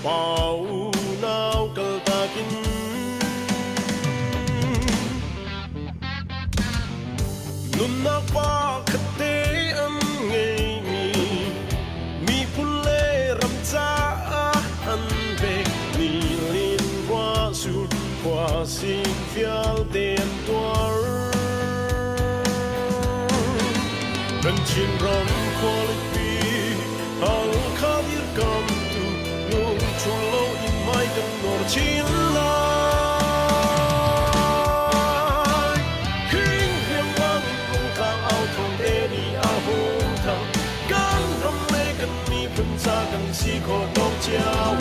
Pau nau kaltakin Nunna pa khate am ngei mi pule ramcha an ve ni lin wa su wa sin fial den tuar ben chin ram quality al khadir kam Cholo in my nor chilla King him wang kung kang out from any a home town Gan ram le kan mi pun sa kan si ko dong jiao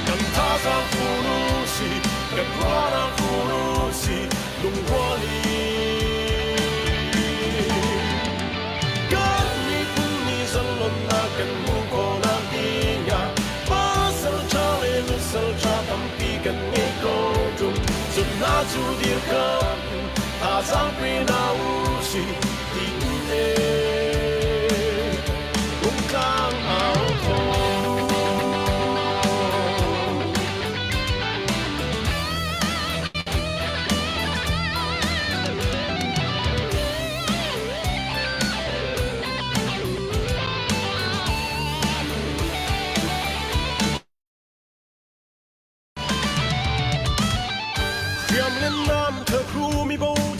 Kan ta sa fu lu si kan ra na fu lu si lung hua li Gan mi pun ni san lon na kan mu ko na ding ya Cha tam pi kan ngai ko jum sun na chu dir ka ta sang pi na u si ti e ung kang ao ko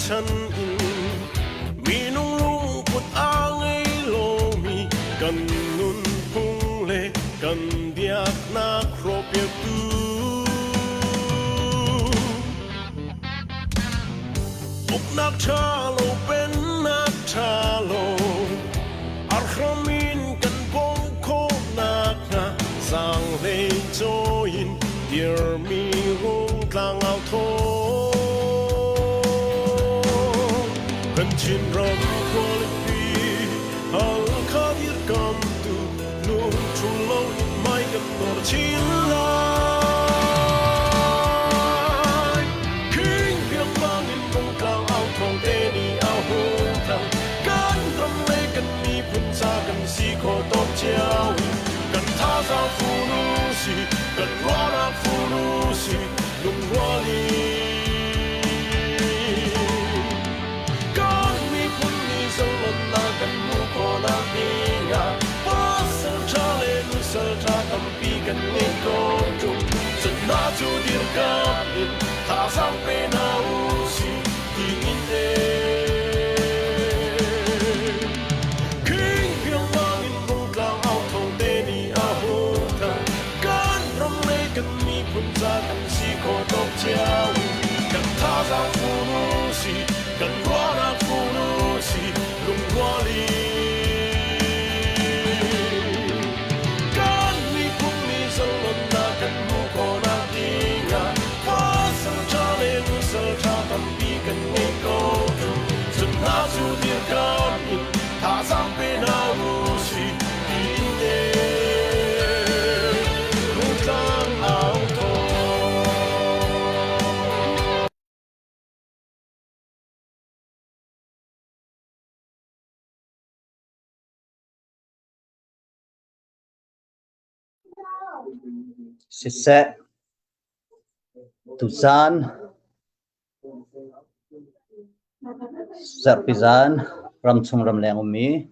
ฉันมีนุ่งลูกปุดอ้างไอ้โลมีกันนุนพุงเล็กกันเดียกนักครบเยตูปุกนักชาโลเป็นนักชาโลอาร์ครามินกันบงโคนักนะสร้างเลยโจยินเดียร์มีรุ่งกลางเอาโทChin ram quality al khadir kam tu nu chulo in my kan nor chilla King him bang in bong klang out from any a home town Kan ram le kan mi pun sa kan si ko top jiao Kan ta sa fu nu si kan ra na fu nu si lung hua li kan mu ko na pinga pasal chale nu sal cha tam pi kan ngai ko jum sun na chu dir ka in ta sang pe na u si ti in e King hyang mang in bong klang out thong te ni a ho ta kan ram le kan mi pun sa kan si ko tok chiao kan ta sang fu nu si kan ra na fu nu si lung hua li Kan mi pun mi san lon na kan mu ko na tinga Pasal cha le nu sal cha tam pi kan ngai ko sun na chu dir ka in ta sang pe na u si in de lung kang ao to Sisse Tusan Serpizan Ramchung Ramleng Umi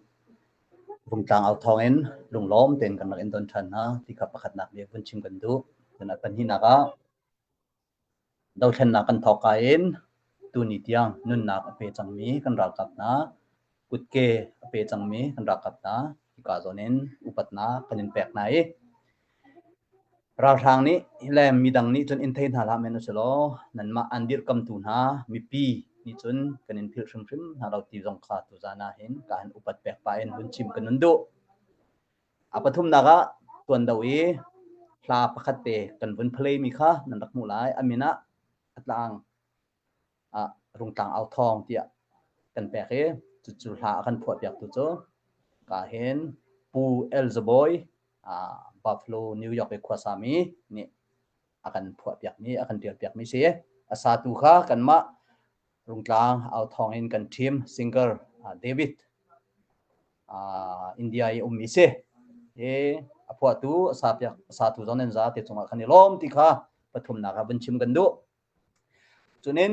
Vungtang Au Thongin Lunglom Ten Kan Rin Don Chan ha Tika Pakhat Nak Le Vun Chim Kan Du Tana Pan Hi Naka Dau Then Nak Kan Thokain Tu Ni Tiang Nun Nak Ape Changmi Kan Ra Kap Na Kutke Ape Changmi Kan Ra Kap Na Ika Zonin Upat Na Kanin Pek Nai Rao thang ni lem mi dang ni chon in thein hala menu selo nan ma andir kam tu na mi pi ni chun kanin phil shrim na lo ti jong kha tu jana hin kan upat pek pa en bun chim kan ndu apathum naga tuan dawi hla pakhat pe kan bun play mi kha nan rak mu lai amina atlang rung tang au thong tia kan pek he chu hla kan phuat yak tu chu ka hen pu elzaboy buffalo new york e khwasami ni akan phuat yak ni akan tial pek mi se asa tu kha kan ma rung tlang au thong in kan team singer david india e mi se e apua tu sa tu zonen za te chunga khani lom ti kha pathum na ka bunchim kan du chunin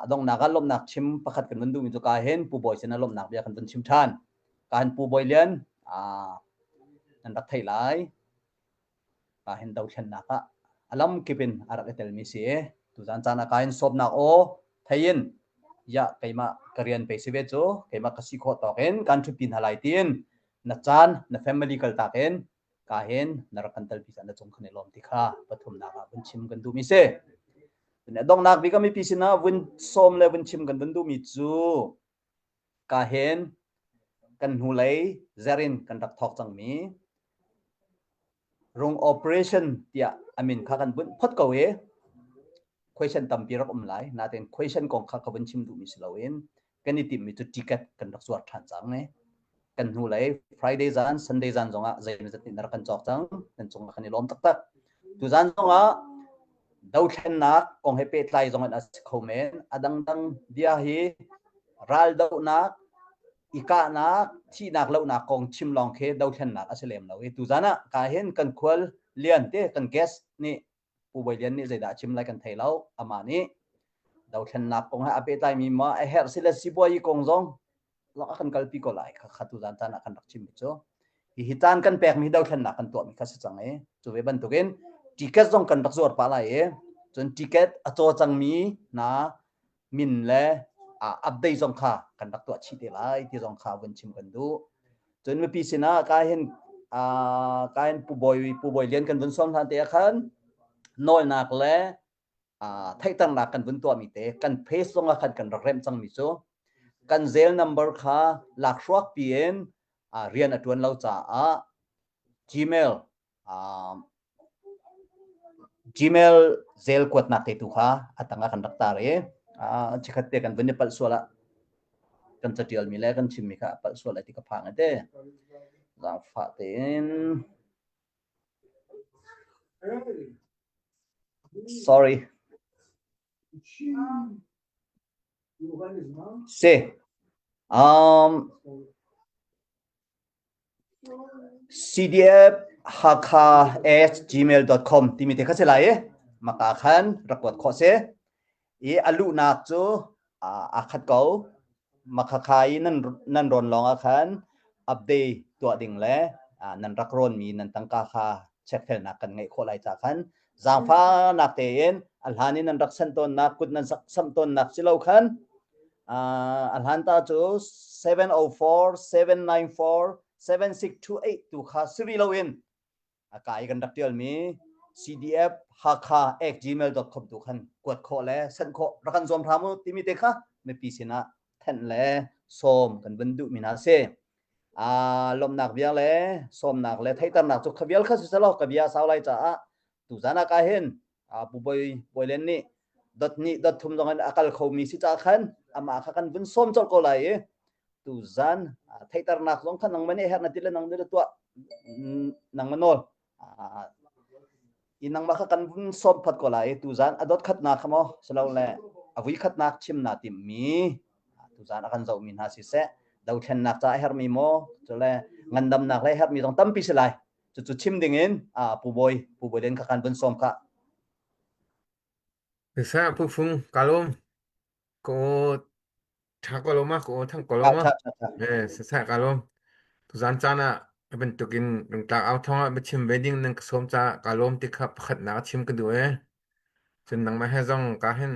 adong naga lom nak chim pakhat kan bundu mi chu ka hen pu boy sena lom nak bia kan bunchim than kan pu boy lian nan rak thai lai ka hen dau thlen na ka alam kipin arak etel mi se tu jan chana kain sop nak o thain ya kaima korean pe sive chu kaima kasi kho token kan thupin halai tin na chan na family kal taken ka hen narakan tal pisan na chung khane lom ti kha pathum na ka bunchim kan du mi se ne dong nak bi ka mi pisina bun som le bunchim kan bundu mi chu ka hen kan hu lei zerin kan rak thok chang mi rong operation tia amin kha kan bun phot ko we question tam pi rak lai na ten question kong kha ka bunchim du mi slawin kan ni tim mi chu ticket kan rak suat than chang ne kan hu lei friday zan sunday zan zonga zain zat nar kan chok chang kan chung khani lom tak tak tu zan zonga dau thlen nak kong he pe tlai zonga as khomen adang dang dia hi ral dau nak ika nak thi nak lo nak kong chim long khe dau thlen nak aselem lo e tu zana ka hen kan khwal lian te kan guest ni pu boi lian ni zaida chim lai kan thai lo ama ni dau thlen nak kong ha ape tlai mi ma a her sila si boi kong zong lo akan kalpi ko lai khatu jan tan akan rak chim cho hi hitan kan pek mi dau thlen nak kan to mi kha chang e chu ve ban tuken ticket zong kan rak zor pa lai e chon ticket acho chang mi na min le update zong kha kan rak to chi te lai ti zong kha wen chim kan du chon mi pi sina ka hen pu boy lian kan bun som than te khan noi nak le thai tang nak kan bun to mi te kan face zong khan kan rem chang mi cho kan zel number kha lak shwak pn rian atun lo cha gmail zel kwat na te tu kha atanga kan rak ta re chikhat te kan bun pal sola kan chatial mi le kan chim mi kha pal sola ti ka phang ate jang fa ten sorry se cdf@gmail.com timi te kha lai maka khan rakot kho se e alu nak chu akhat ko makha khai nan ron long a khan update to ding le nan rak ron mi nan tangka kha check fel nak kan ngai kho lai cha khan jang fa nak te en alhani nan rak san ton nak kut nan sam ton nak silo khan alhan ta chu 704-794-7628 tu kha siri lo in akai kan dak tial mi cdf@gmail.com tu khan kwat kho le san kho rakan zom thramu timi te kha me pisina than le som kan bandu mina se lom nak bia le som nak le thai tar nak chu khabial kha se lo ka bia saw lai cha tu jana ka hen pu boy len ni dot thum dong an akal kho mi si cha khan ama kha kan bun som chol ko lai tu zan thai tar nak long khan nang mane her na til nang de to nang manol inang ma kha kan bun som phat ko lai tu zan adot khat na khamo selo le avui khat nak chim na tim mi tu zan akan zau min ha si se dau thlen nak cha her mi mo chole ngandam nak le her mi dong tam pi se lai chu chim ding in pu boy den kha kan bun som kha sa pu phung kalom ko tha koloma ko thang koloma sa kalom tu zan chana ben tukin rung ta au thong ba chim wedding nang som cha kalom ti kha phat na chim ka du chen nang ma ha jong ka hen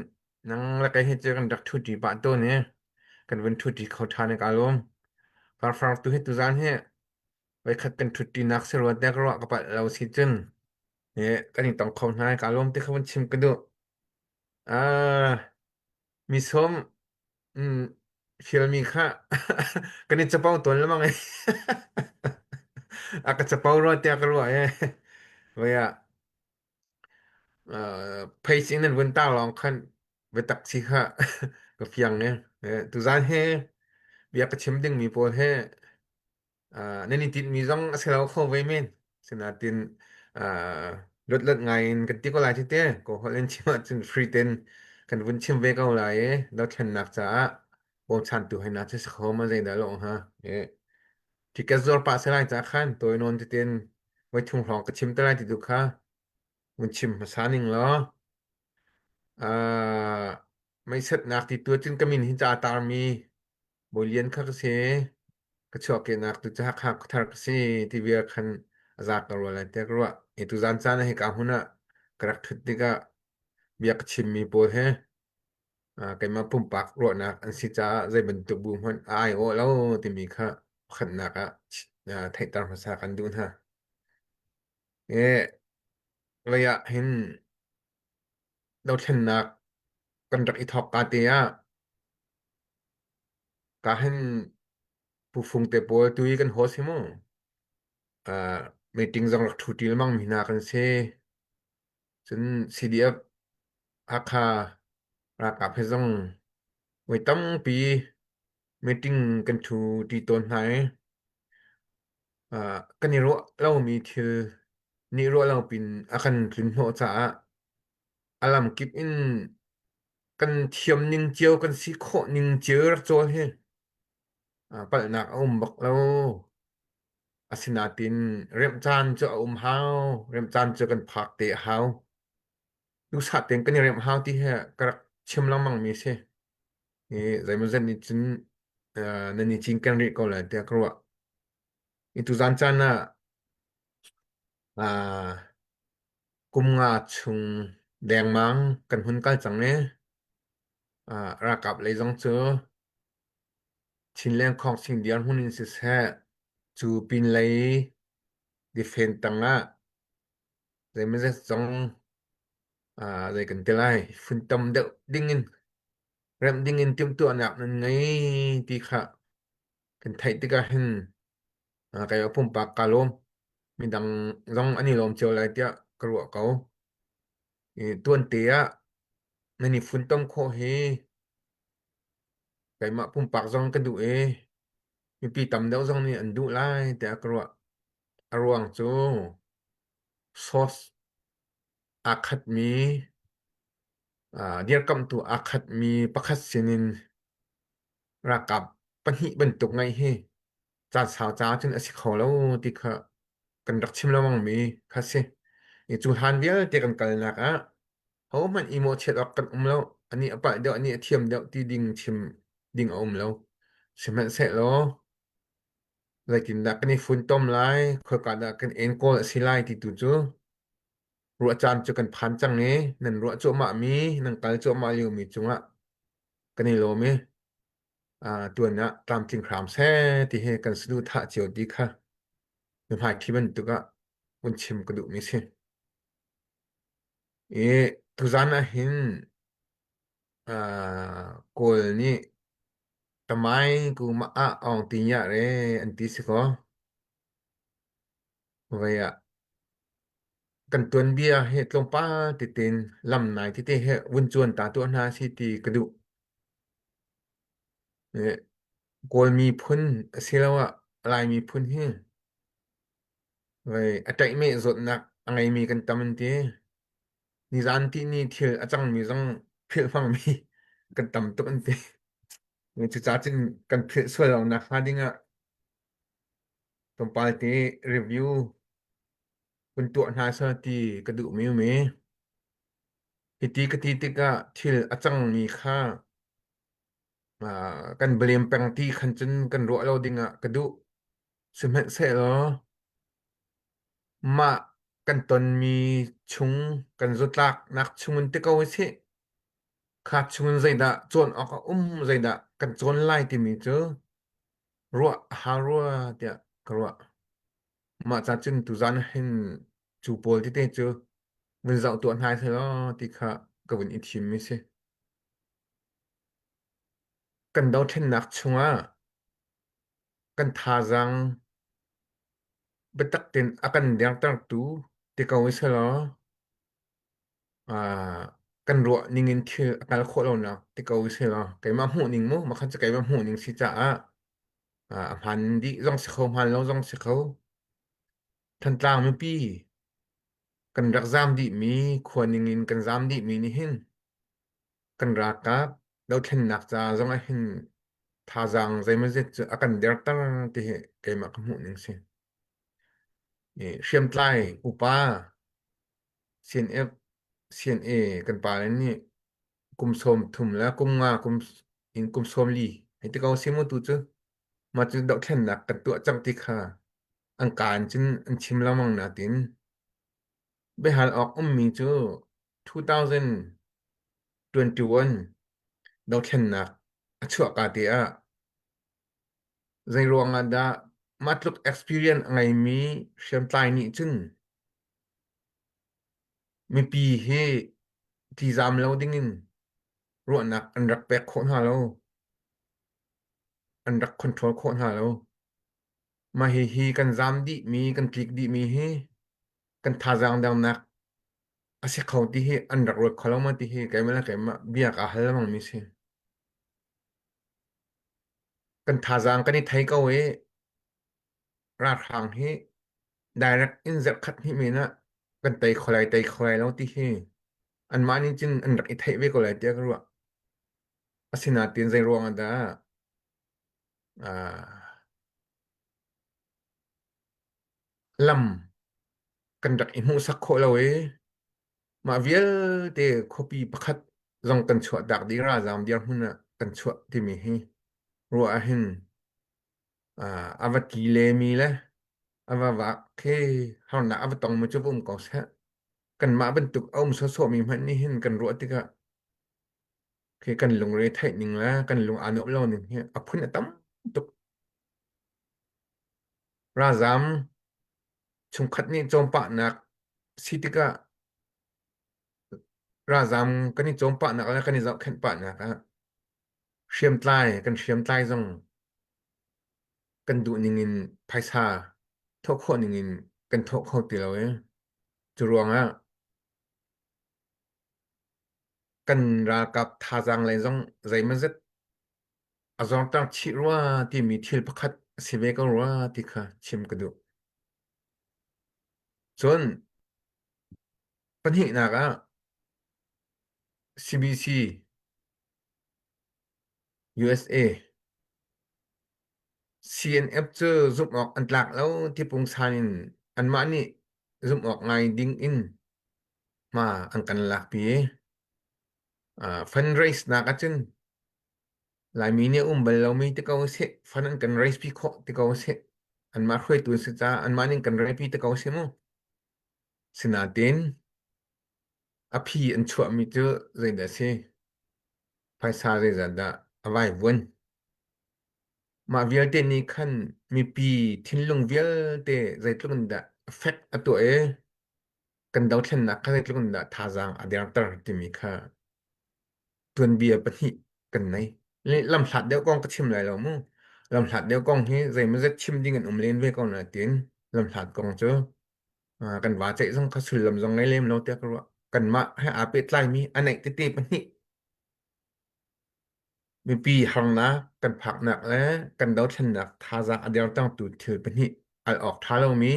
nang la kai he che kan dak thu ti pa to ne kan wen thu ti kho tha ne kalom far tu he tu zan he bai khat kan thu ti nak se ro da ro ka pa lo si chen ne kan ni tong khom na kalom ti kha wen chim ka du mi som Feel mi kha kanit sa pau ton lamang eh akat sa pau ro tia karo eh vaya page in vun ta long khan vetak si kha ka fiang ne tu zan he bia ka chim ding mi pol he nani tit mi zong aselo kho ve men sinatin lot lot ngai kan ti ko lai ti te ko holen chima chin free ten kan vun chim ve ka lai eh lo thlan nak cha bom chan tu hai na che kho ma zai da lo haที่แกซอร์ปาเสลายจากขันตัวนนที่เต็นไว้ทุ่งหองกระชิมตะไลที่ดูค่ะมันชิมภาษาหนึ่งเหรออ่าไม่เสร็จนักที่ตัวจึงกมินหินจาตารมีบริเลียนคักเสกระชอกเกนักตุจะหักทาร์กเสที่เวียคันอาจากกรัวอะไรแต่กรัวเอตุจานจานให้กาหุนะกระทุดที่ก็เบียกชิมมีโปรเฮไกมาปุ่มปักรัวนักอันสิจ้าใจบรรทุกบูมฮันไอโอแล้วที่มีค่ะขันนักไทยตามภาษากันดูนะระยะเห็นเราชนะกันจากอีทอกกาเตียกาเห็นผู้ฟงเตปอตุยกันโฮสิมอ่ามีติงจังรักทุติลมังมีนากันเซจน CDF อาคารากาเพซงไว้ตั้งปีมีติงกันทูตีตนไหนกันนี่รู้เรามีทีนี่รู้เราเป็นอาคันถึงโหจ้าอารมกิบอินกันเทียมนิงเจียวกันสิโคนิงเจียวรักโจเฮปัลนักบักเราอาศินาตินเรียมจานเจาฮาวเรียมจานเจอกันผักเตะฮาวดูสัตว์เต็งกันเรียมฮาวที่เฮกระชิมลังมังมีเซใจมันจะนี่จินนั่นนี่จิงกันริก็เลยแต่กรัวitu zancanaกุมงาชุงแดงมังกันหุนกัลจังเนี่ยรากับเลยจงเจอชินแรงของสิ่งเดียนหุนินสิแท้จูปินเลยดิเฟนตังใจไม่จะจงใจกันเตลัยฟุนตำเดดิ้งอินเริ่มดิ้งอินเตรียมตัวหนักนั่นไงที่ค่ะกันไทยที่ก็เห็นกายพุ่มปากกาลมมีดังจงอันนี้ลมเจียวอะไรเดียกรัวเขาตัวนเตียนั่นนี่ฟุนตำโคเฮกายมาพุ่มปากจงกันดูมีปีตำเดาจงนี่อันดูไล่แต่กรัวอรวงจูซอสอาคัดมีเดียร์กำตัวอาคัดมีประคัดเสนินรากับปัญหิบรรทุกไงเฮจาสาวจ้าจนอสิเขาแล้วที่เขากันรักชิมแล้วมังมีค่ะสิจูฮันเดียเตกันกันนักเขามันอีโมเชตออกกันแล้วอันนี้ปะเดี๋ยวอันนี้เทียมเดี๋ยวที่ดิ่งชิมดิ่งแล้วใช่ไหมเสร็จแล้วเลยกินดักนี่ฝุ่นต้มไล่ค่อยกันดักกันเอ็นโกลสิไล่ที่ตัวจูรัวจานจะกันพันจังนี้นั่นรัวโจมามีนั่นกันโจมาอยู่มีจุงกันนี่โลมีตัวนี้ตามจริงครามแท้ที่ให้กันสะดุดท่าเจียวดีค่ะเป็นหายที่มันตุกวันชิมกระดูกมีสิทุกท่านเห็นโกลนี่ทำไมกูมาอองตีเนี่ยเรอันที่สิก็ว่ากันตวนเบียเฮ็ดลงป้าติเต็นลำไหนที่เตเฮวุ่นจวนตาตัวหน้าสิตีกระดูกโกลมีพุ่นเสียแล้วลายมีพุ่นเฮอัตเมจดนักอะไรมีกันตำมันเตนี่ร้านที่นี่เที่ยวอาจังมีจังเพื่อฟังมีกันตำตุกันเตนี่จะจัดจินกันเพื่อส่วนเรานักฮาดิ้งตรงปาเตรีวิวเป็นตัวหน้าสตีกระดูกมีไหมฮิตีกตีติกะที่อาจังมีค่ากันเบลียมแปงที่คันจนกันรัวเราดิ้งกระดูกสมัยเสร็จแล้วมากันตนมีชุงกันจุดลักนักชุงมันติกเอาไว้สิขาดชุงใจดะจนออกใจดะกันจนไล่ที่มีเจอรัวหารัวเดียกรัวมาจากจินตุจานเห็นจูโปลที่เตเจอมันจะตัวหายเสร็จแล้วที่ข้ากับวันอีทีมไม่ใช่กั กันดาวเทนนักชงกันทาจังเบตักเต็นอากันเดียงตังตูติกาวิเสลอกันรัวนิงินเทออากันโคโลนะติกาวิเสลอไกมาหูนิงมุมาคันจะไกมาหูนิงสิจ้าพันดิจงสิเขาพันแล้วจงสิเขาทันตางมีปีกันรักจามดิมีควรนิงินกันจามดิมีนี่หินกันรักกับดาวเทนนักจ้าจงหินทาจังใจมันจะอากันเดียงตังติไกมาคำหูนิงสิเชื่อมไตอุปา CNF CNA กันปาแล้วนี่กุมสมทุมแล้วกุมงากุมอินกุมสมลีให้ติกเอาซิมตุจมาจุดอกแค่นักกันตัวจังติค่ะอังการจินอันชิมละมังนาตินไปหาออกมีจู2021ดอกแค่นักชั่วกาเตียใจรวงอันดามาตลุก experience ไงมีเชื่อมตายนี่จึงมีปีให้ที่จำเราดิ้งินรวนักอันรักแปกโคนหาเราอันรักคอนโทรลโคนหาเรามาฮีกันจำดิมีกันพลิกดิมีให้กันทาจังดำนักอาศัยเขาที่ให้อันรักรถเขาเรามาที่ให้ไกมาแล้วไกมาเบียกอาหารมังมีสิกันทาจังกันนี่ไทยก็เวราคางให้ direct inject คัดให้มีนะกันไตคอยแล้วที่ให้อันมานี่จินอันรักไอไทยเวก็เลยเดียกรู้อาศินาตินใจรวงอันดาลำกันรักอิมูสักโคเราเอมาเวียลเตคอปีประคัดลองกันชัวดักดีราจามเดียร์หุ่นน่ะกันชัวที่มีให้รัวอาหินอาวกีเลมีเลยอาววะเคเฮาหนาอาวตองมาจุบุมกอซะกันมาบรรทุกเอามโซมีมันนี่เห็นกันรัวติกะเคกันลงเรไทนิงแล้วกันลงอานุเล่านึงเฮอพุ่นตั้มตุกราจามชุมคัดนี่โจมปะนักสิติกะราจามกันนี่โจมปะนักแล้วกันนี่จะแข่งปะนักเชื่อมใต้กันเชื่อมใต้จงกันดูนิงินไพซาทุกคนนิงินกันทุกคนตีเราจุรวงกันรากับทาจังเลยจงใจมันจะอาจจะต้องชิรัวที่มีทิลประคัดสิเวก็รัวที่ค่ะชิมกระดูส่วนปัญหาหนักCBC USA CNF เจอซุปออกอันหลักแล้วที่ปรุงชานินอันมานี่ซุปออกไงดิ้งอินมาอันกันหลักปีฟันไรส์นักจันหลายมีเนี่ยบลเรามีที่เขาเสกฟันอันกันไรส์ปีโคที่เขาเสกอันมาคุยตัวสิจ้าอันมานี่กันไรปีที่เขาเสกมั้งสินาเดนพี่อันชัวมีเจอใจเดเซ่ภาษาใจจัดดาเอาไว้วนมาเวียลเตนี่คันมีปีทิ้งลงเวียลเตใจตุกันดาเฟกตัวกันดาวเทนนักก็ใจตุกันดาทาจังอเดียร์ตร์ที่มีค่ะตัวนเบียปะหิกันไหนลำหัดเดียวกองก็ชิมเลยเรามั้งลำหัดเดียวกองที่ใจมันจะชิมดิ้งกันเล่นไว้ก่อนนะเตียนลำหัดกองเจอกันว่าใจต้องเขาสุดลำจงในเล่มเราเตียก็ว่ากันมาให้อาเปตไลมีอันไหนติปะหิมีปีหังนะกันผักหนักและกันดาวเทนนักทาจังอเดียร์ต้องตูดถือปะหิอันออกท้าเรามี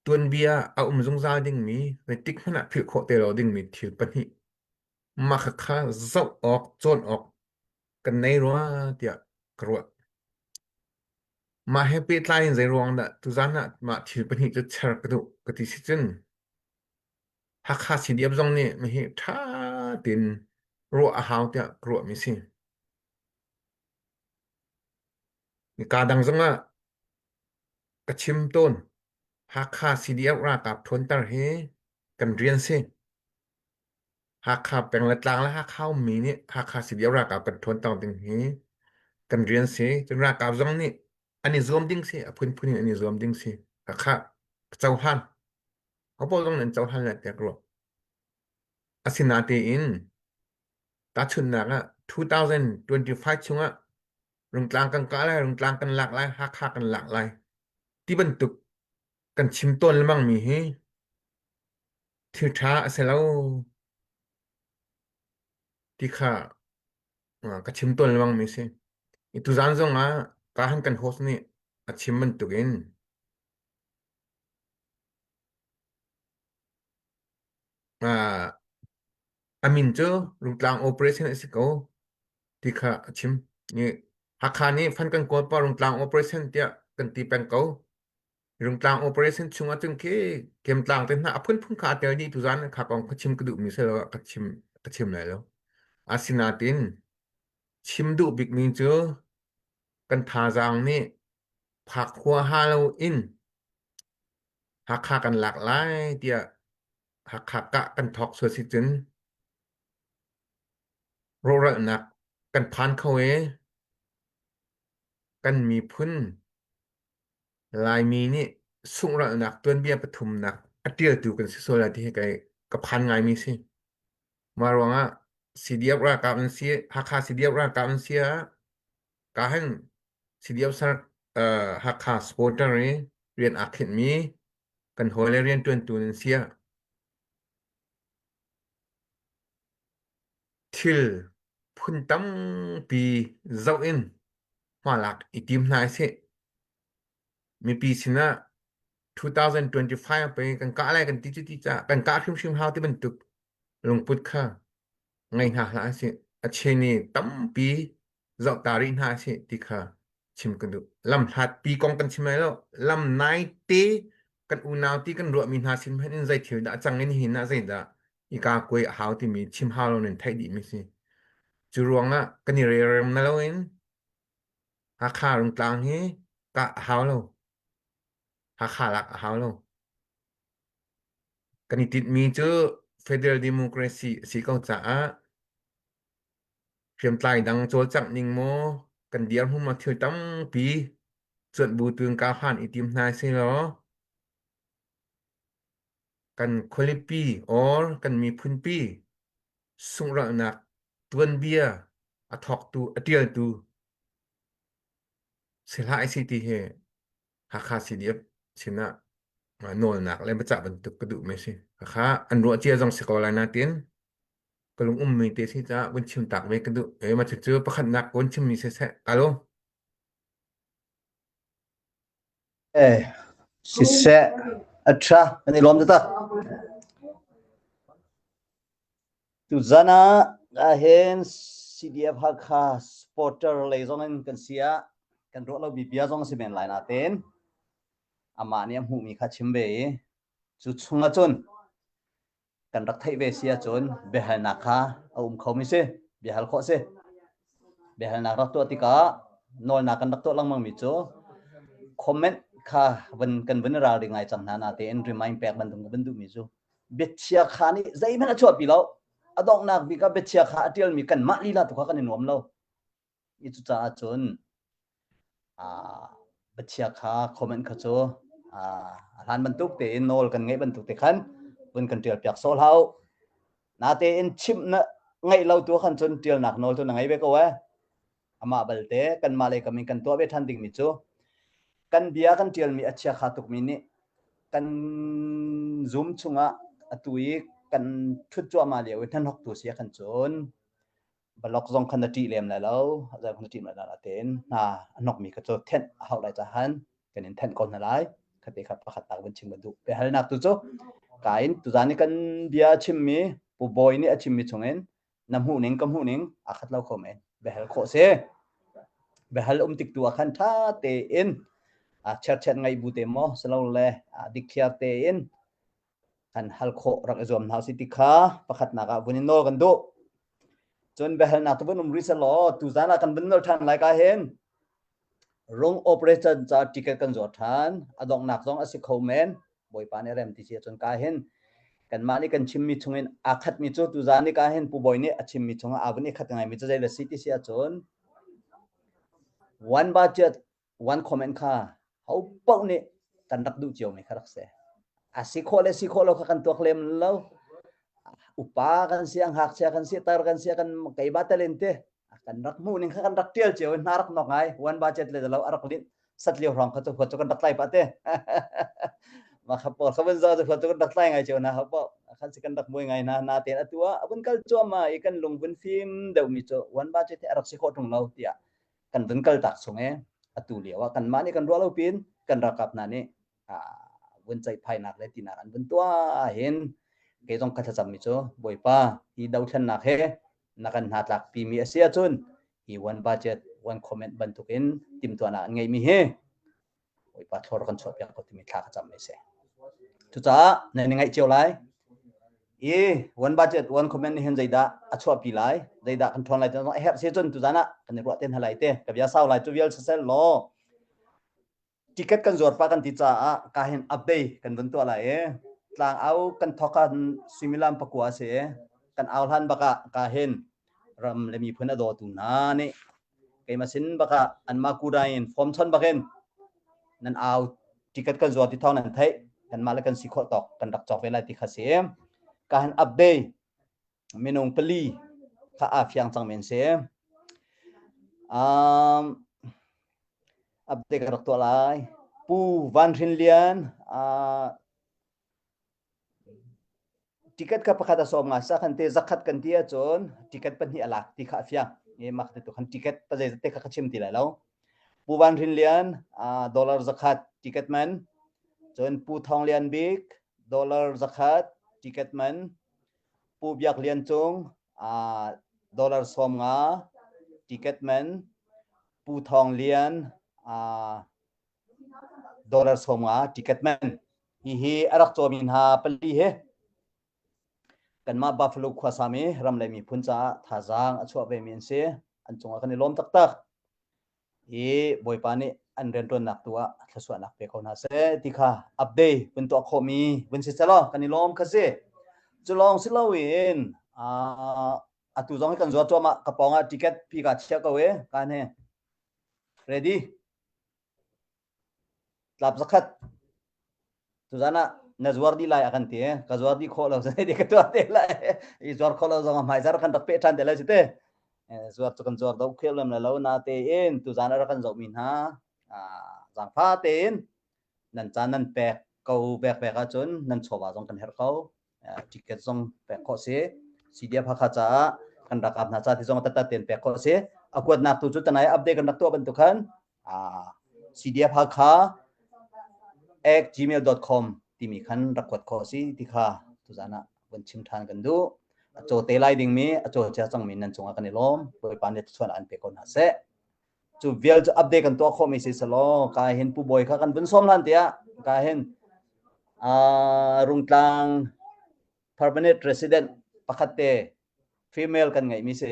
ตัวนเบียเอาจงซาดิ้งมีในติ๊กขนาดผิวโคเตเราดิ้งมีถือปะหิมาค่าเจ้าออกโจนออกกันในรัวเตียกรัวมาให้ปีตายในรวงน่ะทุกท่านน่ะมาถือเป็นหิจะเชิดกระดูกกติสิจนหักค่าสีเดียบตรงนี้ไม่ให้ท่าตินรัวอาหารเตียกรัวมิสิมีการดังจังอ่ะกระชิมต้นหักค่าสีเดียบรากับทนตาเฮกันเรียนสิหักค่าแปลงละตางและหักข้าวมีนี่หักค่าสีเดียบรากับกันทนตาติงเฮกันเรียนสิจนรากับจังนี่อันนี้รวมดิ้งสิพื้นอันนี้รวมดิ้งสิหักค่าเจ้าพันเขาบอกตรงนั้นเจ้าพันแหละแต่กลัวอาศินาตีอินตัดชุนนัก2025ช่วง rung tlang kan ka lai rung tlang kan lak lai hak hak kan lak lai ti bentuk kan chim ton lamang mi he thi tha ase lau ti kha ka chim ton lamang mi se itu zan zong ka han kan host ni a chim bentuk in amin cho rung tlang operation ase ko ti kha chim ni hakha ni phan kan ko pa rung tlang operation tia kan ti peng ko rung tlang operation chunga chung ke kem tlang te na phun phun kha te ni tu zan kha kong ka chim ku du mi se lo ka chim lai lo asina tin chim du big mi cho kan tha jang ni phak khwa halloween hakha kan lak lai tia hakha ka kan thok so si chunโรระนักกันพานเข้าเอกันมีพุ่นลายมีนี่สุระนักต้นเบี้ยปทุมนักอเตียตูกันสิโซลาที่ให้กับพันไงมีสิมารวงสิเดียบรากาบันเสียหักคาสิเดียบรากาบันเสียกาหันสิเดียบสักหักคาสปอร์ตเรียนอักเข็นมีกันโหเลเรียนตัวนันเสียทิลพุ่นตั้มปีเจ้าอินหัวหลักอีทีมนายเสมีปีสินะ2025ไปกันกะอะไรกันติจิจะกันกะชิมๆเฮาที่มันตึกลงปุดค่ะไงหาหลายสิอเชนี่ตั้มปีเจ้าตารินหาสิติค่ะชิมกันดูลำหัดปีกองกันชิมแล้วลำนายเตกันอูนาวที่กันรัวมีหาสิมให้ใจเถียวดะจังนี่หินนะใจดะอีกากวยเฮาที่มีชิมเฮาเราเนี่ยไทยดีมั้ยสิจุรวงกันนี่เรมนะแล้วเองหาค่าลงกลางเฮกะเฮาเราหาค่าลักเฮาเรากันนี่ติดมีเจอ Federal Democracy สิเก้าจ๋าเพียมตายดังโจจับนิงโมกันเดียวหุ่มมาเที่ยวตั้งปีส่วนบูตึงกาผ่านอีทีมนายสิเหรอกันคลิปปีกันมีพื้นปีสุงระนักตวนเบียอทอกตูอเตียลตูเสลาไอซีทีเฮหาคาสิเดียบชนะโนนักเลยมาจับบันทึกกระดูกไม่สิหาคาอันรัวเจียจงสกอลานาเตียนก็ลงมีเตสิจ้าวันชิมตักไว้กระดูกมาเจอประคันนักวันชิมมีเสะกาโลสิเสะอัตราอันนี้ล้อมจ้ะตุจานะเห็นซีดีเอฟฮักคาสปอร์เตอร์เลยจงกันเสียกันรู้เราบีบีจงสิเป็นหลายนาเต้นอามาเนี่ยหูมีข้าชิมเบยจุดชุงจนกันรักไทยเวเสียจนเบหัลนักข้าเอาเขาไม่เสเบหัลข้อเสเบหัลนักรักตัวติกานอนนักกันรักตัวลังมังมิโจคอมเมนต์ข้าวันกันวันราวได้ไงจังนาเต้นรีมายน์แปลกบันทึกบันทึกมิโจเบ็ดเชียข้านี่ใจมันชอบปีเราอดอกนักบิกาเบ็ดเชียข้าเดียวมีกันมาลีลาตุข้ากันในหนุ่มเราอีจุจ้าจนเบ็ดเชียข้าคอมเมนต์ข้าโจร้านบรรทุกเตนโนลกันไงบรรทุกเตขันบนกันเตียลเปียกโซลเฮานาเตนชิมนะไงเราตัวขันจนเตียลหนักโนลตัวไงเบก็ว่าอามาบัลเตกันมาเลยก็มีกันตัวเบทันดิ่งมิจูกันเบียกันเตียลมีอัจฉริยะตุกมินิกันซูมชุงตุยกันชุดจัวมาเดียวท่านหกตัวเสียกันจนบล็อกซองคันตีเลียมแล้วจะคันตีมาแล้วเตนนกมีก็จะเทนเอาอะไรจะหันกันเทนก่อนอะไรคติขับประคัตตาวันชิมบันดุไปหานักตุโจกายตุจานี่กันเบียชิมมีปูบอยนี่ชิมมีชงเอ็นน้ำหูนิ่งกำหูนิ่งขัดเล่าคอมเอ็นไปหาโคเซไปหาติกตัวขันท่าเตอินเชิดไงบูเตมอสลาวเล่ดิกเทียเตอินขันฮัลโครักจอมนาสิติขาประคัตนักวันนี้โนกันดุจนไปหานักตัวนุ่มริสลอตุจานะกันเป็นนอทันไลกาเห็นรง operation จะติเกตกันจอดทันอดอกหนักจงอสิคอมเมนบ่อยปานเรมติเสียจนกาเห็นกันมานี่กันชิมมีชงเงินขัดมีโจตุจานี่กาเห็นปูบ่อยนี่ชิมมีชงวันนี้ขัดยังไงมีจะใจละสิติเสียจน one budget one comment ค่ะเขาเป้านี่กันรักดูเจียวไม่ครับเสียสิโคเรากันตัวเคลมแล้วอุปากันเสียงหักเสียกันเสียตากันเสียกันไก่บัตรเลนเต kan rak mu ning kan rak tial cheu narak nok ngai wan budget le lo arak lin sat liu rong kha chu kan dak lai pa te ma khapol khaban za chu kan dak lai ngai cheu na ha po khan sikan dak moi ngai na te atua abun kal chu ma ikan lung bun film deu mi chu wan budget te arak si kho thong lo tia kan bun kal tak songe atu liwa kan ma ni kan ro lo pin kan rakap na ni bun chai phai nak le tina an bun tua hen ke jong kha cham mi chu boipa hi dau than na khe nakan hatlak pi mi asia chun hi one budget one comment ban tukin tim to na ngai mi he oi pa thor kan chop yak ko timi thla cham me se chu cha ne ngai cheu lai one budget one comment ni hen jaida achwa pi lai jaida kan thon lai ta hep se chun tu jana kan ro ten halai te ka bia sau lai tu vial sel lo ticket kan zor pa kan ti cha ka hen update kan bun to lai tlang au kan thokan similam pakwa se kan aulhan baka ka hen ram le mi phuna do tu na ni ke masin baka an ma kurain form chon baken nan au ticket kan zor ti thon nan thai kan ma la kan sikho tok kan dak chok velai ti khasem ka han update menong peli kha a fyang chang men se update ka rak to lai pu van rin lian ticket ka pakata som nga sa kan te zakat kan tia chon ticket pan hi alak ti kha fyang e mak te to kan ticket pa jai te kha chim ti lai lo pu van rin lian dollar zakat ticket man chon pu thong lian bik dollar zakat ticket man pu biak lian chung dollar som nga ticket man pu thong lian dollar som nga ticket man hi arak chomin ha pali he kan ma buffalo khwasami ramlai mi phuncha thajang achwa ve min se anchunga kan lom tak tak boipani an ren ton nak tua thaswa nak pe khona se tikha update bun to khomi bun se chalo kan lom khase chulong silawin atu jong kan zo choma kaponga ticket pi ka chha ka we kan he ready tlap zakat tu jana nazwardi lai akan te kazwardi kholo se de ka to te lai I zwar kholo jong mai jar kan dak pe than de lai te zwar tu kan zwar do khelem la lo na te en tu jana ra kan zo min ha jang pha ten nan chan nan pe ko bek bek a chun nan chowa jong kan her ko ticket jong pe ko se sidia pha kha cha kan rakap na cha ti jong ta ten pe ko se akwat nak tu chu tanai update kan dak to ban tu khan sidia pha kha @gmail.com timi khan rakwat ko si tikha tu jana bun chim than kan du acho te lai ding mi acho cha chang min nan chunga kan lom poi pan de chuan an pe kon ha se chu vial chu update kan to kho mi si salo ka hen pu boy kha kan bun som lan tia ka hen rungtlang permanent resident pakhate female kan ngai mi se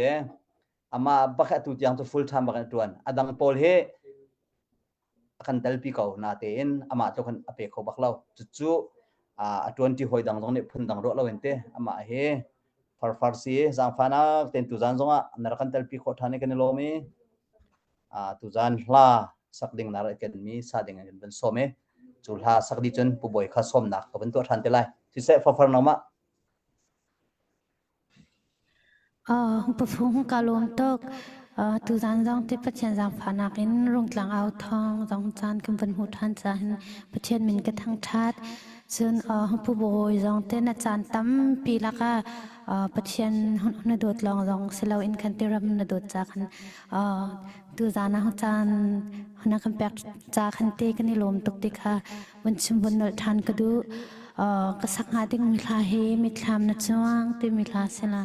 ama bakha tu tiang tu full time bakan tuan adang pol he akan talpi kau na ten ama to kan ape kho baklau chu 20 hoi dang jong ne phun dang ro lo ente ama he farsi jang phana ten tu jan jonga narakan talpi kho thane kan lo me tu jan hla sakding nar academy sading an ban some chu hla sakdi chun pu boy kha som nak ka ban to than te lai ti se fa na ma pu phung ka lom tok tu jan jong te pachen jang phana kin rung tlang au thong jong chan kum ban hu than chan pachen min ka thang that chun pu boy jong te na chan tam pi la ka pachen na dot long jong selo in kan te ram na dot cha khan tu jana hu chan huna kan pek cha khan te kan ni lom tok te kha wan chim bun nal than ka du ka sak ha ding mi kha he mi thlam na chuang te mi kha sela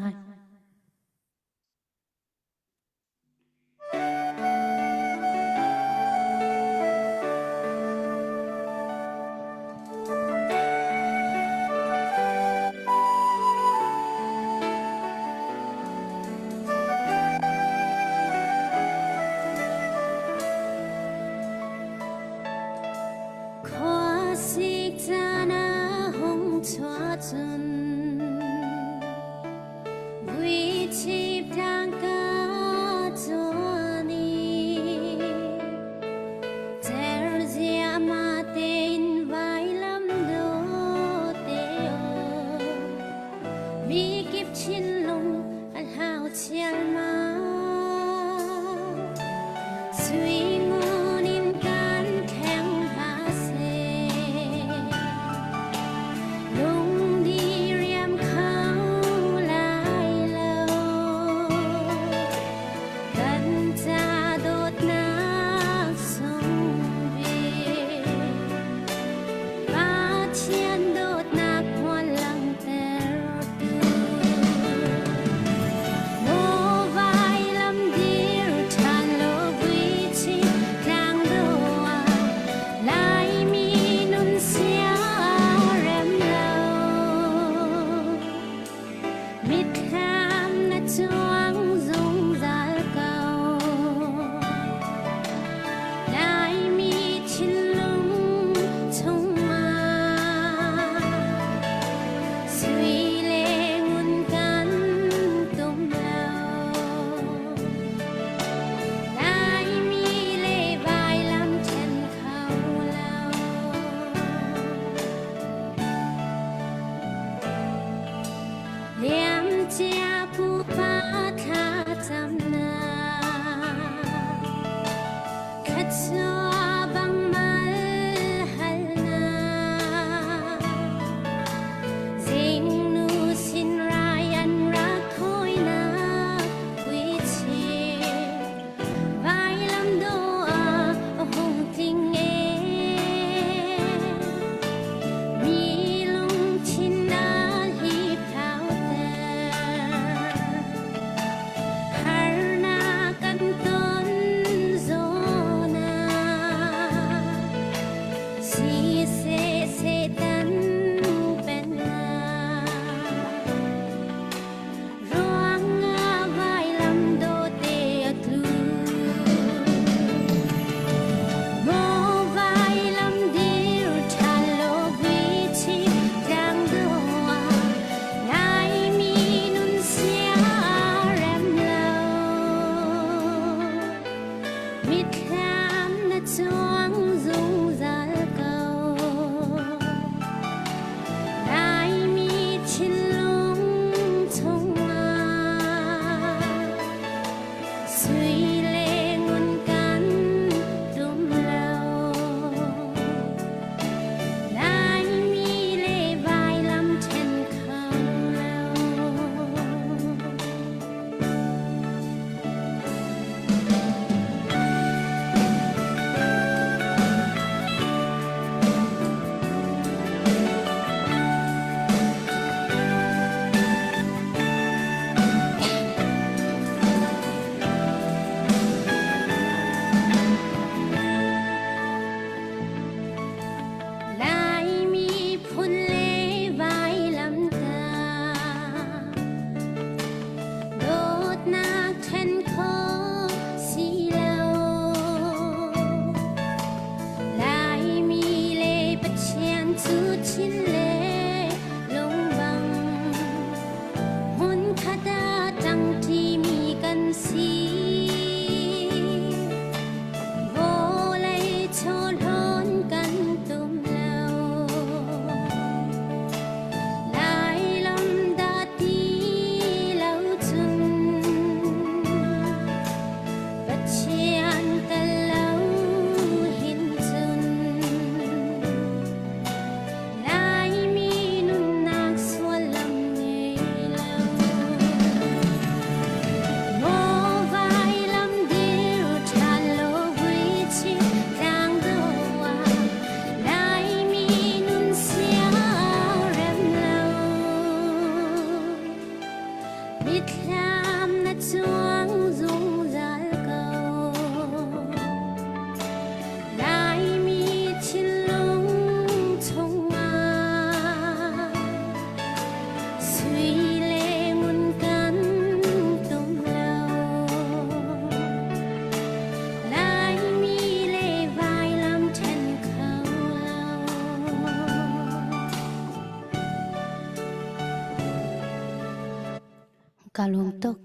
กาลมตก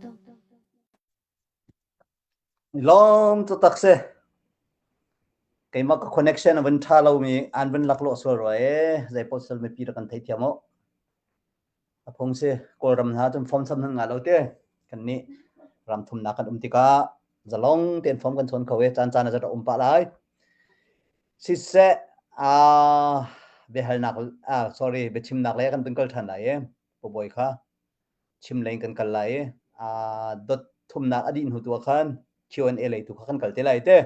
lom to takse kai ma connection avan thalo mi an van laklo so roe zai postal me pi kan thai thiamo apong se ko ram ha tum form sam nga lo te kan ni ram thum na kan tika zalong ten form kan chon khawe chan chan za pa lai si se behal nak sorry bechim nak le kan tungkal than lai po boy kha chim lein kan kal lai dot thum na adin hu tu khan Q&A lai tu khan kal te lai te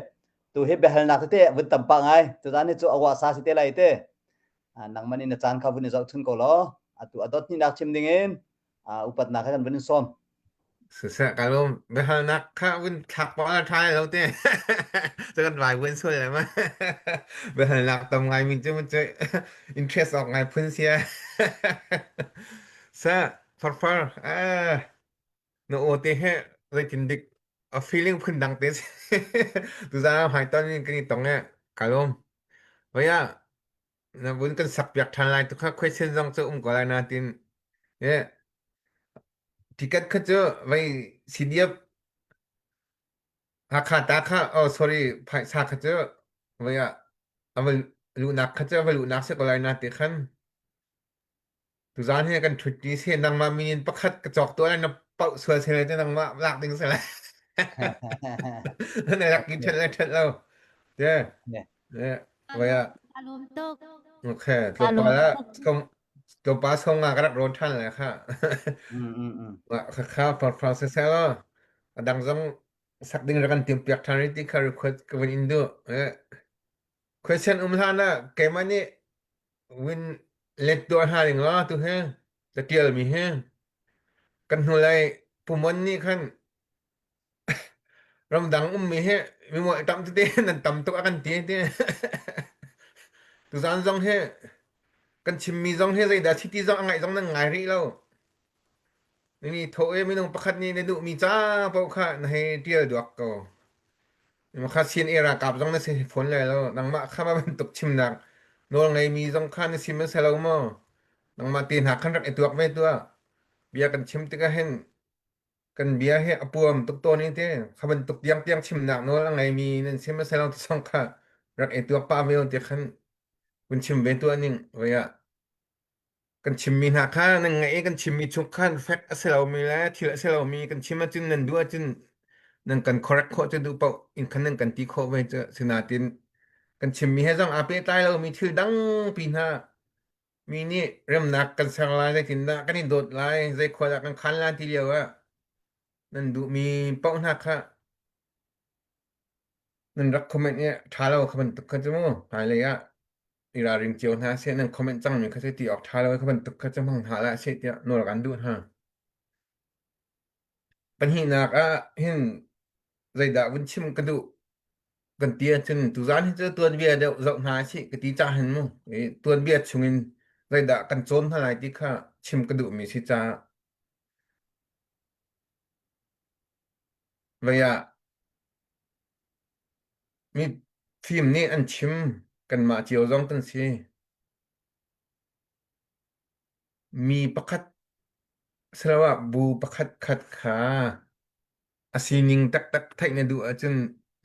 tu he behal nak te vut tam pa ngai tu dan ni chu awa sa si te lai te nang mani na chan kha bun zau thun ko lo atu adot ni nak chim dingin upat nak kan bun som Sa kalom behal nak kha bun thak pa la thai lo teจะกันวายเว้นช่วยอะไรมั้ย behal nak tam ngai min chuมันจะ interest ออกไงพุ่นเสีย sa far no ote he like in dik a feeling phun dang te tu za hai ton ni kan tong ne kalom waya na bun kan sak yak than lai tu kha question jong chu ko la na tin ticket kha chu wai cdf ha kha ta kha sorry phai sa kha chu waya aval lu nak kha chu aval lu nak se ko la na ti khan tu za he kan thuti se nang ma min pakhat ka chok to na pau swa se le nang ma lak ding se laนั่นแหละกินเสร็จแล้วเนี่ยว่า อารมณ์ตก โอเคตัวปลาแล้วตัวปลาส่งมากระโดดทันเลยค่ะว่าข้าวพอเสร็จแล้วดังจังสักดึงแล้วกันเตรียมเปียกทันที่เขาrequest กับวินอินโดquestion ท่านน่ะเกมนี้วินเล็ดตัวหาอย่างล้อตัวเฮจะเกี่ยวมีเฮกันหัวไหลปุ่มนี้ขั้นRamdang mi he mi mo tam te nan tam to akan ti te tu zan zong he kan chim mi zong he zai da chi ti zong ngai zong nan ngai ri lo ni tho e mi nong pakhat ni ne du mi cha pau kha na he tia duak ko ma kha sin era kap zong na se phone le lo nang ma kha ma ban tuk chim nak no ngai mi zong kha ni sim se lo mo nang ma tin ha khan rak e tuak me tua bia kan chim ti ka henกันเบียเฮอปวมตุกตัวนี้เต้เขาเป็นตุกเตียงชิมหนักโน้นไงมีนั่นเชื่อมาใส่เราที่สองค่ะรักไอตัวป้าเวลเตียขันคุณชิมเป็นตัวนึงเวียกันชิมมีหนักค่ะนั่งไงกันชิมมีชุกขันแฟกเสเรามีแล้วที่เสเรามีกันชิมมาจึงนั่นด้วยจึงนั่งกัน correct โคจะดูเปล่าอินคันนั่งกันตีโคไว้จะสนาตินกันชิมมีให้จังอาเปตายเรามีชื่อดังปีหน้ามีนี่เริ่มหนักกันสังลายได้กินนะกันนี่โดดลายใจควรกันคันลายทีเดียวอะนั่นดูมีเป้าหนักค่ะนั่นรักคอมเมนต์เนี่ยท้าเราเขาเป็นตุกเขาจะมั่งหายเลยอะอีราริงเจียวนะเสียนั่นคอมเมนต์จังมีเขาจะตีออกท้าเราเขาเป็นตุกเขาจะมั่งหาละเสียเดียวโน่นกันดูฮะปัญหาหนักอะเห็นใจด่าวันชิมกระดูกันเตี้ยจนตุจานที่เจอตัวเบียเดียวเราหาสิกตีจ้าเห็นมั้งตัวเบียชุงินใจด่ากันโจนเท่าไหร่ที่ค่ะชิมกระดูมีสิจ้าเวียมีฟิล์มนี่อันชิมกันมาเจียวจ้องกันสิมีประคัดสละว่าบูประคัดขัดขาอาศินิงตักไทยในดูอาจน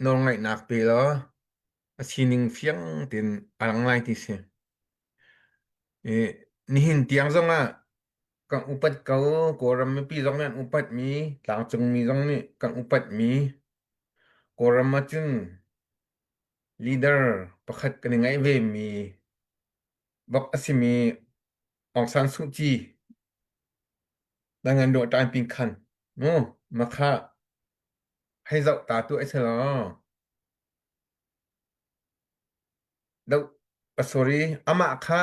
นองไงนักไปแล้วอาศินิงเฟียงตินอลังไลที่สินี่หินเตียงจ้องอ่ะกังอุปัตเก่ากรมปีจ้องนั้นอุปัตมีต่างจงมีจ้องนี่กังอุปัตมีกรมจึงleader ประคัดกันยังไงเวมีบอกอาศิมีองซานซูจีดังนั้นโดดตามปิงคันโอ้มาค่ะให้เจ้าตาตัวไอ้เสลอดาวsorry อามาค่ะ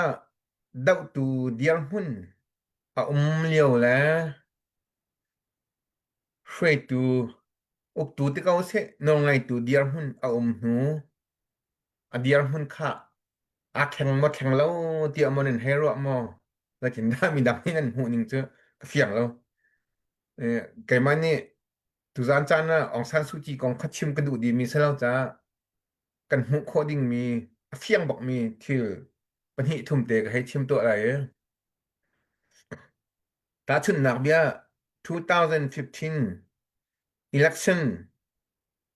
ดาวตูเดียงหุ่นเลี้ยวแล้วช่วยตูอุกตูที่เขาเสนองไงตูเดียงหุ่นหูเดียงหุ่นค่ะแข่งมาแข่งแล้วเตียมันให้รัวมอแล้วกินได้มีดำให้นั่นหูนึงเจอกระเฟียงแล้วไก่มันนี่ตุจานจานนะองซานซูจีกองคัดชิมกระดูดีมีเสแล้วจ้ากันหูโคดิ้งมีเฟียงบอกมีที่ปัญหาทุ่มเตะให้ชิมตัวอะไรตาชุนหนักเบี้ย 2015 election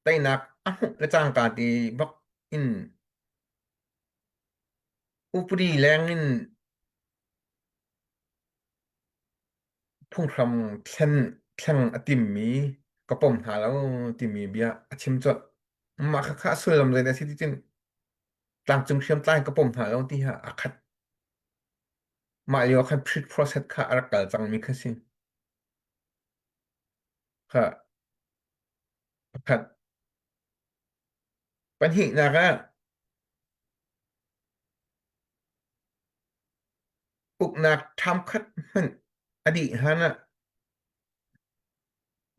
ไต้นักและจางกาตีบักอินอุปรีแรงนินพุ่งคำแข่งอติมมีกระป๋อมหาแล้วติมีเบียอชิมจดมาค่าส่วนลำเลยนะสิที่จริงต่างจึงเชื่อมใต้กระป๋อมหาแล้วที่หาอาคัดมาเรียกคันพริก process ค่ะอารักกาจังมีคือสิค่ะคัดปัญหานะคะอุกนักทำคัดมันอดีตฮะนะ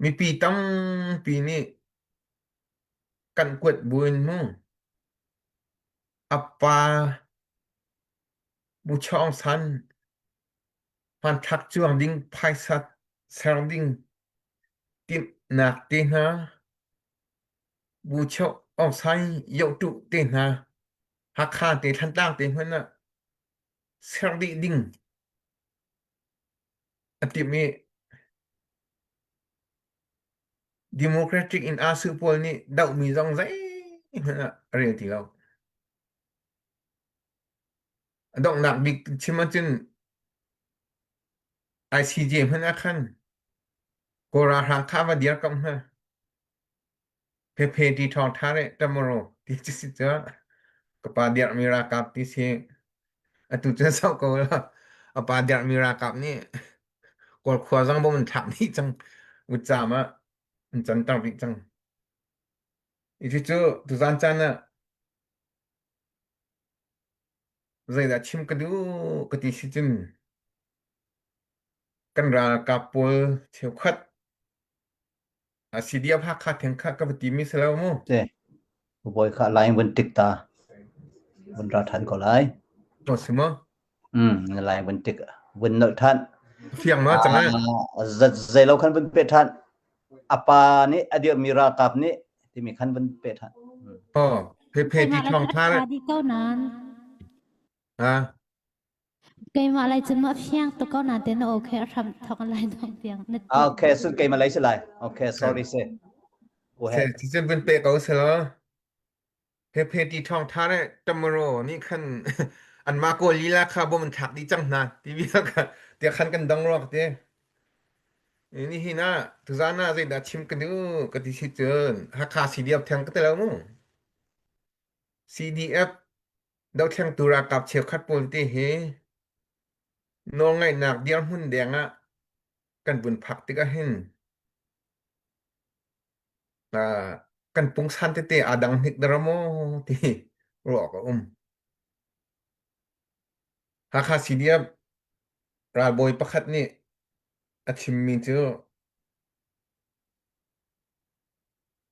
มีปีตั้งปีนี้กันกวดบุญมู่อัปปาบุช่องสันพันทักจวงดิ้งไพสัตเซรดิ้งติมนักตีนะบุช่องสันยกตุตีนะหักขาตีทันตั้งตีมันนะเซรดิ้งอติมี democratic in asupol ni daw mi zong zai na re ti law dong nak big chimatin ICJ มันอาคันกราหังคาวาเดียกับฮะเพดีทองทาเรตมโรที่จิสิจ้ากปาเดียมีรากับที่เสอตุจะเศร้าก็ว่าอปาเดียมีรากับนี่กอลควาจังบ่มันถามนี่จังอุจามะมันจันตังบิจังอีที่จูตุซันจันน่ะใจดาชิมกะดูกะติสิจินกันรากับปุลเที่ยวคัดสิเดียภาคคัดแห่งคัดกับติมิสแล้วมู่เจ้บ่อยค่ะลายบนติกตาบนราทันก็หลาย โตสิมอลายบนติกบนเนทันเฟียงเนาะจังนะใจเราคันบนเปทันอปานี่อเดียมีรากับนี่ที่มีคันบนเปทันเพดีทองทาเรดีเก้านั้นเกมอะไรจนมาเพียงตัวก็น่าเต้นโอเคทำทองอะไรทองเพียงนึกโอเคสุดเกมอะไรสิไลโอเค sorry เซที่จะเป็นเปก็เสร็จแล้วเพดีทองทาเรตมโรนี่คันอันมาโกลีลาคาบ่มันถักดีจังนะที่วิกะเดี๋ยวคันกันดังรอกเด้นี่หินะตุซานะใจดาชิมกันดูกะติสิเจินหักคา CDF แทงก็ได้แล้วมู่ CDF ดาวแทงตุรากับเชฟคัดปนติเฮน้องไงหนักเดียวหุ่นแดงอ่ะกันบุญผักติก็เห็นกันปุงสันเตอาดังหิกดรโมที่รอกหาคาซีเดียบราบอยประคัดนี่อาชิมมีเจอ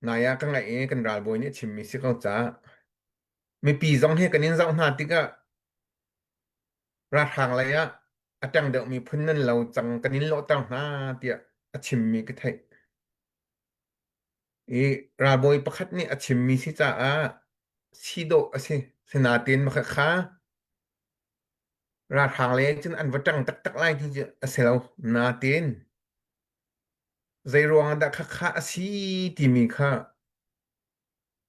นายกังไงกันราบอยนี่ชิมมีสิเขาจ้ามีปีจองเฮกันนินจองหาติกะราทางอะไรอ่ะอาจังเดมีพื้นนั่นเราจังกันนินโลตังหาเตียอาชิมมีก็ไทยราบอยประคัดนี่อาชิมมีสิจ้าสิโดอะสิสนาเตียนมาค่ะราทางเลยจนอันวัจังตักไล่ที่จะเสลานาเตียนใจรวงดักค่ะสิที่มีค่ะ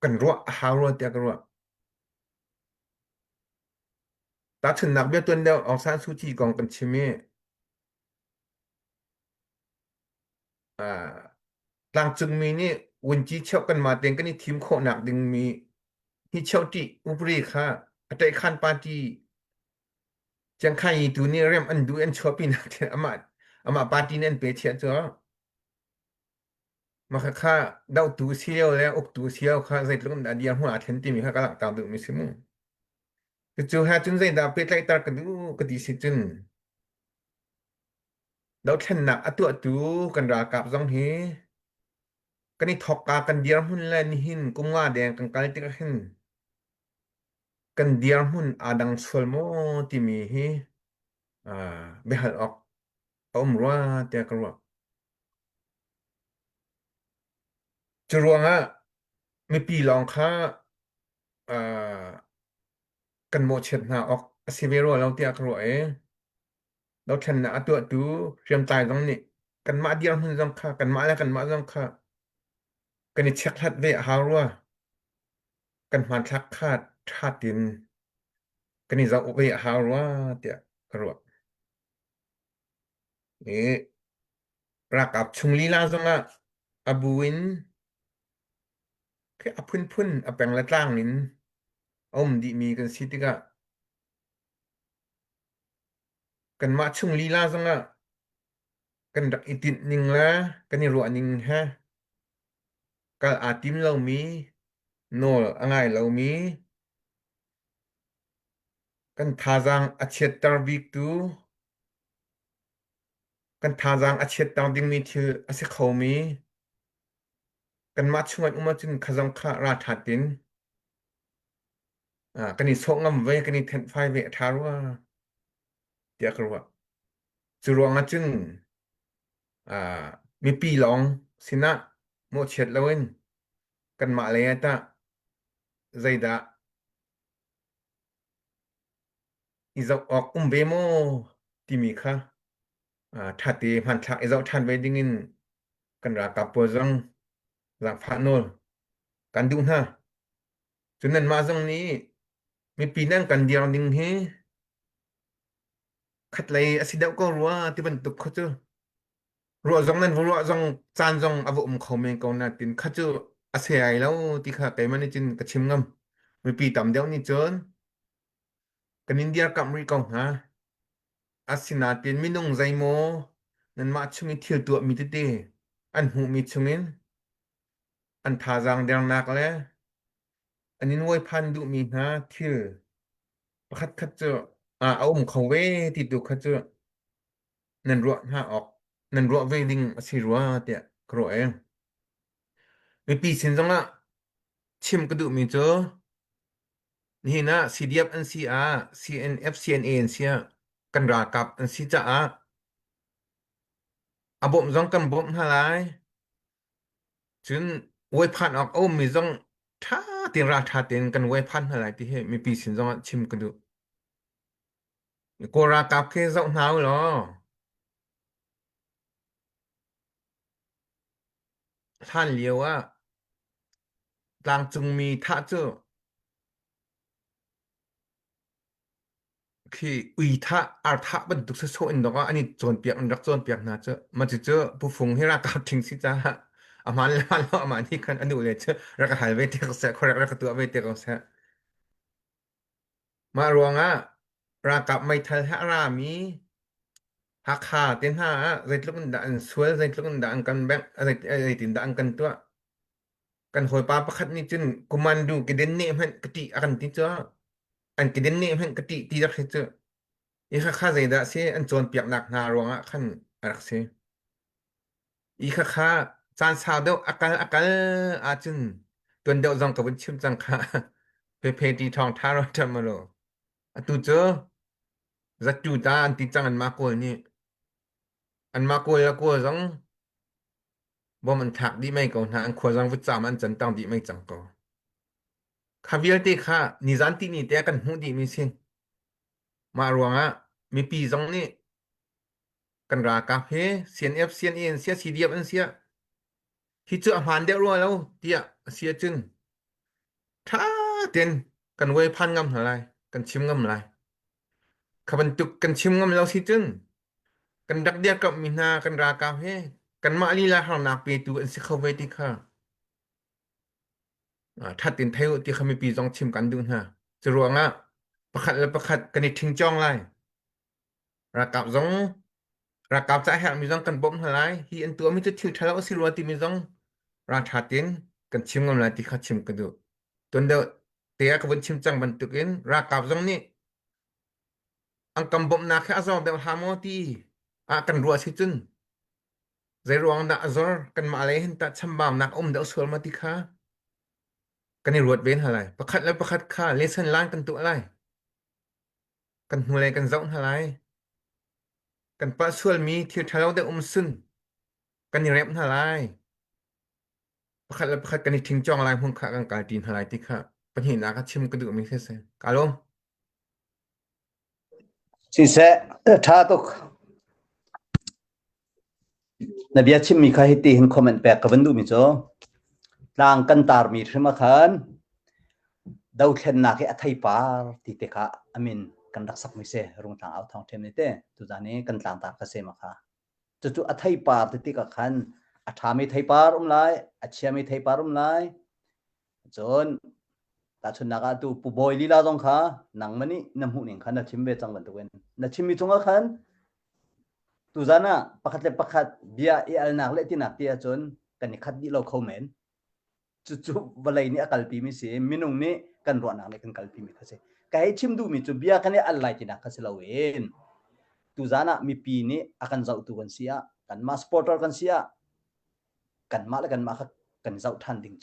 กันรัวหารัวเตียกันรัวตาถึงนักเบียตัวเดียวออกสารสุจีกองกันชิเมต่างจึงมีนี่วันจีเช่ากันมาเต็งกันนี่ทีมโคหนักดึงมีที่เช่าที่อุปริค่ะอัตไอคันปาร์ตี้จังไข่ตัวนี้เริ่มอันดูอันชอบปีนักเถอะอามาปาร์ตี้นั่นเปเชียจ้ะมาค่ะดาวตัวเชียวแล้วอกตัวเชียวค่ะใจตรงนั้นเดียวหัวเทนตีมีค่ะกำลังตามดูมีสิมุจู่ๆหาจนใจดาเป็ดไล่ตากันดูก็ดีสิจนดาวเทนหนักอัตัวกันรากับจงเฮกันนี่ทอกกากันเดียร์หุ่นแลนหินกุ้งว่าแดงกันไกลติกหินกันเดียร์หุ่นอาดังสวลโมที่มีเฮเบหัลออกรัวเตียกรัวจรวงมีปีลองค่ะกันโมเช็ดหน้าออกสิเวโรเราเตียกรัวเราเทนหนักตัวเรียมตายตรงนี้ กันมาเดียวมันจังค่ะกันมาแล้วกันมาจังค่ะกันนี่เช็คทัดเวหารัวกันมาทักคาดทาดินกันนี่จะเวหารัวเตียรัวรักกับชุงลีลาจังละอบุวินคืออพุ่นอแปงละต่างนินดิมีกันสิติกะกันมาชุงลีลาจังละกันดักอิตินิงละกันนี่รัวนิงฮะกะอาติมเรามีโนอะไรเรามีกันทาจังอเชตตาบิกตูกันทาจังอเชตตาดิงมีที่อสิเขามีกันมาช่วยมาจินขจังคะราทัดดินกันนี่ส่งงำไว้กันนี่เทนไฟเวทารัวเดียกรัวจุรวงจึงมีปีหลองสินะโมเช็ดแล้วเว้นกันมาเลยตะใจดะอีจะออกเบโมที่มีค่ะทัดตีพันทักอีจะทันไว้ดิ้งินกันรักกับปวจังหลักพระโนลกันดูนะจนนั้นมาจังนี้มีปีนั่งกันเดียวดิ้งเฮขัดเลยอสิเดาก็รัวที่มันตุกเขาเจอรัวจังนั้นรัวจังจานจังอวมเขาเมงกอนาตินเขาเจออาเซียแล้วที่ข้าไกมันจินกระชิมงำมีปีต่ำเดียวนี่เจนกันอินเดียกับอเมริกาฮะอาศินาตินมินุ่งใจโมนั่นมาชงเที่ยวตัวมีติอันหูมีชงินอันทาจังเดียงนักแล้วอันนี้นวยพันดุมีนะเที่ยวคัดเจอเอาเขาเวติดดูคัดเจอนั่นรัวหาออกนั่นรัวเวดิงสิรัวเตียกรัวเองมีปีสินจังละชิมกระดูมีเจอนี่นะ CDF NCR CNF CNA เสียกันรากับอันสิจะบ่มจังกันบ่มหาหลายจึงอวยพันออกมีจังท่าติราชาเต็นกันอวยพันหาหลายที่เฮมีปีสินจังชิมกระดูกูรากับเคจังหนาวเหรอท่านเลียวว่าต่างจึงมีท่าเจอคืออุยท่าอาร์ท่าบันทุกเสโซอินดอกอันนี้โจนเปียกอันรักโจนเปียกนะเจอมันจะเจอผู้ฟงให้รากับทิ้งสิจ้าอามันแล้วอามันที่คันอันดูเลยเจอรักหายเวทีก็เสียคนรักตัวเวทีก็เสียมารวงรากับไม่ทันหารามีหักขาเต็นหาใจลุกดันสวยใจลุกดันกันแบงอะไรตินดันกันตัวกันหอยปลาประคัดนี่จนกุมันดูกระเด็นเนี่ยมันกติอันที่เจออันกระเด็นเนี่ยมันกติที่รักเจออีข้าใจได้เสียอันโจนเปียกหนักนารวงขั้นรักเสียอีข้าจานสาวเดียวอาการอาจนตัวเดียวจังกับวันชิมจังค่ะเพตีทองทารธรรมโลตูเจอจัดจูตาอันที่จังอันมาโกยนี่อันมาโกยแล้วโกยจังบ่มันถักดีไม่ก็นะอันควรจังวิจามันจันตังดีไม่จังก็คาเวียติค่ะนิจันตินี่แต่กันหูดีมีสิมารวงมีปีจังนี่กันรากาเฮ CNF CNA เสีย CDF อันเสียที่เจออาหารเดียวรัวแล้วเตียเสียจึงถ้าเต็นกันไว้พันงำอะไรกันชิมงำอะไรขับันตุกกันชิมงำแล้วสิจึงกันดักเดียกับมีนากันรากาเฮกันมาลีลาหางนักเปตูอันสิเข้าไว้ที่ค่ะถ้าตินไทยที่เขามีปีจองชิมกันดูนะจะรวงประคัดและประคัดกันนี่ทิ้งจ้องไรรากาบจงรากาบจะแหกมีจงกันบ่มหลายฮีอันตัวมีจะถือทะเลาะสิรัวที่มีจงราชาตินกันชิมงำไรที่เขาชิมกันดูตัวเดียวเตียกับวันชิมจังบันตุกินรากาบจงนี่อังกำบ่มนักแค่azorเดวหาโมตีกันรัวสิจุนใจรวงนักazorกันมาเลยเห็นตัดชำบามนักเดวสวลมาติค่ะกันนี่รวดเว้นอะไรประคัดและประคัดค่าเลสันล้านกันตัวอะไรกันหัวอะไรกันเจ้าอะไรกันปะสวลมีเที่ยวทะเลาะได้ซึนกันนี่เร็บอะไรประคัดและประคัดกันนี่ทิ้งจ้องอะไรหุ่นขากันกายตีนอะไรที่ค่ะปัญหานักชิมกระดูกมีเท่กาลมสิเสท่าตุก na bia chim mi kha hiti hin comment back ka bandu mi cho tlang kan tar mi thima khan dau thlen na ke athai par ti te kha amin kan rak sak mi se rung tlang au thong them ni te tu jani kan tlang tar ka se ma kha chu athai par ti ka khan atha mi thai par lai achia mi thai par lai chon ta chun na ga tu pu boy li la jong kha nang mani nam hu ning khan na chim be chang ban tu wen na chim mi chunga khan tu jana pakhat le pakhat bia e al nak le ti nak tia chon kan khat di lo khau men chu balai ni akal pi mi se minung ni kan ro nak le kan kal pi mi kha se kai chim du mi chu bia kan al lai ti nak kha se lo wen tu jana mi pi ni akan zau tu kan sia kan ma supporter kan sia kan ma la kan ma kha kan zau than ding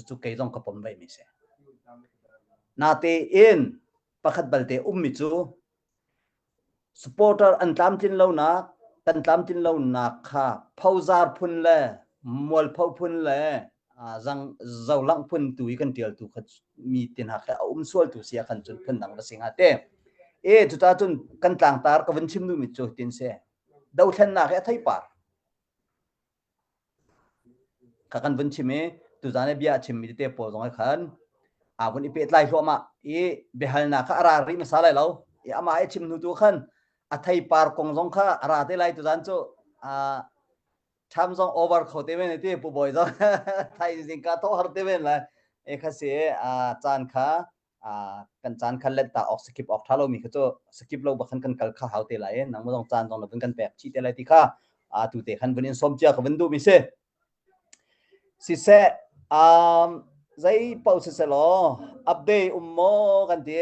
chu kai jong ka pom bai mi se na te in pakhat balte mi chu supporter an tlam tin lo na kan tlam tin lo na kha phauzar phun le mol phau phun le jang zau lang phun tui kan tial tu kha mi tin ha kha sual tu sia khan chun phun dang la singa te chu ta chun kan tlang tar ka wan chim nu mi chu tin se dau thlen na kha thai par ka kan wan chime tu jane bia chim mi te po jong khan bun i pet lai hloma behal na kha ara ri ma sa lai lo ama ai chim nu tu khan athai par kong jong kha ara te lai tu jan chu tham jong over khote men ti pu boy jong thai jing ka to har te men la e kha se chan kha kan chan khan let ta ok skip ok thalo mi kha chu skip lo ba khan kan kal kha haute lai nang mo jong chan jong la bun kan pek chi te lai ti kha tu te khan bun in som chia ka bun du mi se si se zai pau se lo update mo kan ti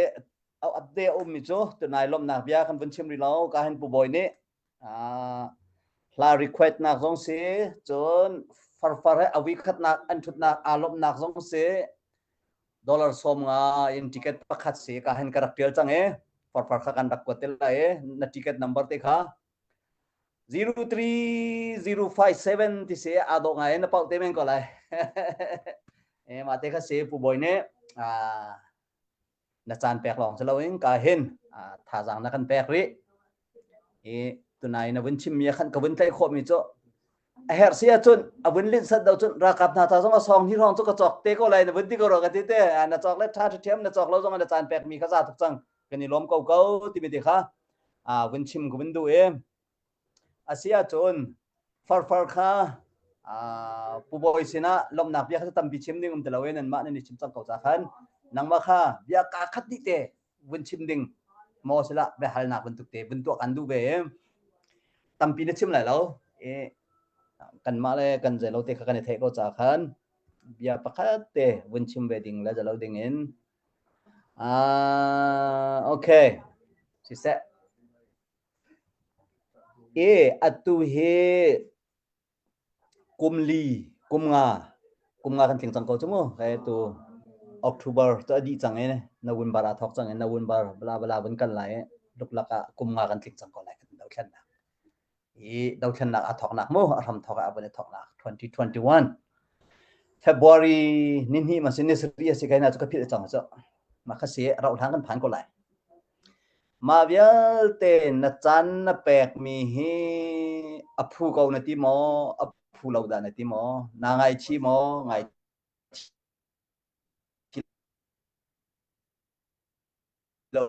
update mi chu tu nai lom na bia kan bun chim ri lo ka han pu boy ni la request na jong se chon far hai awi khat na an thut na alom na jong se dollar som nga in ticket pakhat se ka han karakter chang e far kha kan dak ko tel la e na ticket number te kha 03057 ti se ado nga e na pau te men ko lai e ma te kha se pu boy ne na chan pek long se lo in ka hin tha jang na kan pek ri e tunai na bun chim mi khan ka bun tai kho mi cho a her sia chun a bun lin sat dau chun ra kap na ta jong a song hi rong chu ka chok te ko lai na bun ti ko ro ka ti te na chok le tha thiam na chok lo jong na chan pek mi kha za thuk chang kan ni lom ko ti mi ti kha bun chim ko bun du e asia chun far kha pu boy sina lom nak bia kha tam bi chim ding te lo en ma ni chim chang ko cha khan nang ma kha bia ka khat ti te bun chim ding mo sila be hal nak bun tuk te bun tu kan du be tam pi na chim lai lo kan ma le kan je lo te kha kan the ko cha khan bia pakhat te bun chim wedding la ja lo ding in okay si se atu he kumnga kan thing chang ko chumo kai tu October to di chang e November a thok chang e November bla bun kan lai luklaka kumnga kan thing chang ko lai kan dau khan na dau khan na a thok nak mo a ram thok a bun thok nak 2021 February nin hi ma sin ni serious kai na chu ka phit chang cho ma kha se rau thang kan phan ko lai ma vial te na chan na pek mi hi aphu ko na ti mo aphu lo da na ti mo na ngai chi mo ngai lo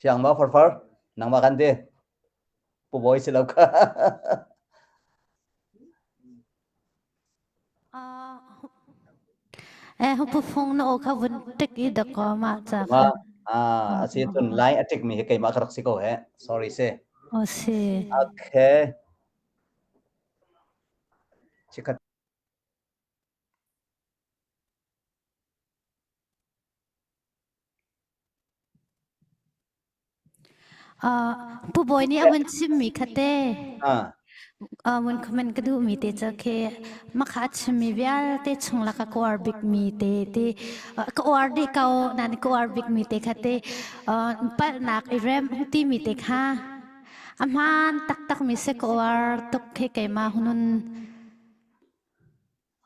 siang ma far nang ma kan te pu boy se lo ka hu pu phong no kha vun tek I da ko ma cha ma asi tun line attack mi he kai ma kharak si ko he sorry se se okay chikat pu boy ni awan chim mi khate mun khaman ka du mi te cha khe ma kha chim mi vial te chung la ka kwar big mi te kwar di ka nan kwar big mi te khate pa nak I rem ti mi te kha amhan tak mi se kwar tok khe kai ma hunun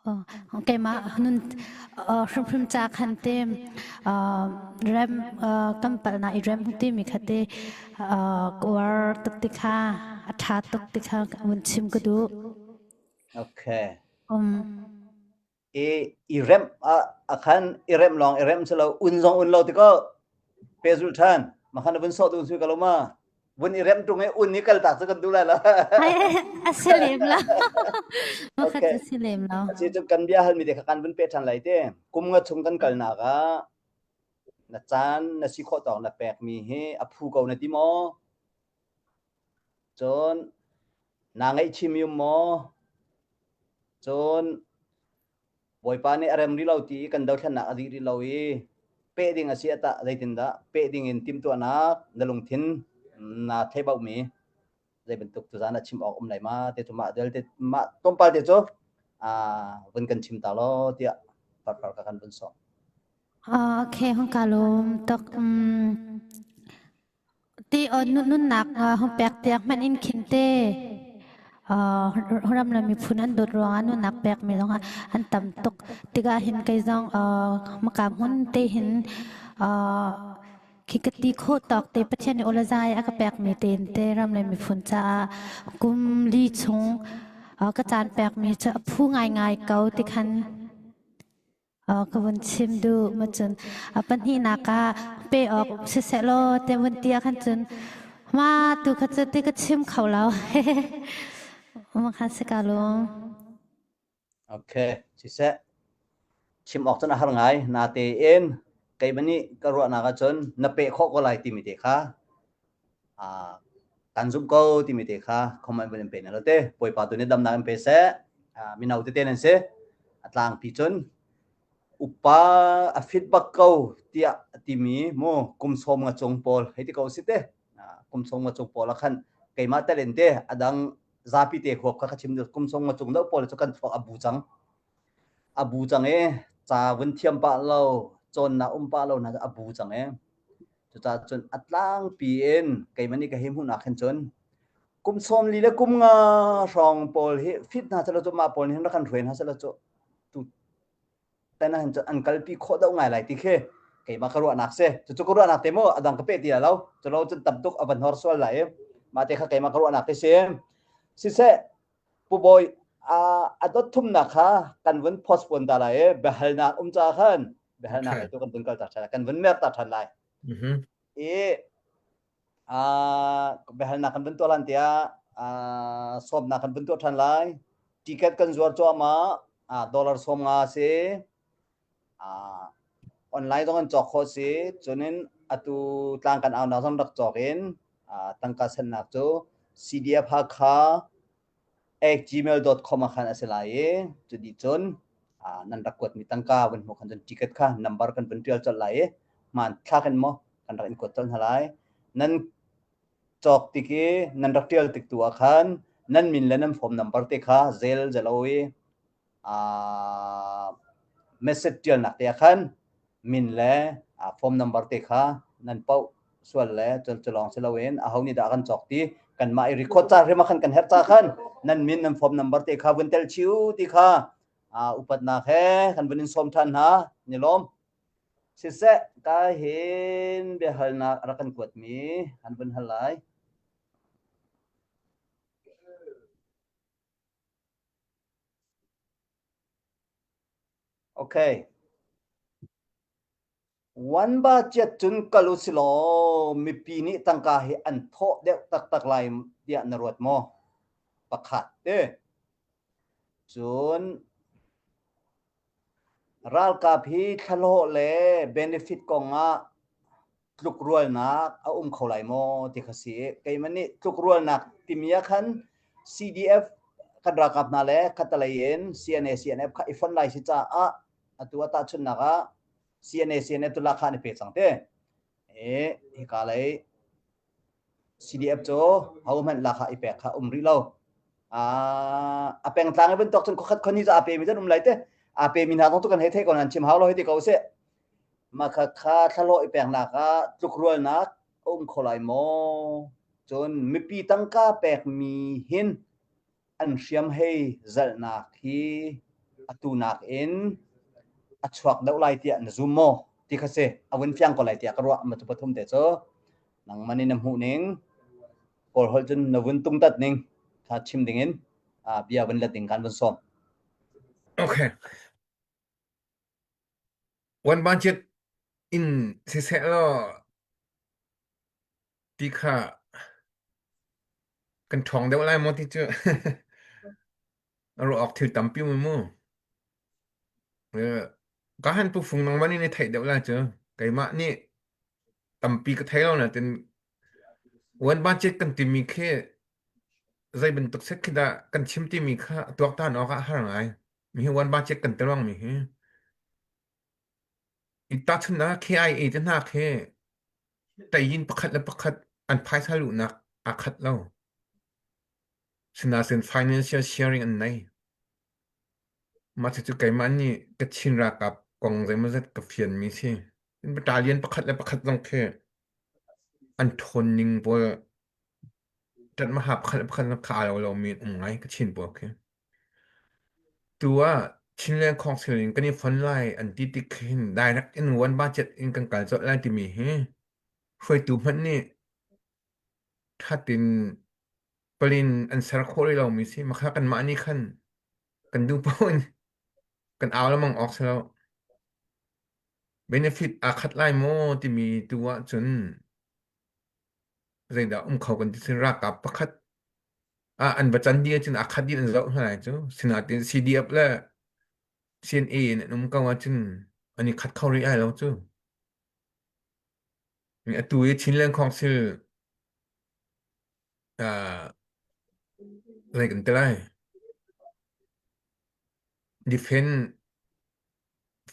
Okay, nun shrum cha khante rem kampal na irem ti mi khate kwar tuktikha atha tuktikha munchim kudu. Okay. Irem akan irem long irem selo unzong unlo ti ko pezul than makan bun so tu su kaloma bun irem tung e un ni kal tak sakan tu la Ai aselim la. Makhat aselim la. Asi tu kan bia hal mi de kan bun pe than lai te kum nga chung kan kal na ga na chan na si kho tong na pek mi he aphu ko na ti mo chon na ngai chim yum mo chon boy pa ni arem ri lo ti kan dau thana adi ri lo e pe ding asia ta dai tin da pe ding in tim tu na nalung thin na thai bau mi dai bentuk tu zana chim ok lai ma te tu ma del te ma tom pal te cho bun kan chim ta lo tia par ka kan bun so Okay, hong kalom tok ti nun nak hong pek tiak man in khinte ram la mi phunan dot ronga nu nak pek mi long an tam tok tiga hin kai jong makam hun te hin khikati kho tok te pathian ola jai aka pek mi ten te ram la mi phun cha kum li chung ka chan pek mi cha phu ngai ngai kau ti khan ka bun chim du ma chun pan hi naka pe ok se lo te bun tia khan chun ma tu kha cha te ka chim khau lao makasih kalung. Okay, sisa chim ok chana har ngai na te en kai bani karwa na ga chon na pe kho ko lai ti mi te kha kan zum ko ti mi te kha khomai ben pe na lo te poi pa tu ne dam na em pe se mi nau te ten se atlang pi chon upa a feedback ko tia ti mi mo kum som nga chong pol heti ko site kum som nga chong pol khan kai ma talent te adang zapi te khop kha chim kum som nga chong da pol cho kan phok abu chang e cha wen thiam pa lo chon na pa lo na abu chang e chu cha chon atlang pn kai mani ka hem hu na khan chon kum som li le kum nga rong pol he fit na chalo to ma pol ni na kan thuen ha sala cho tu ta na han an kal pi kho da ngai lai ti khe kai ma kharu anak se chu ko ru anak te mo adang ka pe ti la lo chalo chon tam tuk aban hor sol lai ma te kha kai ma kharu anak te se si se pu boy adot thum na kha kan wen postpone da lai behal na cha khan behal na to kan bun kal ta kan wen mer ta than lai behal na kan bun to lan tia sob na kan bun to than lai ticket kan zuar cho ma dollar som nga se online to kan chok kho se chonin atu tlang kan aw na som rak chokin tangka san na cho cdf ha kha @gmail.com khan aselai chudi chon nan rakot mi tangka wen mo khan ticket kha number kan ben tial chal lai man tha kan mo kan rak in ko chal halai nan chok tiki nan rak tial tik tu khan nan min lenam phone number te kha zel zalawi message tial nak te khan min le phone number te kha nan pau swal le chal chalong selawen ahoni da kan chok ti kan mai record cha rema khan kan her cha khan nan min nam phone number te kha bun tel chiu ti kha upat na khe kan bunin som than ha nilom sise ka hin be hal na rakan kwat mi han bun halai okay one ba chet chun kalusilo mi pi ni tangka hi an tho de tak lai dia narot mo pakhat te chun ral ka phi thalo le benefit ko nga tluk rual na kholai mo ti khasi kai mani tluk rual na timia khan cdf kadra kap na le khatalayen cnf kha ifon lai si cha atu ta chun na ga cnf tu la khan pe changte hi ka lai cdf cho hauman la kha ipe kha ri lo apeng tlang ben tok chun khat khoni za ape mi jan lai te ape min ha tu kan he the kon an chim haw lo he ti ko se ma kha kha thalo ipeng na ka tluk rual na kholai mo chon mi pi tangka pek mi hin an hriam hei zal na khi atu nak in achuak deuh lai tia na zoom mo ti khase awin fyang ko lai tia karwa ma tu pathum te cho nang mani nam hu ning kol hol jun na wun tung tat ning tha chim ding in bia wan la ding kan ban som okay one budget in se se lo ti kha kan thong deuh lai mo ti chu เราออกถือตำปิ้วมือก็หันผู้ฟุงนางวันนี้ในไทยเดี๋ยวละเจอไก่มะนี่ตำปีก็ไทยแล้วนะแต่วันบ้านเจ็ดกันติมีแค่ใจเป็นตกเซ็กคิดากันชิมติมีค่าตัวตานออกหาไงมีวันบ้านเจ็ดกันตะวังมีอีตาชนะแค่ไอจะน่าแค่แต่ยินประคัดและประคัดอันพายทะลุนักอาคัดเล่าชนะเส้น financial sharing อันไหนมาถึงไก่มันนี่ก็ชินรักกับกองใจมันจะกับเฟียนมีสิเป็นประตาเรียนประคัดและประคัดต้องแค่อันทนยิงปวจัดมาหาประคัดและประคัดขาเรามีไงก็ชินปวโอเคตัวชินเรื่องของเสียงก็นี่ฟันไลอันที่ติดขึ้นได้นักอินวันบ้านเจ็ดอินกันการจดไล่ที่มีช่วยตัวมันนี่ถ้าตินปรินอันสารโคเลยเรามีสิมาฆ่ากันมานี่ขั้นกันดูป้อนกันเอาแล้วมังออกซะแล้ว benefit อาคัดไล่โมที่มีตัวจนเรื่องเดียวเข้ากันที่สิรักกับประคัดอันประจันดีจนอาคัดดีอันเจ้าเท่าไหร่จ้ะสินาติ CDF และ CNA เนี่ยนุ่มก็ว่าจนอันนี้คัดเข้าเรียแล้วจ้ะมีตัวชิ้นเรื่องของสื่ออะไรกันแต่ไร defense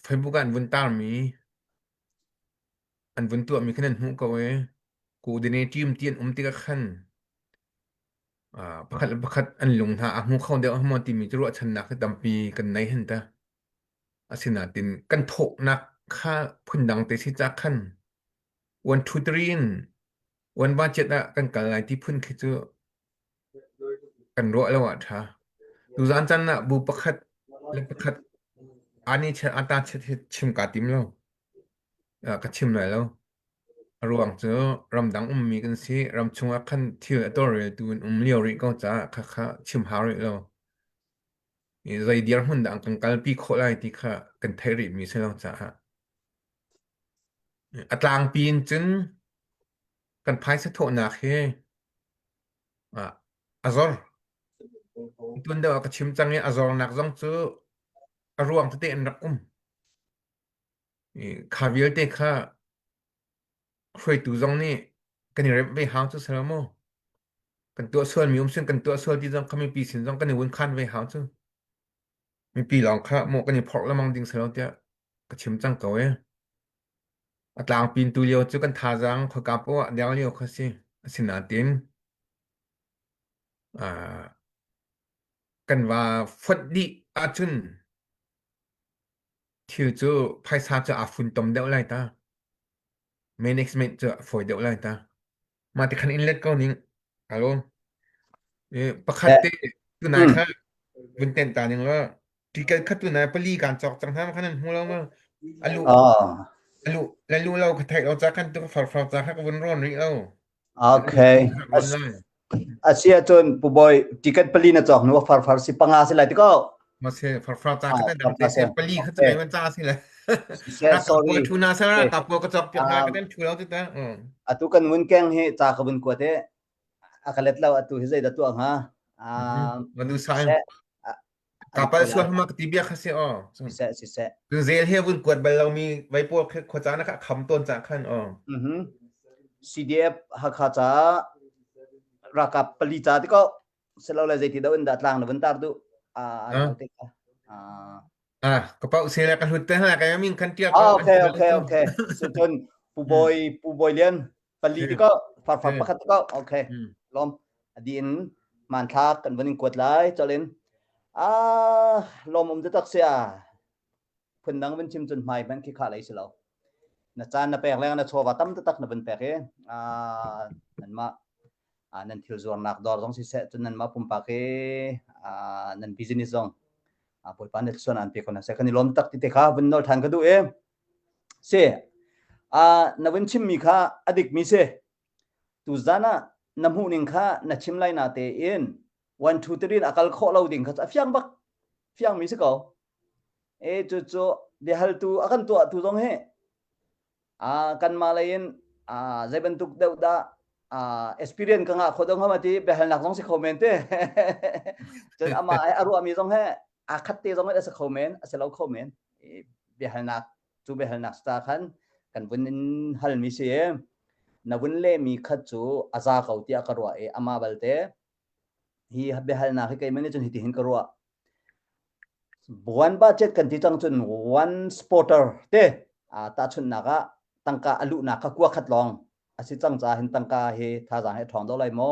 ไฟบุกันวุนตามีอันวุนตัวมีขนาดหูก็เว้กูเดเนทีมเตียนติกะขันประคัดอันลงท่าหูเข้าเดียวหมดที่มีจรวดชนะคือตำปีกันในหันตาอาศินาตินกันถกนักค่าพื้นดังเตสิจักขันวันทุตรีนวันบ้านเจ็ดอะกันกันอะไรที่พื้นคือจะกันรัวแล้วอ่ะท่าดูจานจันนะบุประคัดและประคัดอันนี้เชื่ออัตราเชื่อชิมกาติมแล้วก็ชิมหน่อยแล้วระหว่างเจอรำดังมีกันสิรำชงขันเที่ยวตัวเรือตูนเลี้ยวริก็จะค่ะชิมหาริแล้วใจเดียร์หุ่นดังกันกันปีโคไลที่ค่ะกันเทริมีเสียแล้วจ้ะอัตรางปีนจึงกันพายสะโถนักเฮazor ตุนเดียวกับชิมจังเนี่ย azor นักจังเจอระหว่างเตะอันรักคาเวียเตะค่ะช่วยตัวจังนี่กันเรียบไปหาจุดสลามกันตัวส่วนมีซึ่งกันตัวส่วนที่จังเขามีปีสินจังกันในวันคันไปหาจุดมีปีหลังค่ะโมกันในพอกแล้วมังดิ่งสลามเตะกับชิมจังเก่าอัตรางปีนตัวเลี้ยวจุกันทาจังขอกาปว่าเดี๋ยวเลี้ยวเขาสิสินาตินกันว่าฟัดดีอาจุนที่จะภายซาจะอาฟุนตมเดียวไรตา management จะฝอยเดียวไรตามาที่คันอินเล็ตก็นิ่งฮัลโหลประคัดเตตัวนายค่ะบุญเต็นตาหนึ่งว่าที่กันคัดตัวนายปลีการจอกจังห้ามขนาดหัวเราว่าอลูแล้วลูเราไทยเราจะกันตัวฝาจากข้ากับวนร้อนนี่เอาโอเคอาเซียจนผู้บอยที่กันปลีน่ะจอกหนูว่าฟาร์สิปังอาสิไรที่ก็มาเสียฝาจากข้าแต่ดังเสียปลีเขาจะไปมันจ้าสิเลยรักกับทุนาสระกับก็จอกเปียกมาก็เต้นชูแล้วจุดนั้นatu kan mun keng he cha ka bun ko te akalet law atu hizai da tu ha mandu sai kapal suah ma ketibia khase sise tu zel he bun kuat bal law mi vai po kho cha na kha kham ton cha khan CDF ha kha cha rakap pali cha ti ko selaw la zai ti da un da tlang na bun tar duกระเป๋าเสียแล้วกันหุ่นแต่ละกันมิ่งคันเตียโอเคสุดจนผู้บอยเรียนปลีที่ก็ฝากประคัดก็โอเคลมอดีนมันทักกันวันนี้กดไลค์จอเลนลมจะตักเสียเพิ่นดังเป็นชิมจนใหม่มันขี้ขาไหลสิแล้วนะจานนะแปลกแล้วนะโชว์ว่าตั้มตักนะเป็นแปลกนั่นมานั่นทิวจวนนักดอร์ต้องสิเสจนนั่นมาปุ่มปากนั่นบิสเนสซอง poi panet son an pe kona se kani lom tak ti te kha vun nol than ka du e se na win chim mi kha adik mi se tu zana namhu ning kha na chim lai na te in 1 2 3 akal kho lo ding kha fyang bak fyang mi se ko e chu de hal tu akan tu dong he kan malayin zai bentuk deu da experience ka nga khodong ha mati behal nak dong se comment te chen ama ai aru ami dong he khat te dong se comment se lo comment behal nak sta khan kan bun hal mi se na bun le mi khat chu aza kauti akarwa e ama balte hi behal na kai mane chun hiti hin karwa one budget kan ti chang chun one supporter te ta chun naga tangka alu na ka kwa khat long asi chang cha hin tangka he tha jang he thong do lai mo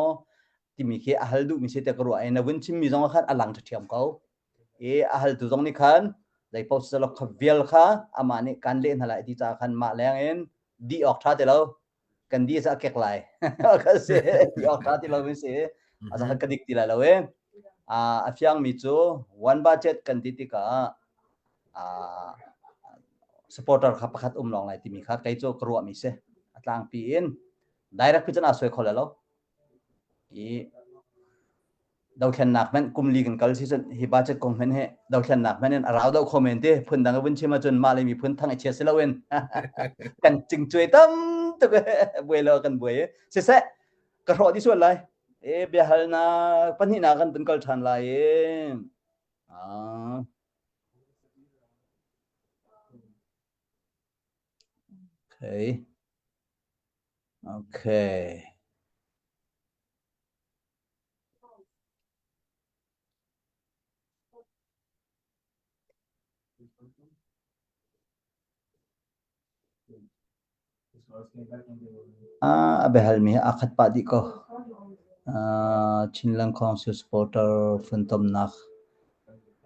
ti mi khe ahal du mi se te karwa e na bun chim mi jong khat alang thiam ko e ahal tu jong ni khan dai pau se lo khvial kha ama ni kan le na lai ti cha khan ma leng en di ok tha te lo kan di sa kek lai ka se di ok tha ti lo mi se asa ka dik ti la lo e afyang mi chu one budget kan ti ti ka supporter kha pakhat long lai ti mi kha kai chu kro mi se atlang pi in direct pi chana soi khol lo i dau khan nak men kum li kan kal season hi budget kong men he dau khan nak men arau dau comment te phun dang bun chima chun ma le mi phun thang che se lo wen kan ching chui tam to bwe lo kan bwe se ka ro di suan lai e behal na pani na kan tun kal than lai okay behal mi akhat pa di ko chinlang khong supporter fun tom nak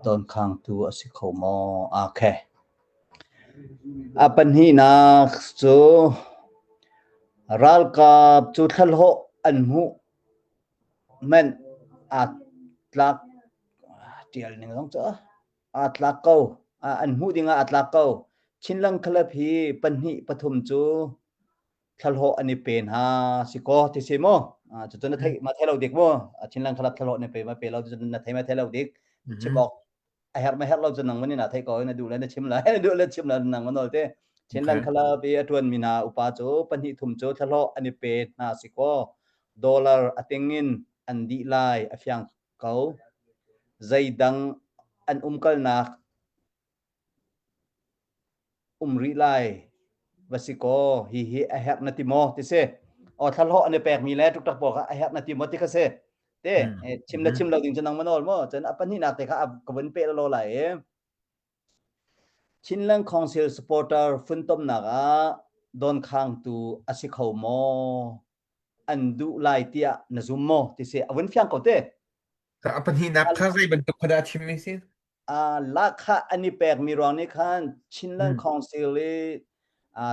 don khang tu asi khomo okay apan hi na chu ral ka chu thal ho an hu men atlak tial ning long cha atlak ko an hu dinga atlak ko chinlang khlap hi panhi pathum chu thal ho ani pen ha siko ti simo chu na thai ma thai lo dik mo chinlang khlap thal ho ne pe ma pe lo chu na thai ma thai lo dik chibok a her ma her lo chu nang mani na thai ko na du le na chim la du le chim la nang manol te chinlang khlap bi atun mina upa chu panhi thum chu thal ho ani pe na siko dollar atingin andi lai afyang ko zaidang an umkal nak umri lai basiko hi a her na ti mo ti se thal ho ani pek mi le tuk tak po ka a her na ti mo ti ka se te chim lo ding chanang manol mo chen apan hi nak te kha ka bun pe lo lai chinlang council supporter fun tom na ga don khang tu asikho mo andu lai tia na zum mo ti se awin fyang ko te ka apan hi nak kha zai bentuk pada chim mi se la kha ani pek mi rong ni khan chinlang council le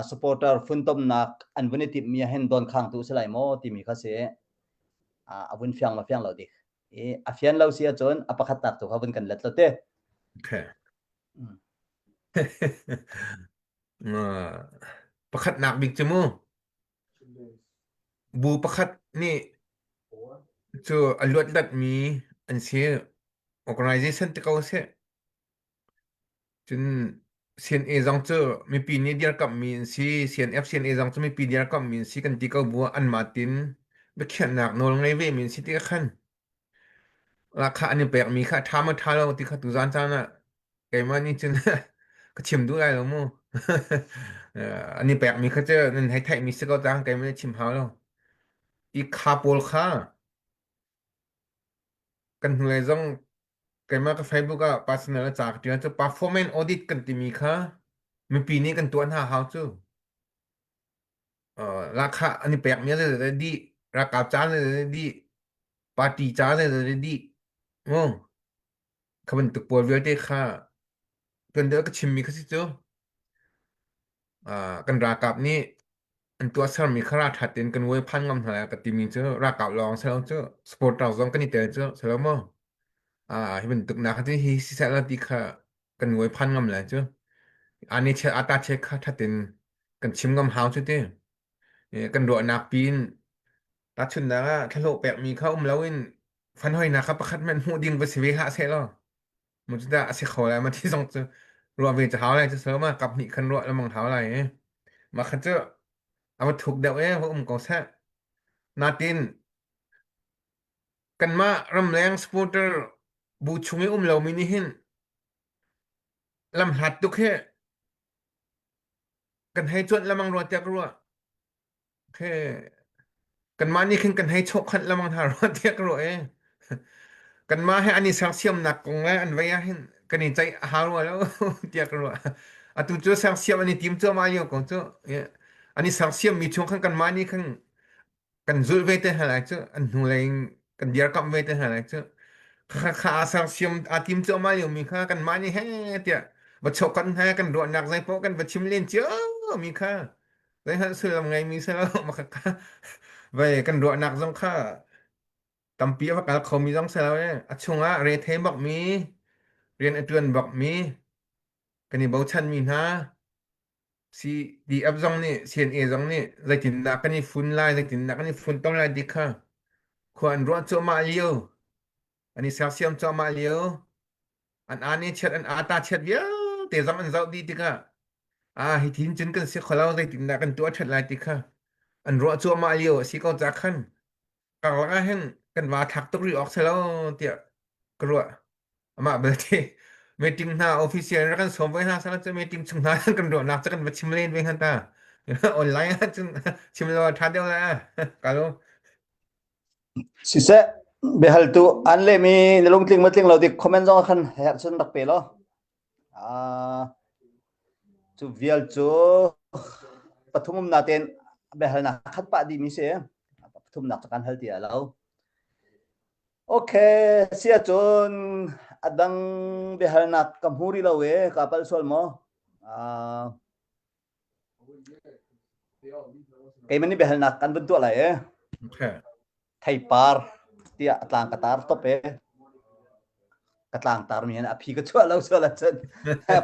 supporter fun tom nak an bune ti mi hen don khang tu se lai mo ti mi kha se awin fyang ma fyang lo dik afian lo sia chon apakhat tak tu kha bun kan lat lo te okay pakhat nak big chemu bu pakhat ni chu alwat lat mi an se organization te ko se chun CNA jang chu mi pi ni dia kap mi si CNF CNA jang chu mi pi dia kap mi si kan ti ko bu an martin be khan nak nol ngai ve mi si ti khanราคาอันนี้แปลกมีค่าทามาทาเราติค่าตุจานจานะไก่มานี่จนก็ชิมดูได้แล้วมั้งอันนี้แปลกมีค่าเจอนั่นให้ไทยมีสกอตจางไก่ไม่ได้ชิมหาแล้วอีคาโปลค่ากันหวยจงไก่มากับ Facebook ก็ปาสเนอจากเดือนจะ performance audit กันติมีค่ามีปีนี้กันตัวหน้าเฮาจูราคาอันนี้แปลกมีเลยดีราคาจานเลยดีปาร์ตี้จานเลยดีเขาเป็นตัวเวลได้ค่ากันเดือก็ชิมมีค่าสิเจ้ากันรากับนี่อันตัวสารมีค่าถัดเต็นกันเว้ยพันงำหายกับตีมีเจ้ารากับลองใช่แล้วเจ้าสปอร์ตเราต้องกันนี่เตอเจ้าใช่แล้วมั้ง hi ben tuk na kha hi si sa la ti kha kan ngoi phan ngam la chu ani che ata che kha thatin kan chim ngam haw chu te kan ro nak pin ta chun naทะโลแปกมีเข้าlawin fan hoi na kha pakhat man hu ding ba siwe ha se lo mu da se khola ma ti song chu ro ve cha haw lai chu so ma kap ni khan ro la mong haw lai ma kha chu a ma thuk da ho ko sa na tin kan ma ram leng supporter bu chungi law mi ni hin lam hat tu khe kan hai chot lamang ro tia ro khe กันมานี่ขึ้นกันให้โชคขันละมังทารเทียกรู้กันมาให้อันนี้สังเสียมหนักกงแล้วอันไว้ให้กันนี่ใจหารัวแล้วเทียกรู้อ่ะตัวเจ้าสังเสียมอันนี้ทีมเจ้ามาเยอะกงเจ้าอันนี้สังเสียมมีช่วงขันกันมานี่ขันกันจุดเวทหาอะไรเจ้าอันนู่นเลยกันเดียร์กับเวทหาอะไรเจ้าข้าสังเสียมอาทีมเจ้ามาอยู่มีข้ากันมานี่ให้เทียบัดโชคกันให้กันรัวหนักใจพวกกันบัดชิมเล่นเจ้ามีข้าเลยฮะสื่อลำไงมีเสแล้วมาข้าไว้กันรัวหนักสงข้าตำปีว่าการเขามีต้องเสแล้วเนี่ยช่วงเรเทมบอกมีเรียนอัตวนบอกมีกันนี่บอกชันมีนะซีดีอัพซองนี่เซียนเอซองนี่ใจจินนักกันนี่ฟุ้นไล่ใจจินนักกันนี่ฟุ้นต้องไล่ดิค่ะควรรัวจ้ามาเลียวอันนี้เสียงเสียมจ้ามาเลียวอันนี้เช็ดอันอาตาเช็ดเยอะแต่ซองอันเจ้าดีดิค่ะให้ทิ้งจนกันเสียขอเราใจจินนักกันตัวเช็ดไล่ดิค่ะอันรัวจ้ามาเลียวสิก็จะขันกางละเห็นกันว่าทักตุกรีออกเสแล้วเตี่ยกรัวมาเบทีมีติ้งหน้าออฟฟิเชียลแล้วกันสมไว้หน้าซะแล้วจะมีติ้งชุมหน้ากันรัวนักจะกันมาชิมเล่นเว้หันตาออนไลน์จนชิมรอทัดเดียวแล้วกาโล sise behal tu anle mi nalung tling matling lo dik comment jong khan her chun dak pe lo chu vial chu pathumum na ten behal na khat pa di mi se pathum nak kan hal ti alo okay sia chun adang behal nak kamhuri lo we kapal sol mo kai mani behal nak kan buntu la okay thai par tia atlang katar to pe katlang tar mi na phi ka chwa lo so la chen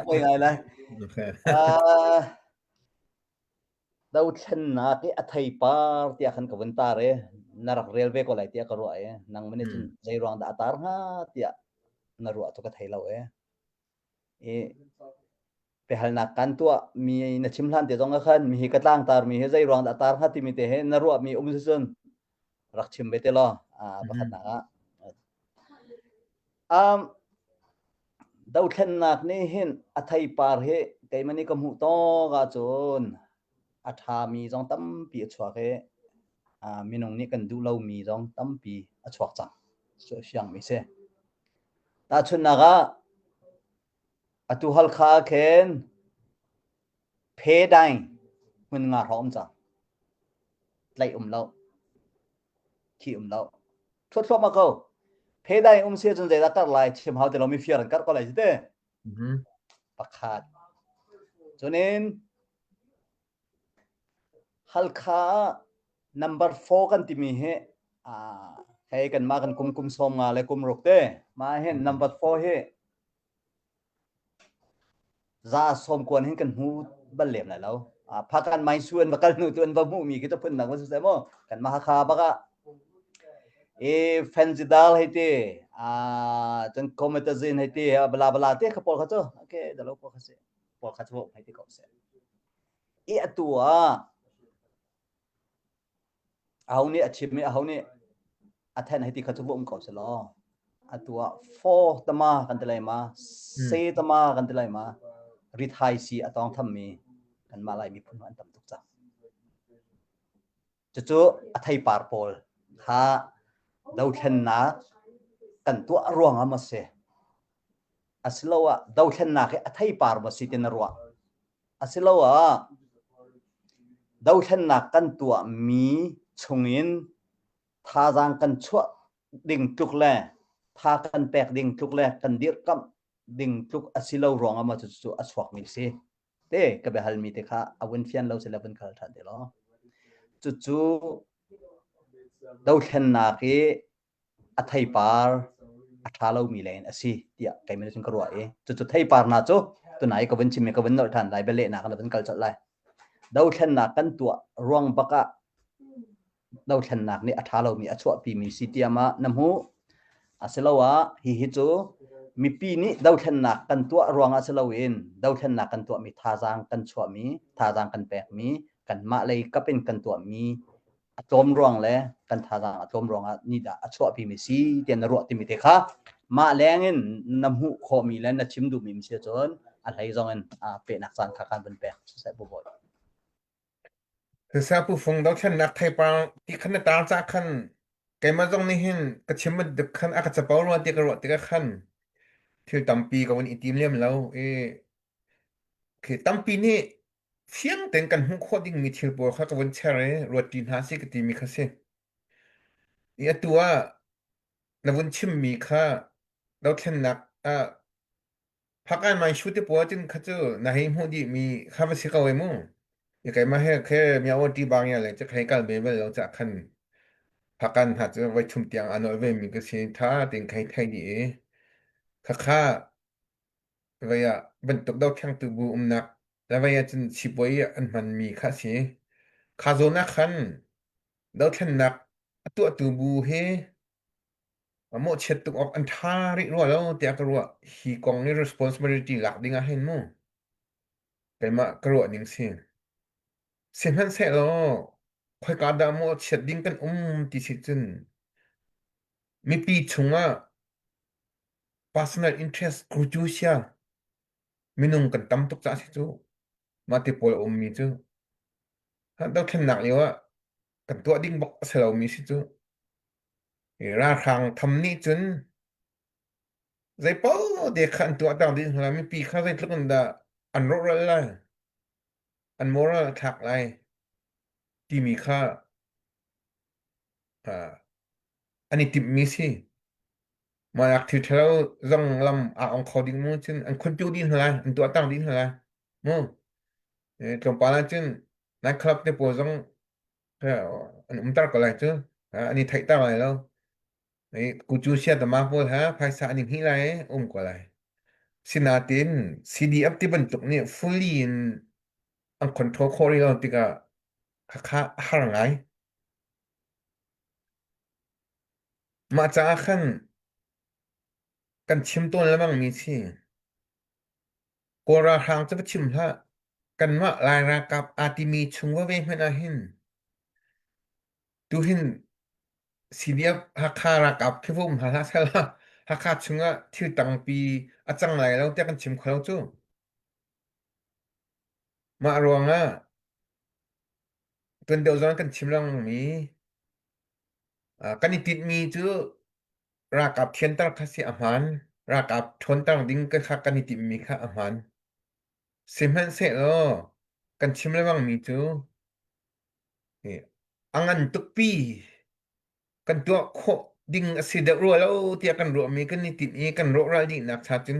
poi ngai la okay dau chen na ke athai par tia khan ka bun ta re narak railway ko lai tia ka ro nang mani chun jai rong da tar ha tia na ro to ka thai lo pe hal na kan tua mi na chimhlan te jong khan mi ka tlang tar mi he jai rong da tar ha ti mi te he na ro mi chun rak chim bete lo pakhat na dau thlen nak ni hin athai par he kai mani ka mu to ga chon atha mi jong tam pi chwa ke minong ni kan du lo mi jong tam pi achwak chang so siang mi se ta chun na ga atu hal kha khen phe dai mun nga rom cha lai lo khi lo thot ma ko phe dai se chun zai da kar lai chim hau te lo mi fiar kar ko lai te pakhat chonin halkha number 4 kan ti mi he kai kan ma kan kum som nga le kum rok te ma he number 4 he za som kwan hin kan hu bal lem la lo phakan mai suan bakal nu tuan ba mu mi ki to phun na wa se mo kan ma kha ba ka fenzidal hete jan cometazine hete bla bla te ka por kha cho okay dalo por kha se por kha cho hete ko se atua auni achime auni athan hete kha cho bom ko se lo atua 4 tama kan telai ma se tama kan telai ma rithai si atong tham mi kan ma lai mi phun an tam tuk cha chu athai par pol kha dau thlen na kan tua ruang ama se asilawa dau thlen na ke athai par ba sitin ruwa asilawa dau thlen na kan tua mi chungin tha jang kan chwa ding tuk le tha kan pek ding tuk le kan dir kam ding tuk asilo ruang ama chu aswak mi se te ka be hal mi te kha awin fian lo se laban khal than de lo chu dau thlen na ke athai par athalo mi len asi tia kai me jing karwa e chu thei par na chu tu nai ka wen chim me ka wen no than lai bele na ka ben kal chat lai dau thlen na kan tua ruang baka dau thlen nak ni athalo mi achwa pi mi sitiama namhu aselawa hi hi chu mi pi ni dau thlen nak kan tua ruang aselawin dau thlen nak kan tua mi thajang kan chwa mi thajang kan pek mi kan ma lei kapin kan tua mi atom ruang le kan thajang atom ruang ni da achwa pi mi si tian ro ti mi te kha ma lengin namhu kho mi len na chim du mi se chon a hlai zong en a pe nak san kha kan ben pek sai bo boy คือซาผู้ฟงดอกฉันนักไทยปางที่คันตาจากคันไกมาจงนี่หินกระชิมมันดึกคันอากาศจะเปล่ารวดตีกระรวดตีกระคันที่ตั้มปีกับวันอีทีมเลี่ยมแล้วคือตั้มปีนี่เฟียงแต่งกันหุ้งโคดิ้งมีทิลบัวเขากับวันเชร์รวดตีนหาสิกตีมีคาเซ่ตัวนับวันชิมมีค่าดอกฉันนักพักอันไม่ชุดที่ปัวจึงเขาเจอนาฮิมหูดีมีข้าพเจ้าเอาไว้มั้งยังไงมาให้แค่มีเอาที่บางอย่างเลยจะใครกันเป็นเราจะคันพักกันหาจะไว้ชุมเตียงอันน้อยเว้มีก็เสียท่าเป็นใครไทยดีค่าเวียบรรทุกดอกแข้งตัวบูมนักแล้วเวียจนชิบไว้อันมันมีค่าเสียค่าโซนักคันดอกแข้งนักตัวบูเฮโมเช็ดตุกออกอันท่าริรัวแล้วเตียกรัวฮีกองนี่ responsibility หลักดิ้งอ่ะเห็นมั้งแต่มากรัวนิ่งเสียเสียงนั้นเสร็จแล้วค่อยการดามโมเช็ดดิ้งกันที่สิจนมีปีชงอ่ะ personal interest ครูจูเชียมีนุ่งกันตั้มตุกจ้าสิจูมาติปอลมีจูถ้าเราแค่หนักเลยว่ากันตัวดิ้งบอกเสร็จแล้วมีสิจูราคาทำนี่จนใจเป้าเด็กขันตัวต่างดิ้งเรามีปีข้าใจทุกคนด่าอันรออะไรอันโมระถักอะไรที่มีค่าอันนี้ติดมีสิมาอยากถือเท่าจังลำองคอดิ้งมั้งจนอันคนจูดิ้งอะไรอันตัวต่างดิ้งอะไรมั้งตรงปานั้นจนนักคลับเนี่ยปวดจังอันตรก็อะไรจนอันนี้ไทยต่างอะไรแล้วกูจูเชียแต่มาพูดภาษาอันนี้ที่ไรก็อะไรสินาติน CDF ที่บรรทุกเนี่ย fully อัน control โคเรียติกาค่าหาไงมาจากขั้นกันชิมต้นแล้วมั่งมีสิกราหางจะไปชิมละกันว่าลายรากับอาติมีชงว่าเวไม่น่าเห็นดูเห็นCDF ราคารากับที่ผมหาละใช่ละราคาชงว่าที่ตั้งปีอาจังไรแล้วแต่กันชิมเขาจูมารวงตัวเดียวกันชิมลังมีกันติดมีจูรากับเทียนตั้งค่าเสียอาหารรากับชนตั้งดิ้งก็ค่ากันติดมีค่าอาหารเสียมันเสร็จแล้วกันชิมแล้วมีจูอังันตุกปีกันตัวโคดิ้งสิเดรัวแล้วเตียกันรัวมีกันติดมีกันรัวรายดิ้งนักชาจิน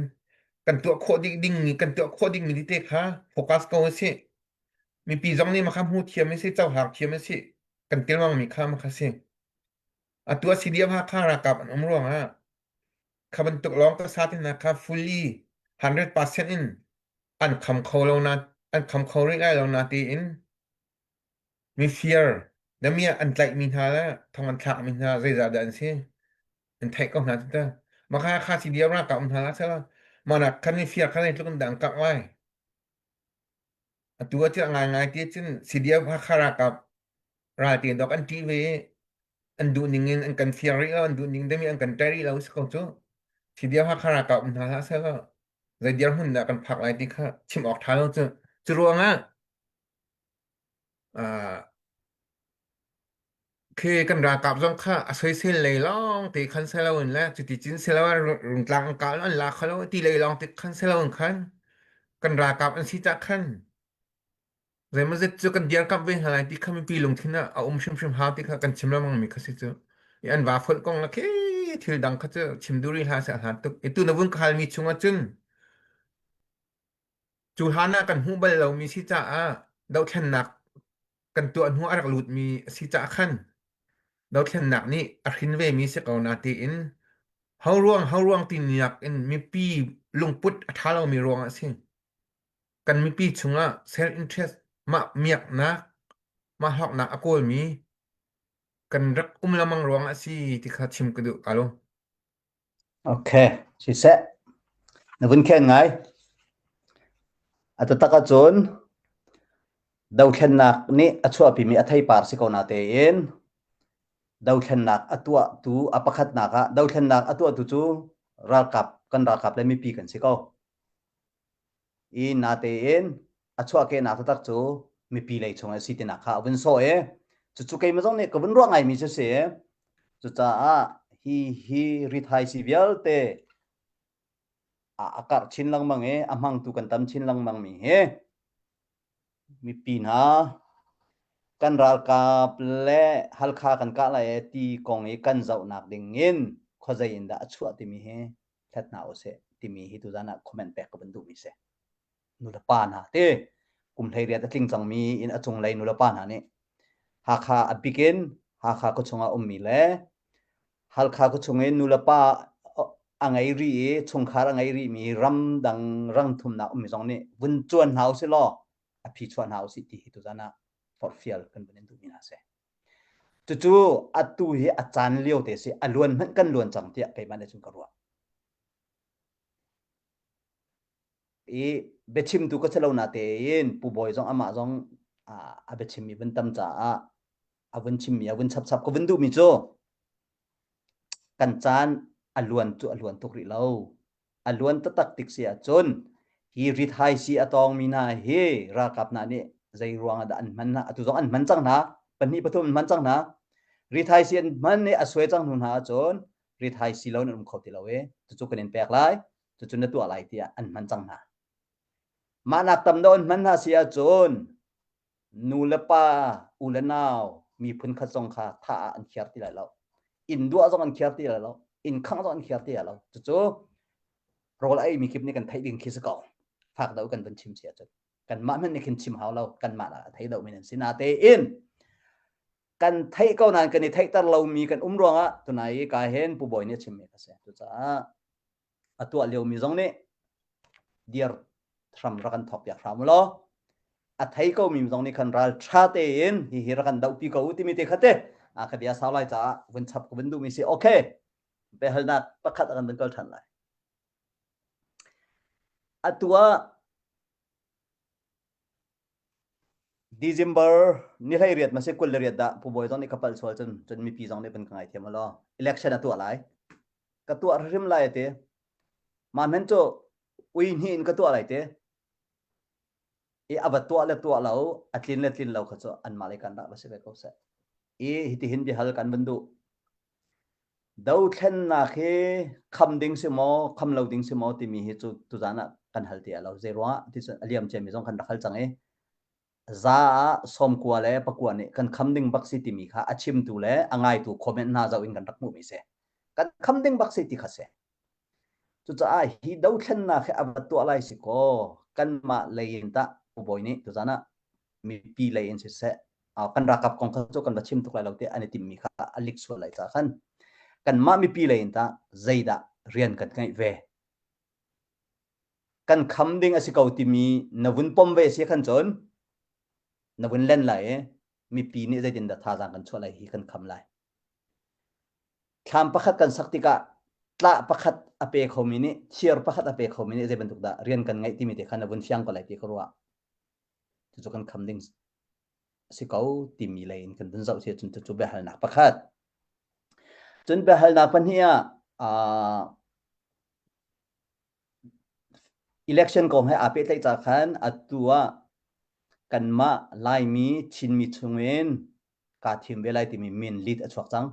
กันตัวโคดิ้งมีกันตัวโคดิ้งมีที่เตะค่ะโฟกัสก็ว่าสิมีปีจงนี้มาคำพูดเทียมไม่ใช่เจ้าหากเทียมไม่ใช่กันเตียงมีค่ามาค่ะสิตัวซีเดียมาค่ารากับอันร่วงขับตุกร้องก็ซาตินะครับ fully 100% in อันคำเขาเรานะอันคำเขาเรียกเรานะตีอินมี fear แล้วมีอันใจมีท่าแล้วทางอันทักมีท่าใจจะดันสิอันไทยก็หนาจุดมาค่าซีเดียมากับอันท่าแล้วใช่ไหมมาหนักคันนี้ fear คันนี้ทุกคนดังกักไว้ตัวที่ง่ายที่จริงซีเดียค่ารากับรายตีนดอกอันทีวีอันดูนิ่งอันกัน fear แล้วอันดูนิ่งได้มีอันกันใจแล้วสิเขาจูซีเดียค่ารากับอันท่าแล้วใช่ไหมใจเดียวหุ่นกันผักอะไรที่ค่ะชิมออกท้ายแล้วจะรวงคือกันรากับต้องค่าอาศัยเส้นเลยล่องตีคันเซลล์แล้วจุดที่จินเซลล์รุนกลางกาลอันลาเขาแล้วตีเลยล่องตีคันเซลล์คันกันรากับอันสิจักคันแต่มันจะจุกันเดียร์กับเวงอะไรที่เขาไม่ปีลงที่น่ะเอาชิมหาที่เขากันชิมแล้วมันมีเขาสิจุอันว่าฝนกงละที่ดังเขาจะชิมดูรีหาเสียหาตุกตัวนับวันคาลมีชงว่าจุนจูฮานากันหูเบลเรามีสิจ่าดาวแค่หนักกันตัวหัวอักลุดมีสิจ่าขั้นดาวแค่หนักนี่อคินเวมีสิกเอานาตีอิน เฮาร่วงตินยักอินมีปีลุงปุดทาเรามีร่วงอะสิกันมีปีชุงอะ self interest มาเมียกนะมาฮอกนักอะโกลมีกันรักละมังร่วงอะสิที่ข้าชิมกระดูกลงโอเคสิเสนบุญแค่ไงอัตตะกะจนดาวแค่นักนี่อชัวปีมีอัธยปาร์สิกอนาเตอินดาวแค่นักอตัวตูอปะขัดนักดาวแค่นักอตัวตูจูรากับกันรากับและมีปีกันสิกออีนาเตอินอชัวเกนักตักจูมีปีเลยชงสิตินักค่ะวันโซจุเกมจงเนี่ยก็วันร่วงไงมีเสียจุจ้าฮีริทายสิเวลเตอากาศชินลังมังอามังตุกันตำชินลังมังมีปีนะกันรักกับและฮัลคากันกะละตีกงกันเจ้านักดิ่งเงินขอใจอินดาชัวติมีแค่นาโอเซติมีฮิตุจานะคอมเมนต์แปกกับบันดูมีเซนุลปานะเตกุมไทยเรียดทิ้งจังมีอินอจงไลนุลปานะนี่หาคาอบิกินหาคาก็ชงอามีเลฮัลคาก็ชงนุลปาอังไอรีชงคาอังไอรีมีรำดังรังทุมนะมีจงนี่วุนจวนเฮาสิล้ออภิชวนเฮาสิที่ฮิตุจานะfor feel กันเป็นตัวมีนะเสจู่ๆอัตุเฮอาจารย์เลี้ยวเตสิอล้วนมันกันล้วนจังเตียไปมันได้จุงกรัวเบชิมตุก็เชลานาเตยินปูบอยจงอามาจงเบชิมมีวันตั้มจ้าวันชิมมีวันชับก็วันดูมีโจกันจานอล้วนตุกริเลาอล้วนตักติกเสียจนฮีริทายสีอตองมีนาเฮรากับนานี่ใจรวงอันมันนะตุจงอันมันจังนะปันนี้ปฐุมมันจังนะรีไทยเสียนมันเนี่ยสวยจังนุนหาจนรีไทยสีเหล่านั้นเขาติเราจุกันเองแปลกไรจุนตัวอะไรที่อันมันจังนะมานักตำนนมันน่าเสียจนนูเลปาอุลนาวมีพื้นขจงค่ะท่าอันเขียดที่เราอินดัวจงอันเขียดที่เราอินข้างจงอันเขียดที่เราจู่ๆเราไอ้มีคลิปนี้กันไทยดิ่งคิสก่อฝากเรากันเป็นชิมเสียจนกันมามันในคินชิมเฮาเรากันมาละไทยเราไม่นั่นสินาเตอินกันไทยเก้านานกันในไทยแต่เรามีกันรวงอ่ะตัวไหนกายเห็นผู้บ่อยเนี่ยชิมเอกเสียตัวจ้าตัวเลี้ยวมีจงเนี่ยเดียร์ทำรักันทบอยากทำล้อไทยเก้ามีจงเนี่ยกันรัลชาเตอินฮีรักันดาวปีเก้าอุติมิเตขัดเตคดีอาสาวไล่จ้าวันชับกับวันดูมีสิโอเคไปหันนัดประคัดกันเป็นกอลทันเลยตัวDecember นี่ให้เรียดมาเสกุลเรียดดะผู้บริจาคในกระเป๋าสวลจนมีปีจงในเป็นไงเทียมล้อ election ตัวอะไรก็ตัวริมไล่เตะมาเห็นโจวินหินก็ตัวอะไรเตะอับตัวเล็กตัวเราอัดลินเราก็จะอันมาเลยกันได้มาเสกเขาเสะฮิติหินไปหากันบรรดุดาวเทนนักคำดิ้งสมอคำเราดิ้งสมอที่มีเหตุตุจานะกันหัลเตียเราเจรัวที่สุดเลียมเจมีจงกันรักหัลจังซาสมกัวเล่ปะกัวนี่กันคำดิ้งบักซิติมีค่ะอาชิมตัวเล่อ่างไงตัวคอมเมนต์น่าจะวิ่งกันรักมุมิเสกันคำดิ้งบักซิติค่ะเสจุดจ้าฮิดาวเทนนักอับตัวอะไรสิโกกันมาเลยอินตาอุบอยนี่ตุจานะมีปีเลยอินสิเสกันรักกับกองข้าโจกันบัชิมตัวเราเตอันนี้ติมีค่ะอลิกส่วนไรจ้ากันมามีปีเลยอินตาใจดะเรียนกันไงเวกันคำดิ้งสิเกาติมีนวุ่นปมเวเสียขันจนนวุ่นเล่นไหลมีปีนี้ใจดินดะท่าจางกันช่วยไหลฮีกันคำไหลคำประคัดกันสักติกะตละประคัดอเปเขามินิเชียร์ประคัดอเปเขามินิใจบรรทุกดะเรียนกันไงที่มีแต่ขันนวุ่นเฟียงก็ไหลที่กรัวจุกันคำดิ้งสิเกาติมีเลยกันดึงเจ้าเสียจนจุเบหัลนักประคัดจนเบหัลนักปัญหาelection ก็ให้อาเปได้จากขันอัตัวกันมาไล่มีชินมีชงเงินกาทิมเวลาที่มีมินลีดอัชวักจัง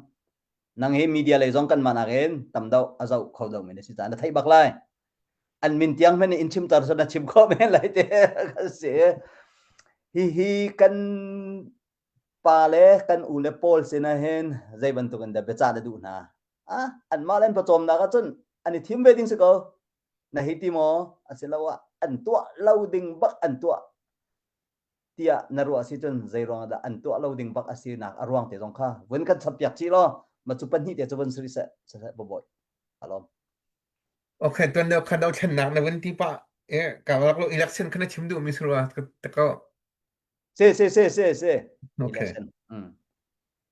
นังเฮมีเดียเลยจงกันมานักเองตำดาวอาเจ้าเขาดาวไม่ได้สิจานไทยบักไล่อันมินเตียงไม่ได้อินชิมตาร์สนาชิมข้อไม่ไรเด้อเสียฮีกันปาเลกันอุเลโพลเซนะเห็นใจบรรทุกันเดบจานดูนะอันมาเล่นประจอมนะก็จนอันนี้ทีมเวดิ้งสิก็นะฮิติโมอาศัยเราว่าอันตัวเราดิ้งบักอันตัวเตียนรัวสิจนใจรองได้อันตัวเราดิ้งบักอาศัยนักอารวงเตจงค่ะวันกันสับยักจีล้อมาจุปันนี่เตจวันสุริเสะบ่อย kalom Okay, tuan dah kadau cenak na wenti pak. Kalau election kena cimdu misruah teko. se Okay. election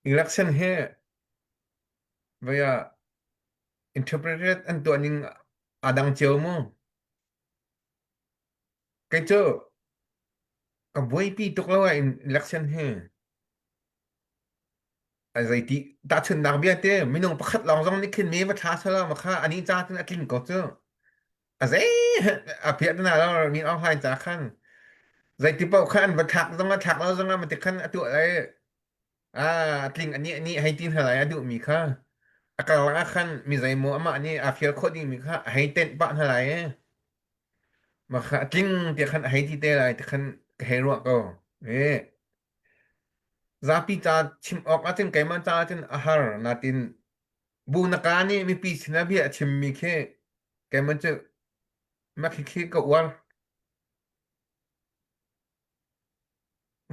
Election he via interpreted and tuaning adang jauh mo. Kaito boy pi tok lawa in election he. Azai ti ta chun nak bia te minong pakhat long zong ni kin me wa tha sala ma kha ani cha tin akin ko chu. Azai a pia na la mi ong hai cha khan. Zai ti pau khan wa thak zong ma thak la zong ma ti khan atu ai. Tling ani hai tin halai adu mi kha. Akal la khan mi zai mo ama ani a fiel coding mi kha hai ten ba halai ma kha tling ti khan hai ti te lai ti khan he ro ko. Zapi cha chim ok atin kai man cha atin ahar natin bu nakani mi pi sina bi achim mi khe kai man che ma khi ko war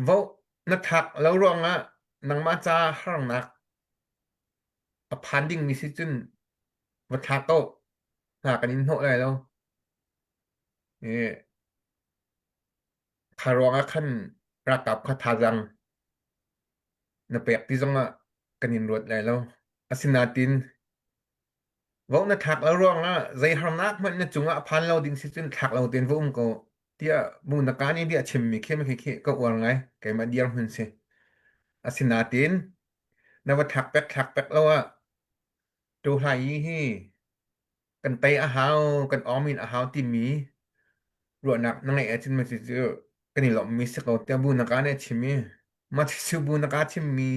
vo na thak lo rong nang ma cha harang nak a panding mi si chun wa thak ko ha kanin ho lai lo kharong khan rakap kha thajang na pek ti zonga kanin rot lai lo asinatin vo na thak lo rong zai harang nak man na chunga phan lo ding si chun thak lo ten vo ko tia bu nakani bi achim mi khe ma khi ko war ngai kai ma diar hun se asinatin na wa thak pek lo tu hai hi kan tai a hao kan omin a hao ti mi ro nak na ngai achin ma si chu kan ni lo mi se ko tia bu nakani achim mi ma ti su bu nakani achim mi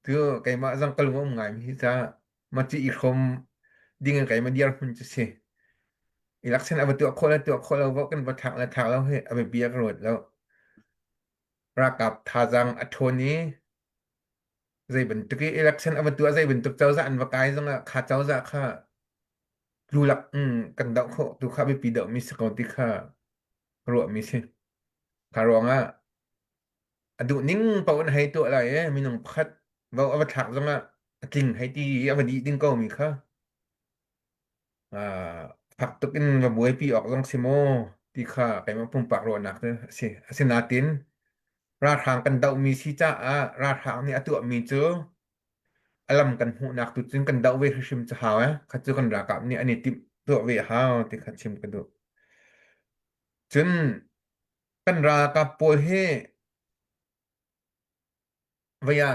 tu kai ma jang kal ngom ngai mi cha ma ti I khom ding kai ma diar hun se election aba tu khola vo kan ba thak la he aba bia ka rot lo rakap thajang athoni zai bentuk election aba tu zai bentuk chau za an wa kai zanga kha chau za kha lulak kan dau kho tu kha bi pi dau mi se ko ti kha ro mi se karonga adu ning pawn hai tu la mi nong phat vo aba thak zanga king hai ti aba di ding ko mi kha phak tukin wa buai pi ok long simo ti kha kai ma pum pak ro nak se asinatin ra thang kan dau mi si cha ra thang ni atu mi chu alam kan hu nak tu chin kan dau we hrim cha hawa kha chu kan ra kap ni ani tip tu we haw ti kha chim ka du chun kan ra ka pol he vaya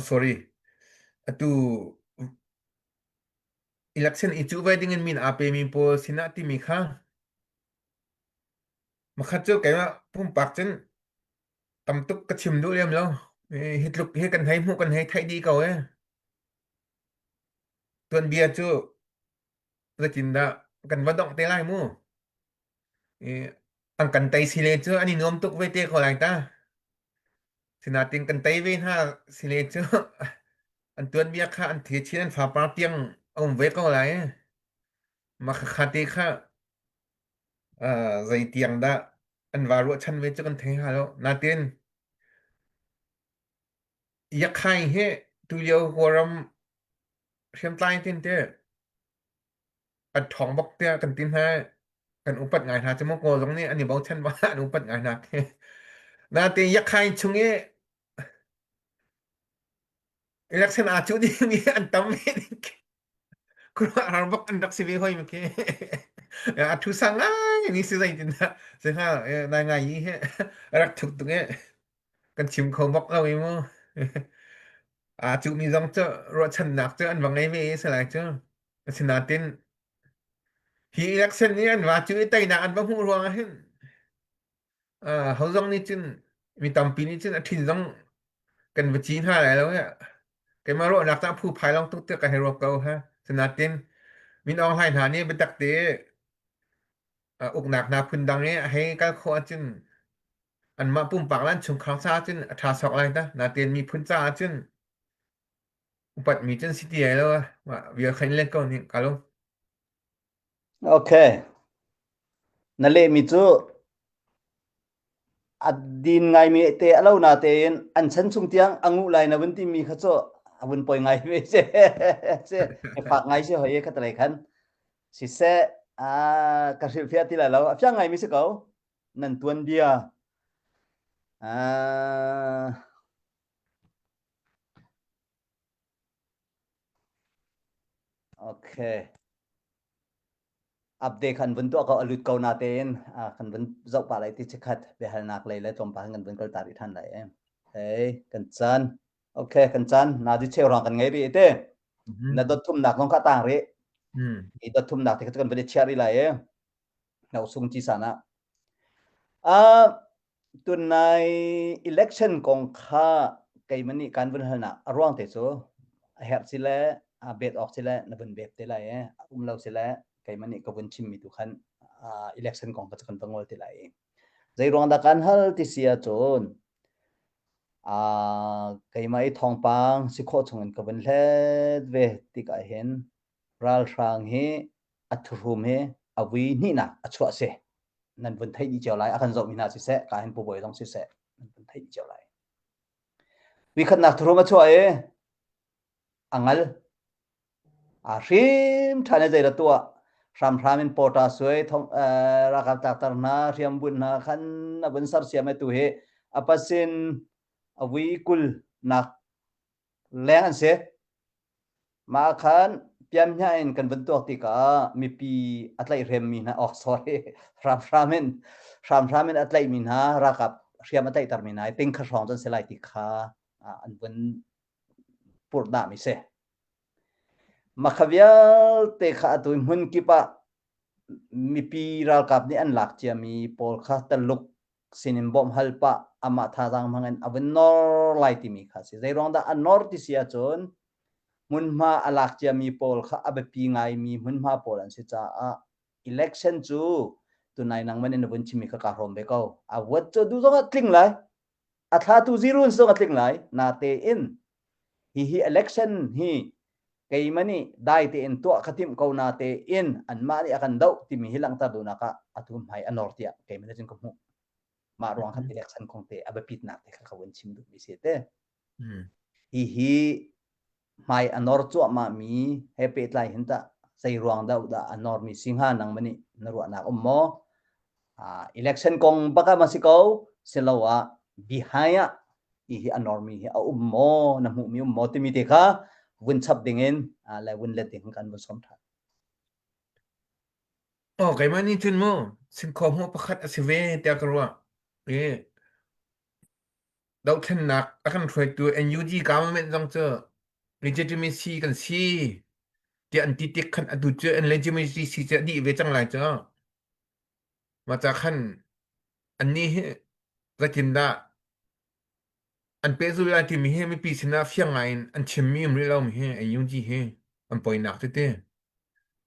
sorry atu election I chu wedding in min ape mi pol sina ti mi kha ma kha chu kai ma pum pak chen tam tuk ka chim du lem lo hitluk he kan hai mu kan hai thai di ko tuan bia chu ra chin da kan wa dong te lai mu ang kan tai sile chu ani nom tuk we te ko lai ta sinatin kan tai we ha sile chu an tuan bia kha an the chin an fa pa piang om we ko lai ma kha te kha zai tiang da an wa ro chan we chu kan the ha lo na tin yak khai he tu yo goram shem tai tin te an thong bok te kan tin ha kan upat ngai tha chmo ko jong ni ani bau chan wa an upat ngai nak na te yak khai chunge election a chu di mi an tam me ku ar bok an dak si we hoi me ke a thu sang ni si zai tin da se ha na ngai yi he rak thuk tu nge kan chim kho bok lo mo chu mi jong cho ro chan nak cho an wang ngai we se lai cho sinatin hi election ni an wa chu tai na an ba hu ruang a hin ho jong ni chin mi tam pi ni chin a thin jong kan wa chin ha lai lo ya cái mà rồi nạp ta phu phai long tuk tuk ka hero ko ha sinatin min ong hai na ni be tak te uk nak na phun dang e he ka kho chin an ma pum pak lan chung khang sa chin tha sok lai ta na ten mi phun cha chin upat mi chin city ai lo wa wi khain le ko ni ka lo okay nale mi chu din ngai mi te alo na te an chan chung tiang angu lai na bun ti mi kha cho abun poi ngai me se se pak ngai se hoi kha tai khan si se ka sil fia ti la lo afya ngai mi se ko nan tuan dia okay update kan bun to ko alut ko na ten kan bun zau pa lai ti chekhat be hal nak lai le tom pa ngan bun kal tari than lai hey kan chan okay kan chan na di cheu rang kan ngai bi te na dot thum nak nong ka tang re i dot thum nak te kan be chari lai na usung chi sana tunai election kong kha kai mani kan bun hal na arwang te so her sile bet ok sile na bun bep te lai lo sile kai mani ka bun chim mi tu khan election kong ka kan pangol ti lai zai rong da kan hal ti sia chon kai mai thong pang si kho chungin ka bun hle ve ti ka hen ral rang he athrum he awi ni na achwa se nan bun thai di chaw lai akan zo mi na si se ka hen pu boi dong si se nan bun thai di chaw lai wi khat nak thrum achwa angal rim thane zai ra tua ram ramin pota soi thong rakap tak tar na riam bun na khan abun sar siam tu he apasin awi kul nak leng an se ma khan piam nya in kan bun tok ti ka mi pi atlai rem mi na sorry ram ramin atlai mi na rakap riam atlai tar mi na ting kha rong jon selai ti kha an bun pur na mi se makhavial te kha tu mun ki pa mi pi ral kap ni an lak chia mi pol kha taluk sinim bom halpa ama tha jang mangan abun nor lai ti mi kha si zai rong da an nor ti sia chon mun ma alak chia mi pol kha abe pi ngai mi mun ma pol an si cha election chu tunai nang man in bun chimi kha ka rom be ko a wat chu du zong atling lai a tha tu zero zong atling lai na te in hi election hi kai mani dai te in to khatim ko na te in an ma ni akan dau ti mi hilang ta du na ka atum hai anor tia kai mani jin ko mu ma rong khat election kong te aba pit na te kha wen chim du bi se te hi mai anor chu ma mi happy lai hin ta sai ruang da anor mi singha nang mani na ru na ommo election kong baka masiko selawa bihaya hi anor mi a ummo na mu mi ummo ti mi te kha win chap dingin la win let ding kan bun som tha kai mani chun mo sin khom ho pakhat asive te ka ro dau then nak akan thoi tu NUG government jong che legitimacy kan si ti anti tik khan adu che and legitimacy si che di ve chang lai che ma cha khan an ni zakin da an pe zu la ti mi he mi pi sina fyang ngai an chim mi ri lo mi he NUG he an poi nak te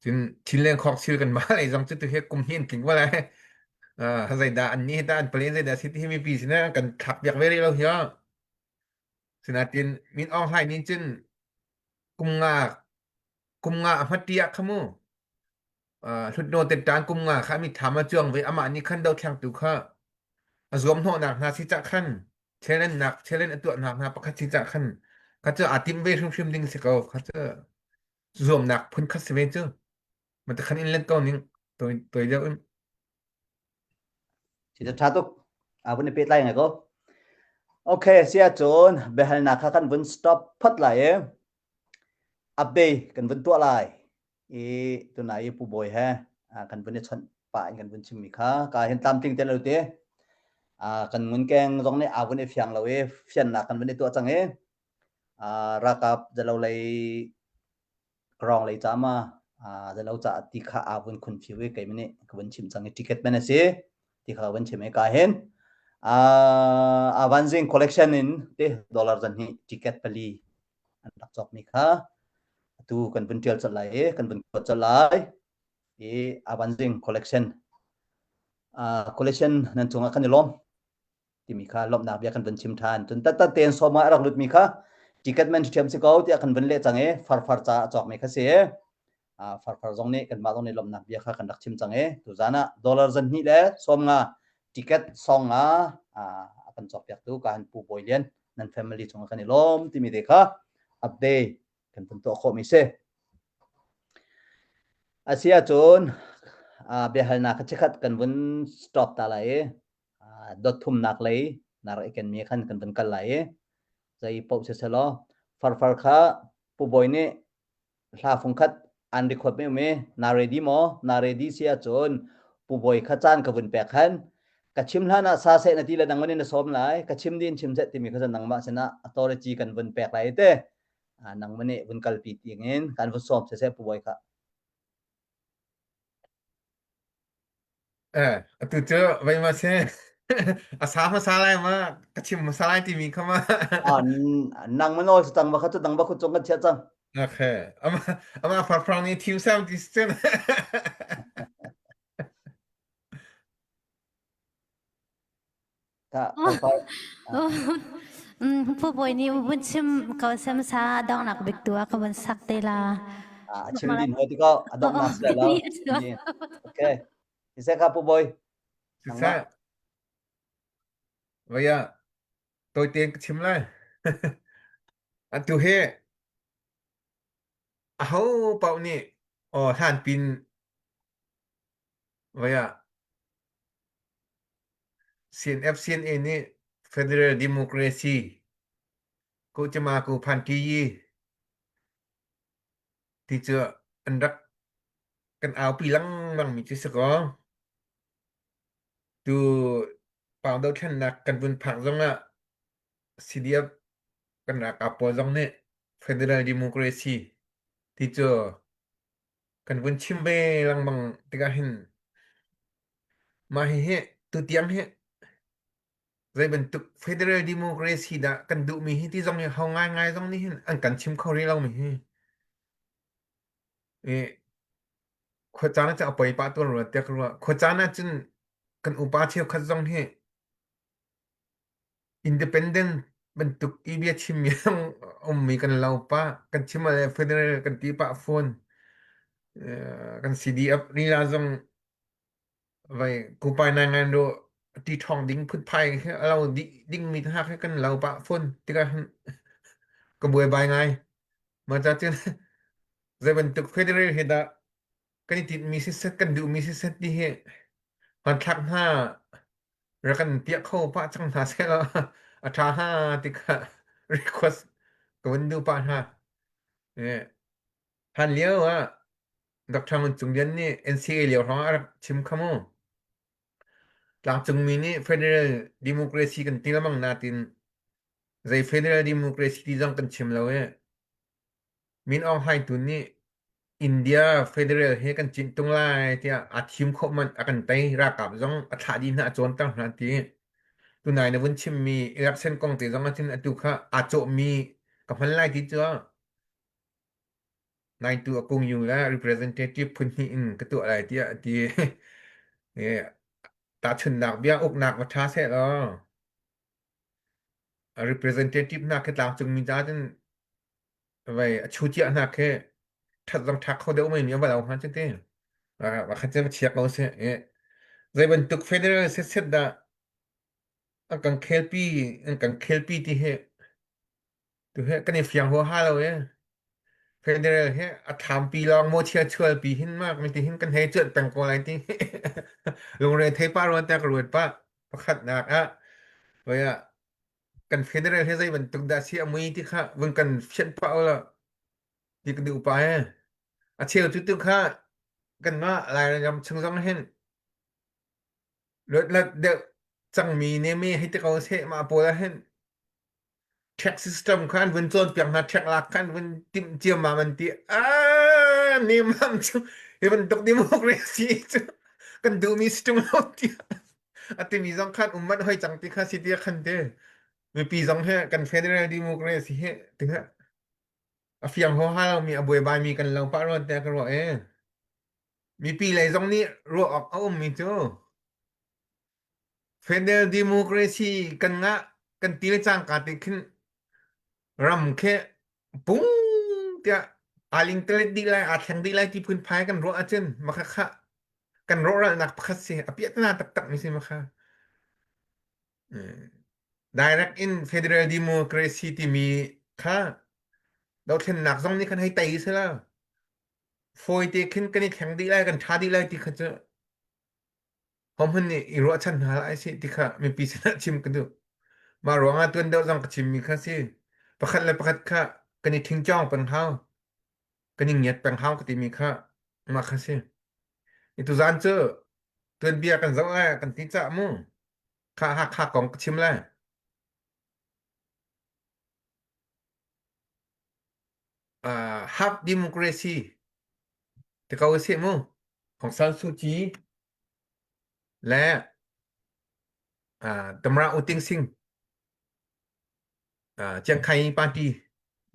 jin thilen khok sil kan ma lai jong che tu he kum hin king wa lai zai da an ni da an plen zai da si ti mi pi sina kan khak yak ve ri lo hi sina tin min ong hai nin chin kum nga hmatia khamu thut no te tan kum nga kha mi thama chuang ve ama ni khan dau thyang tu kha azom no nak na si cha khan chelen atu nak na pakhat si cha khan kha cha atim ve shum ding se ko kha cha zom nak phun kha se ve chu ma ta khan in len ko ning toi ja si ta tu abun ni pet lai ngai ko okay sia chon behal na kha kan bun stop phat lai update kan bun to lai tunai pu boy ha kan bun ni chon pa kan bun chim mi kha ka hen tam ting te lo te kan mun keng jong ne abun ni fyang lo fian na kan bun ni to chang rakap jalo lai krong lai chama jalo cha ti kha abun khun phiwe kai mani kan bun chim chang ticket mena se ti kha bun chim ka hen advancing collection in te dollar jan hi ticket pali an tak chok mi kha tu kan bun tel chalai kan bun ko chalai advancing collection nan chunga kan lom ti mi kha lom na bia kan bun chim than tun ta ten so ma rak lut mi kha ticket man thiam se ko ti kan bun le change far cha chok mi kha se far jong ne kan ma jong ne lom na bia kha kan dak chim change tu jana dollar jan hi le som nga ticket songa akan chok yak tu kan pu boilian nan family chung kan lom ti mi dekha update kan pun to kho mi se asia chon behalna ka chekhat kan bun stop ta lai dot thum nak lai nar eken mi khan kan bun kal lai zai pau se selo far kha pu boine hla phung khat an record me na ready sia chon pu boi kha chan ka bun pe khan ka chim hlana sa se na ti la nang mani na som lai ka chim din chim se ti mi kha nang ma sena authority kan bun pek lai te nang mani bun kal pi ti ngin kan bun som se pu boi kha tu je vai ma se asa masalah ma kachim masalah ti mi khama nang manol sa tang ba kha tang ba khu chong kan che chang okay ama farfrang ni team sam distant ta pu boi ni bun chim ka sam sa dong nak bik tua ka bun sak te la chim din ho ti ko adong nas la la okay ise ka pu boi sa vaya tôi tiền chim lai anh tu he hau pau ni han pin vaya CNA ni Federal Democracy ko chama ko phan ki yi ti che an rak kan au pi lang mang mi chi sa ko tu pau do than nak kan bun phang zong a CDF kan rak apo zong ne Federal Democracy ti che kan bun chim be lang bang tiga hin ma he tu tiang he zai bentuk Federal Democracy da kan du mi hi ti zong hau ngai zong ni hin an kan chim khau ri law mi hiขจานะจะเอาไปปะตัวรัวเตียกรัวขจานะจึงกันอุปาเที่ยวคัดซองให้independent บรรทุกอีเบียชิมยังมีกันเราปะกันชิมอะไร federal กันตีปะโฟนกัน CDF นี่ลาซองไว้กูไปนางานโดตีทองดิ้งพึ่งไผ่เราดิ้งมีทักให้กันเราปะโฟนที่กันก็บวยบายไงมาจากจึงจะบรรทุก federal เฮดะกันติดมีสิทธิ์กันดูมีสิทธิ์ที่เหมันทักห้าแล้วกันเปียกเข้าปะจังหาเสร็จแล้วอัตราห้าติกะ request ก็วันดูปะห้าท่านเลี้ยวว่าดอกทางมันจุงเดียนนี่ NCA เลี้ยวท้องอาชิมขโมหลังจุงมีนี่ Federal Democracy กันตีละมังนาตินใจ Federal Democracy ที่จังกันชิมแล้วมินออกให้ตุนนี่อินเดีย Federal ให้กันจินตรงไล่ที่อาทิมคบมันอากันไตรากกับจงอัฐาดินหาโจนตั้งนาทีตุนายในวันชิมมี election กองตีจงอาทินอตุค่ะอาโจมีกับพันไล่ที่เจอนายตัวกงอยู่แล้ว representative พื้นที่ก็ตัวอะไรที่ตาชนหนักเบี้ยอกหนักมาท้าเสร็จแล้ว representative หนักแค่ต่างจึงมีจ้าจนไว้ชูเจียหนักแค่ถ้าต้องทักเขาเดี๋ยวไม่มีว่าเราหาจังเต้ว่าเขาจะมาเชียร์เราเสียใจบรรทุก Federal เสร็จๆอันกันเคลปีที่ตัวกันในเฟียงหัวห้าเราFederal ถามปีลองโมเชียช่วยปีหินมากไม่ที่หินกันให้เจิดแปลงกอะไรที่โรงเรียนเทป้ารวนแต่กรวดป้าประคัดหนักว่ากัน Federal ให้ใจบรรทุกดาเซียมือที่ค่ะวันกันเช่นเป้าละที่กันดูไปเชียวจุดๆค่ะกันว่าอะไรยำชงซองเห็นแล้วเดี๋ยวจังมีเนี่ยมีให้ที่เขาเสมาปวดเห็น tax system คันวันโจนเปียงหา tax หลักคันวันติมเจียมมามันตีนี่มันจุมันตกดิโมคราซีกันดูมีสตุงเอาตีติมีสองคันอุมมันให้จังติค่ะสิเดียคันเดมีปีสองกัน Federal Democracy ถึงเฟียงหัวห้าเรามีอบวยบายมีกันเราปะรอนแต่กันว่ามีปีไหนตรงนี้รัวออกเอามีเจ้า Federal Democracy กันงะกันตีเลยจ้างการติขึ้นรำแค่ปุ้งเดียอาลิงเตลดีไลอาแทงดีไลที่พื้นพายกันรัวอาจารย์มาค่ะกันรัวนักพักเสียอภิยนาตักมีสิมาค่ะ direct in federal democracy ที่มีค่าเราเทนหนักตรงนี้คันให้ตีซะแล้วโฟยตีขึ้นกันนี่แข็งดีไล่กันท้าดีไล่ที่เขาจะผมเห็นนี่อีรัวชันหาไอ้สิที่เขามีปีศาจชิมกันดูมารวงตัวเดียวจังกชิมมีค่าสิประคัดเลยประคัดค่ากันนี่ทิ้งจ้องเป็นเขากันนี่เงียดเป็นเขาก็ตีมีค่ามาค่าสิอีตุจานเจอตัวเบียกันจังไอ้กันที่จะมุ่งค่าหักค่ากองชิมแล้วฮับดิโมคราซีที่เขาเสียมุ่งของซันซูจีและตำราอุติงซิงเจียงไคปาร์ตี้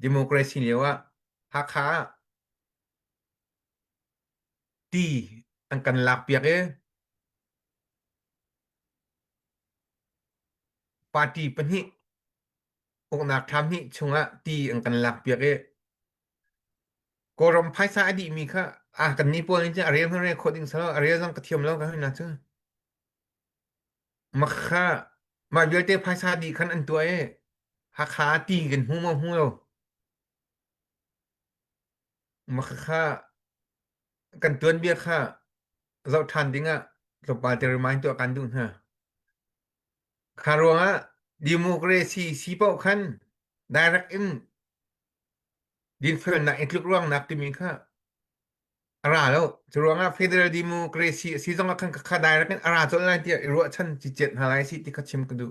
ดิโมคราซีเรียกว่าฮักค่าที่อันกันหลักเปียกปาร์ตี้ปะนี่อกนักทำนี่ชงะที่อันกันหลักเปียกกรมภายษาอดีมีค่ะกันนี้ปวนจะเรียนเรื่องโคดิ้งซะแล้วเรียนต้องกระเทียมแล้วกันนะเจ้ามาค่ะมาเยอะเตภาษาดีคันอันตัวฮักขาตีกันหูมาหูแล้วมาค่ะกันตวนเบียค่ะเราทันดิงเราปาเตอร์มายตัวกันดูฮะคารวงดิโมคราซีสีเป้าคัน direct in ดินเฟิลนักอีกลุกร่วงนักที่มีค่ะอะไรแล้วจะรวงFederal Democracy สีต้องคันค่า direct in อะไรจนอะไรที่รัวชันจิ7หาหลายสิที่เขาชิมกันดู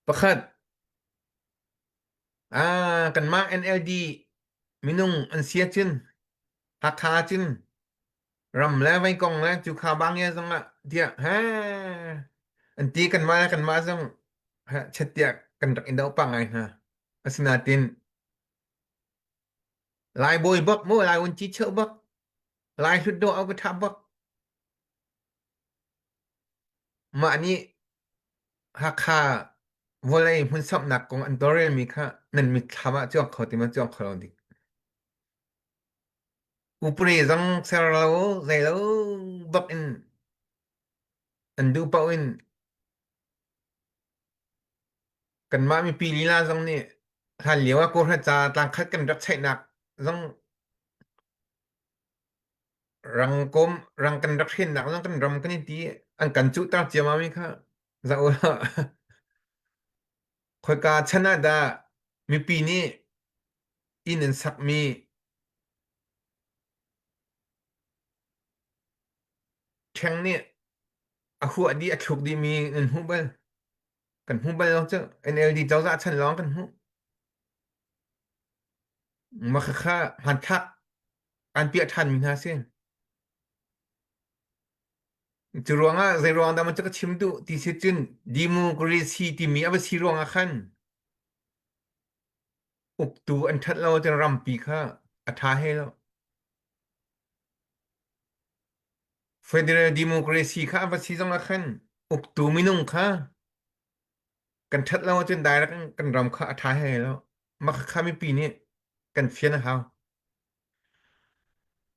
ประคัดกันมา NLD มินุงอันเสียจินหักขาจินรำแล้วไว้กองแล้วจุคาบางเนี่ยซังเดียฮะอันตีกันมาซังฮะเช็ดเดียกันรักอินดาปังไงฮะอสนาตินลายบอยบักมู่ลายวันจีเชบักลายสุดโดเอากระทับบักมาอันนี้หักขาวอลเลย์มันสับหนักของอันโตเรมีค่ะนั่นมีธรรมะจ้องเขาที่มาจ้องเขาดิอุปริจังเซราโลเซโลบักอินอันดูเป้าอินกันมามีปีลีลาจังนี่ท่านเหลียวว่าโกรธจาต่างคัดกันรักใช้หนักจังรังกมรังกันรักเห็นหนักจังกันรำกันนี่ตีอันกันจุตราเจียมามีค่ะจะโอ้ละคอยกาชนะดามีปีนี้อินสักมีแข่งนี่หัวดีฉุกดีมีเงินหูเบลกันหูเบลเราเจ้า NLD เจ้าจะฉันร้องกันหูมาค่าหันทักอันเปียทันมีนาเส้นจะรวงใจรวงแต่มันจะก็ชิมดูที่เสจุนดิโมคราซีที่มีอภิสิรวงคันอุกตูอันทัดเราจะรำปีค่ะอัฐาให้แล้ว Federal Democracy ค่ะอภิสิรวงคันอุกตูมินุงค่ะกันทัดเราจนได้แล้วกันรำค่ะอัฐาให้แล้วมาค่าไม่ปีนี้กันเฟียนนะครับ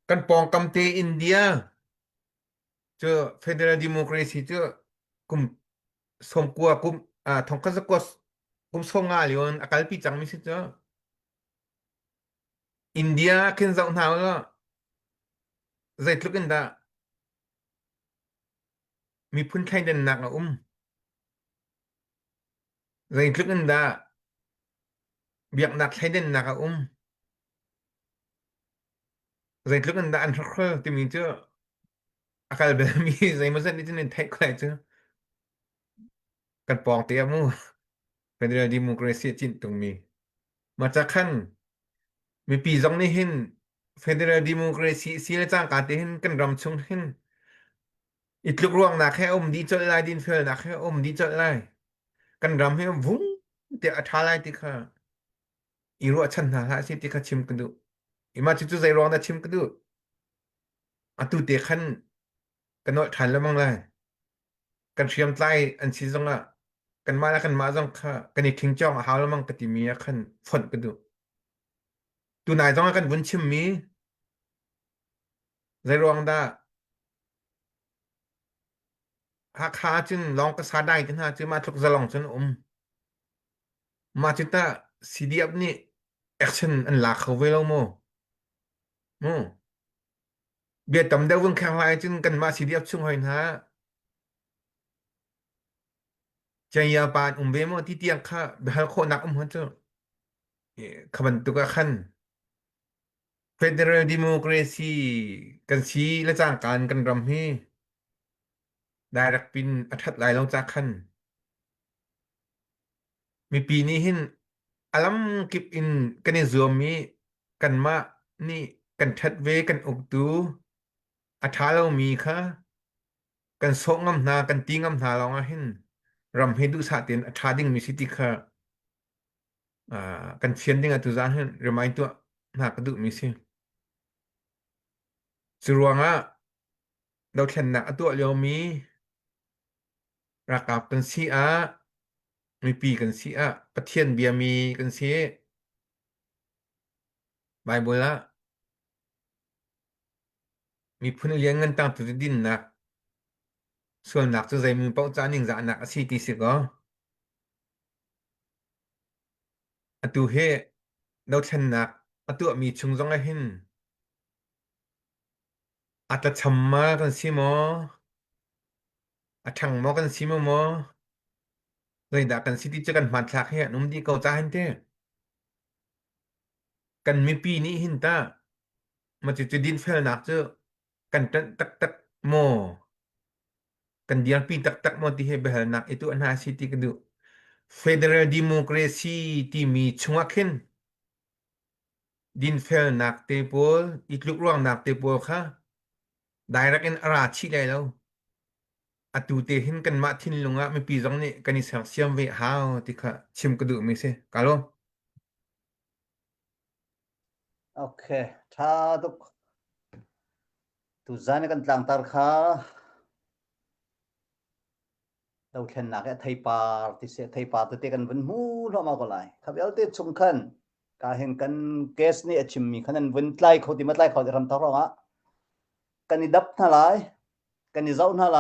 กันปองกำเตอินเดียเจอ Federal Democracy เจอกลุ่มสมกัวกลุ่มทองคัสกอสกลุ่มสงอาหรืออากาลปีจังไม่ใช่เจ้าอินเดียขึ้นจากหนาวแล้วใจทุกันดามีพื้นไข่เด่นหนักนะใจทุกันดาเบียกหนักไข่เด่นหนักใจทุกันดาอันทรัคเกอร์ที่มีเจ้าอากาศแบบมีใจมันจะนี่จะเน้นไทยกว่าเจ้ากันปองเตียมูเป็นเรื่องดิโมคราซีจินตรงมีมาจากขั้นมีปีจงนี้เห็น Federal Democracy สีเลยจ้างการที่เห็นกันรำชงเห็นอีกลุกร่วงหนักแค่ดีจดไล่ดินเฟลหนักแค่ดีจดไล่กันรำให้วุ้งเดี๋ยวอัฐาไล่ที่ค่ะอีรัวชันหาละสิที่ค่ะชิมกันดูอีมาจุดใจร้องได้ชิมกันดูตุเตขันกันโนทันแล้วมั้งเลยกันเตรียมใจอันซีซงกันมาแล้วกันมาจังค่ะกันอีกทิ้งจ้องหาแล้วมั้งกติมีขันฝนกันดูตัวนายต้องกันวุ้นชิมมีใจร้องได้ หาคาจึงลองกษาได้จึงหาจึงมาทุกสลองจนมาจิตา CDF นี่แอคชั่นอันหลากเข้าเวลาโมเบียดตำเดวงแข่งลายจึงกันมา CDF ช่วงให้นะใจยาปานเบโมที่เตียงค่ะเบลโคนักหัวเจ้าขบันตุกะคัน Federal Democracy กันชี้และจ้างการกันรำให้ได้รักปินอัทัดหลายลงจากคันมีปีนี้เห็นอลัมกิบอินกันในซวมมีกันมานี่กันทัดเวกันอุกตูอัฐาเรามีค่ะกันส่งงำนากันตีงำนาเราเห็นรำให้ดูสาเตียนอัฐาดิ่งมีสิทธิค่ะกันเชียนดิ่งอัตุจานเห็นเรมายตัวหากระดูมีสิสรวงเราเห็นหนักตัวเรียวมีรักกับกันซีมีปีกันซีประเทศเบียมีกันซีบายบุละมีผู้เลี้ยงเงินตามตุดินนักส่วนหนักจะใจมือเป้าจานิงจะหนักอาชีพที่สิก็อตุเฮเราเช่นหนักอตุมีชุงจงให้เห็นอัตชัมมากันสิมออัทังมอกันสิมอเลยดักกันสิที่จะกันมาทักให้นุ่มดีเก่าจ้าเห็นเต้กันมีปีนี้หินตามันจะดินเฟลหนักเจอกันตักโมกันเดียนปีตักโมที่เฮเบลหนักituอันหาสิที่กระดู Federal Democracy ที่มีชงขึ้นดินเฟลหนักเตโปลอีกลุกร่วงหนักเตโปลค่ะได้รักเอ็นอาราชิได้แล้วอตุเตเห็นกันมาทิ้นลงไม่ปีจงนี่กันนี่เสียมเวหาวที่ค่ะชิมกระดูไม่ใช่กาลโอเคถ้าตุจานกันต่างตาค่ะเราเห็นหนักไทยปาที่เสียไทยปาตัวเตกันวันมูลมาก็เลยครับเอาเตชมขันกาเห็นกันเกสนี่ชิมมีขนาดวันไล่เขาที่มาไล่เขาจะทำท้องกันนี่ดับน่าไรกันนี่เจ้าน่าไร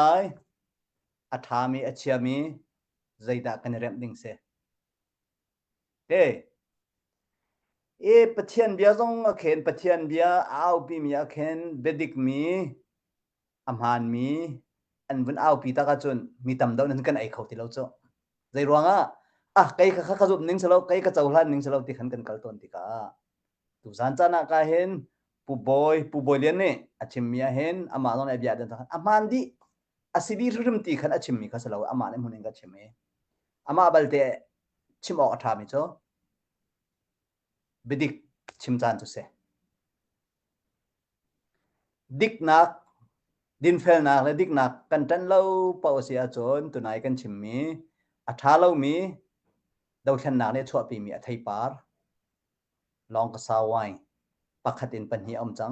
อัฐามีเชียมีใจด่ากันนี่เริ่มดิ่งเสียประเทศเบียร์จงเขียนประเทศเบียร์เอาปีมีเขียนเบดิกมีอัมฮานมีอันวันเอาปีตากระจุนมีตำดาวนั้นกันไอเขาที่เราเจาะใจรวงใครข้าขจุบนิ่งสลบใครข้าเจ้าหลานนิ่งสลบที่ขันกันกัลตอนที่กาตุสันจานักเห็นผู้บอยเลี้ยนเนี่ยอาชิมมีเห็นอามาตอนไอเบียร์เดินทางอามันดีอาศิดีรุ่มตีขันอาชิมมีข้าสลบอามันเนี่ยมันเองก็ชิมมีอามาบัลเตชิมออกทามิโจบิดิกชิมจานตุเสดิกนักดินเฟลนักและดิกนักกันจันเล่าเป่าเสียจนตัวนายกันชิมมีอัฐาเล่ามีดาวเชนนักเนี่ยชั่วปีมีอัฐายปาร์ลองกษาวายปักขัดอินปัญหีอมจัง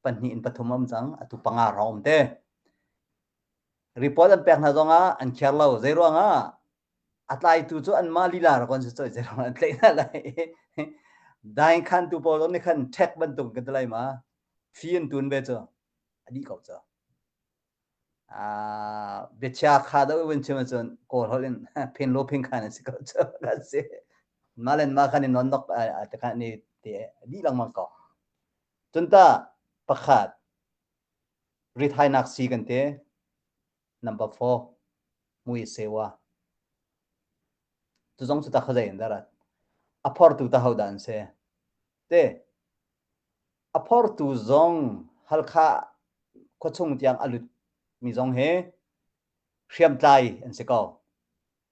ปัญหีอินปฐุมอมจังอตุปังอาราอมเตรีพอร์ตอันแปลกนะจงอันเขียนเล่าใจรัวอัตไลตุจูอันมาลีลาร์ก่อนจะใจรัวอันเล็กนั่นเลยได้ขันตุปอลนี่ขันเช็คบรรทุกกันได้มาฟีนตุนเบจ้าอดีเขาจ้าเบชาขาดเอาไว้ชิมจนโกรธเลยเพนโลเพนขันสิเขาจ้าก็เสียมาเล่นมาขันนอนดอกแต่ขันนี่เดี๋ยวดีหลังมังก็จนตาประคาดริทายนักซีกันเตะ number 4มุยเสวะตุจงสุดตาเขาใจยันดารัดอพอร์ตุตาเขาดันเสเตอพอร์ตุจงฮัลข้าขชงที่ยังอลุดมีจงเฮเชียมใจอันเสกเอา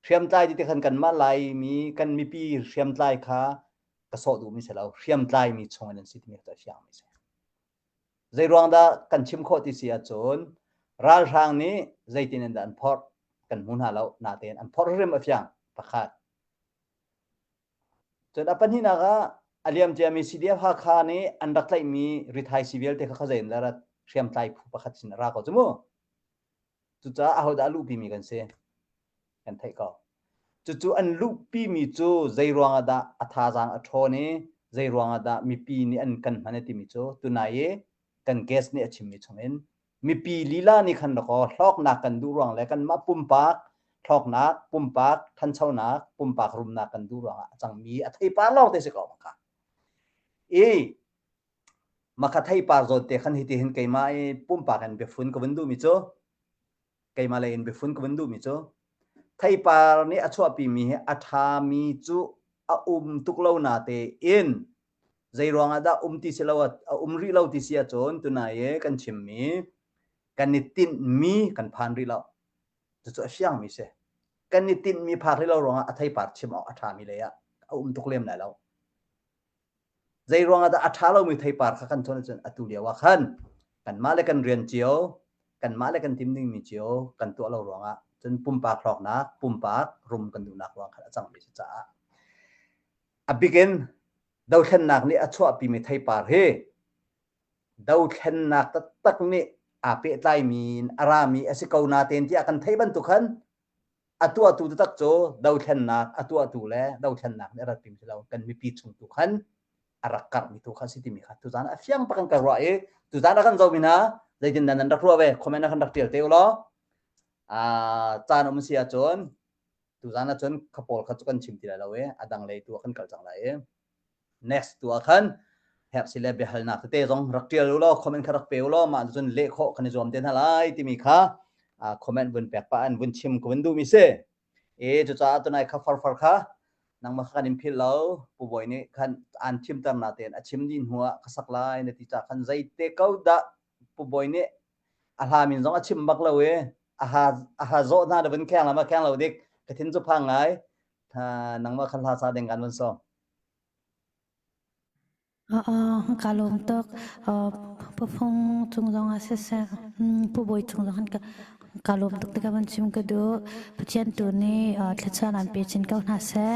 เชียมใจที่ขันกันมาไลมีกันมีปีเชียมใจข้ากระสอบดูมิเสลาเชียมใจมีชงอันสิทธิ์มีตัวเชียงมิเสใจรวงดากันชิมโคติเสียจนราชางนี้ใจตินันดันพอร์กันมุนหาเรานาเตนอันพอร์เริ่มอฟยังประคาดจนอปันหินาก็อเลียมเจมีซีเดียพาคานี้อันดักไลมีริทายซีเวลเตะข้าใจนั่นแหละเชียมใจผู้ประคัดสินราเขาจมูกจุดจ้าเอาดาลูปีมีกันเสียกันไทยก็จุดอันลูปีมีจูใจรวงดาอัฐาจางอัฐนี้ใจรวงดามีปีนี้อันกันมันติมีจูตัวนายกันเกสเนี่ยชิมมีชงเอ็น มีปีลีลานี่คันก็ทอกนักกันดูรองและกันมาปุ่มปากทอกนักปุ่มปากทันเช้านักปุ่มปากรุมนักกันดูรองจังมีอไทยปาลอกเตสิกอมค่ะมาคัไทยปาโซเตคันหิติเห็นไกมาปุ่มปากกันเบฟุนก็วันดูมิโจไกมาเลยเบฟุนก็วันดูมิโจไทยปานี่อชัวปีมีอัฐามีจุตุกเลานาเตอินใจรองadaติสิลาวรีลาวติเสียจนตุนายกันชิมมีกันนิตินมีกันพานรีลาวจะเสียงมีเสกันนิตินมีพารีลาวรองอัฐายปาชิมอัฐามีเลยตุกเลมไหนแล้วใจรองadaอัฐาเรามีไทยปาขันชนจนอตุเลียวขันกันมาเลยกันเรียนเจียวกันมาเลยกันทิมนิ่งมีเจียวกันตัวเรารองจนปุ่มปากคลอกนักปุ่มปากรุมกันดูนักรองขันจังมีจ้าbegin ดาวเข็นนักนี่ชัวปีมีไทยปาร์เฮดาวเข็นนักตักนี่เปตไลมีนอารามีสิกาวนาเตนที่อากันไทยบรรทุกขันตัวตักโจดาวเข็นนักตัวแลดาวเข็นนักนี่รัดปีมีเรากันมีปีชงตุขันอารักกัดมีตุขันสิติมีขัดตุจานเฟียงปะกันกระไรตุจานอากันเจ้ามินะใจดินนันรักรัวเวคอมเมนต์อากันรักเตียวเตียวล้อจานเสียจนตุจานจนขบวนขัดกันชิมทีละเวดังเลยตัวขันกัดจังไรnext ตัวขันแฮปสิเลเบฮัลนักเตะจงรักเตียวล้อคอมเมนต์รักเปียวล้อมาจนเละข้อคันจอมเต้นอะไรที่มีค่ะคอมเมนต์บนแปลกปานบนชิมก็บนดูมิเซ่จุดจ้าตัวนายขับฟาร์ค่ะนังมาขันอิมพิลเราผู้บ่อยนี่ขันอันชิมตั้งนาเตนชิมดินหัวกษักลายในที่จ้าขันใจเตะเขาด่าผู้บ่อยนี่อาหามินจงชิมบักเราอาหาโจน่าจะเป็นแข่งแล้วมาแข่งเราเด็กกระถิ่นจุพังไงถ้านังมาขันลาซาเด้งกันวันสองkalom tok pafong tungjong asesa puboi tungjong kan kalom tok te kaban chim ka do pachen tu ni thlachanan pe chin ka na se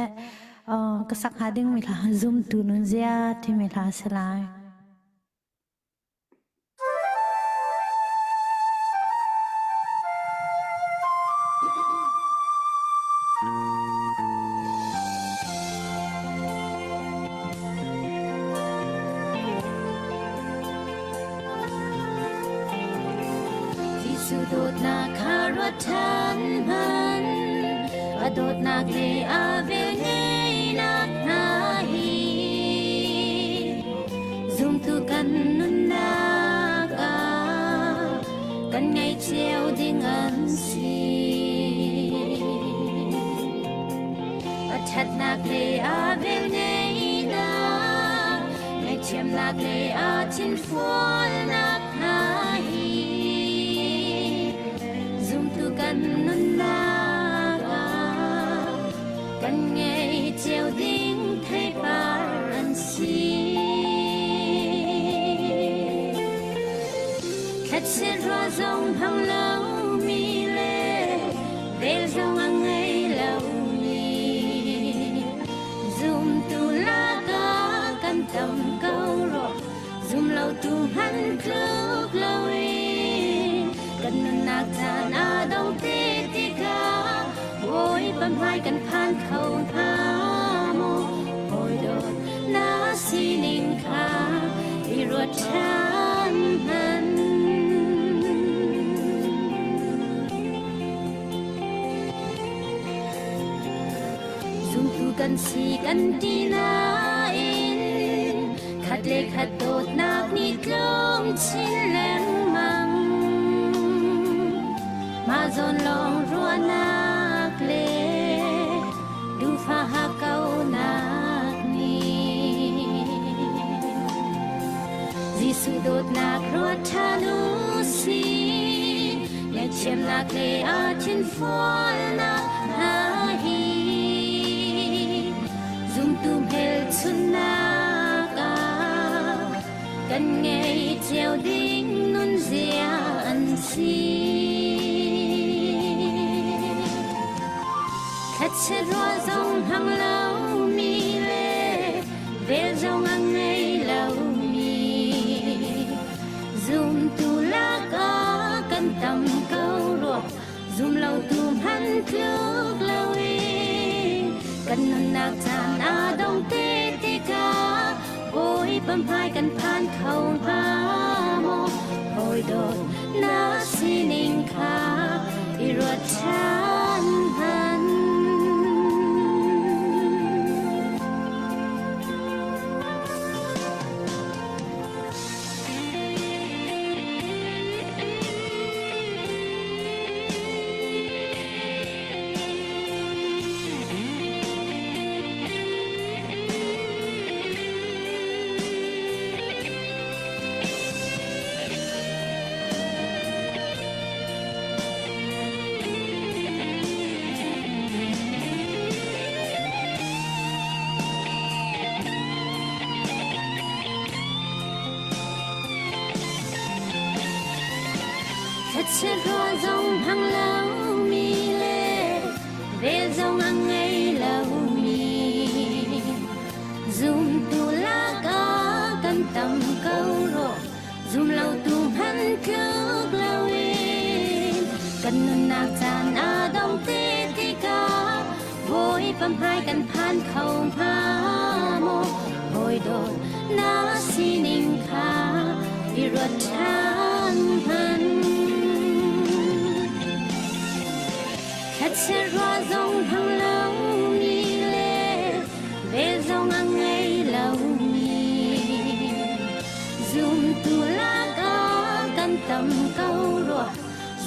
ka sak hading mi la zoom tu nun zia ti mi la selai Sudut nak haratan man Adot nak le avenay nak nahi Zoom tu kan nun naka Kan ngay chiao ding an si Achat nak le avenay nak Ngay chiam nak le achin fuol nak nahiกันนุนนากันไงเจียวดิ้งไทยปารันซีแค่เชื่อรัวจงพังเล่ามีเล่เบลจงอังไงเล่ามีซุ่มตุลากากันตำเก้ารอซุ่มเล่าตุหันคลุกเล่ากันนุนนักทานาดงเตติกาโวยปันไว้กันผ่านเขาพาโมโอยโดดนาสีนิงคาอีรวดชันหันซุ่มตูกันสีกันดีนาอินขัดเลขัดโดดนักนิดลงชินแหลงมังมาจนลองรัวนักเลดูฟ้าหาเก่านักนี้จิสุโดดนักรัวทานุสีในเชียมนักเลอาชินฟอลนักหาฮีซุ่มตุมเฮลชุนนากากันไงเจียวดิ้งนุนเสียอันซีแค่เชื่อรัวจงหังเล่ามีเล่เบลจงอังไงเล่ามีซุ่มตุลากากันตำเก้ารวซุ่มเล่าตุมหันคลุกเล่าเองกันนุนนักทานาดงเตติกาโอยปัมพายกันผ่านเขาพาโมโอยโดด nasining ka iruatan han Thật hoa dòng hăng lâu mi lệ về dòng hăng ngày lâu mi dùng tu lá cá căn tầm câu rộ dùng lâu tu hắn cước lâu in cần nôn nạc tràn đông tê tê ca vội băm hai căn phan khâu ha mô hồi đột ná xì ninh khá đi ruột chán hắn Thật sẽ hoa dòng hăng lâu mi lệ về dòng hăng ngày lâu mi dùng tu lá cá căn tầm câu rùa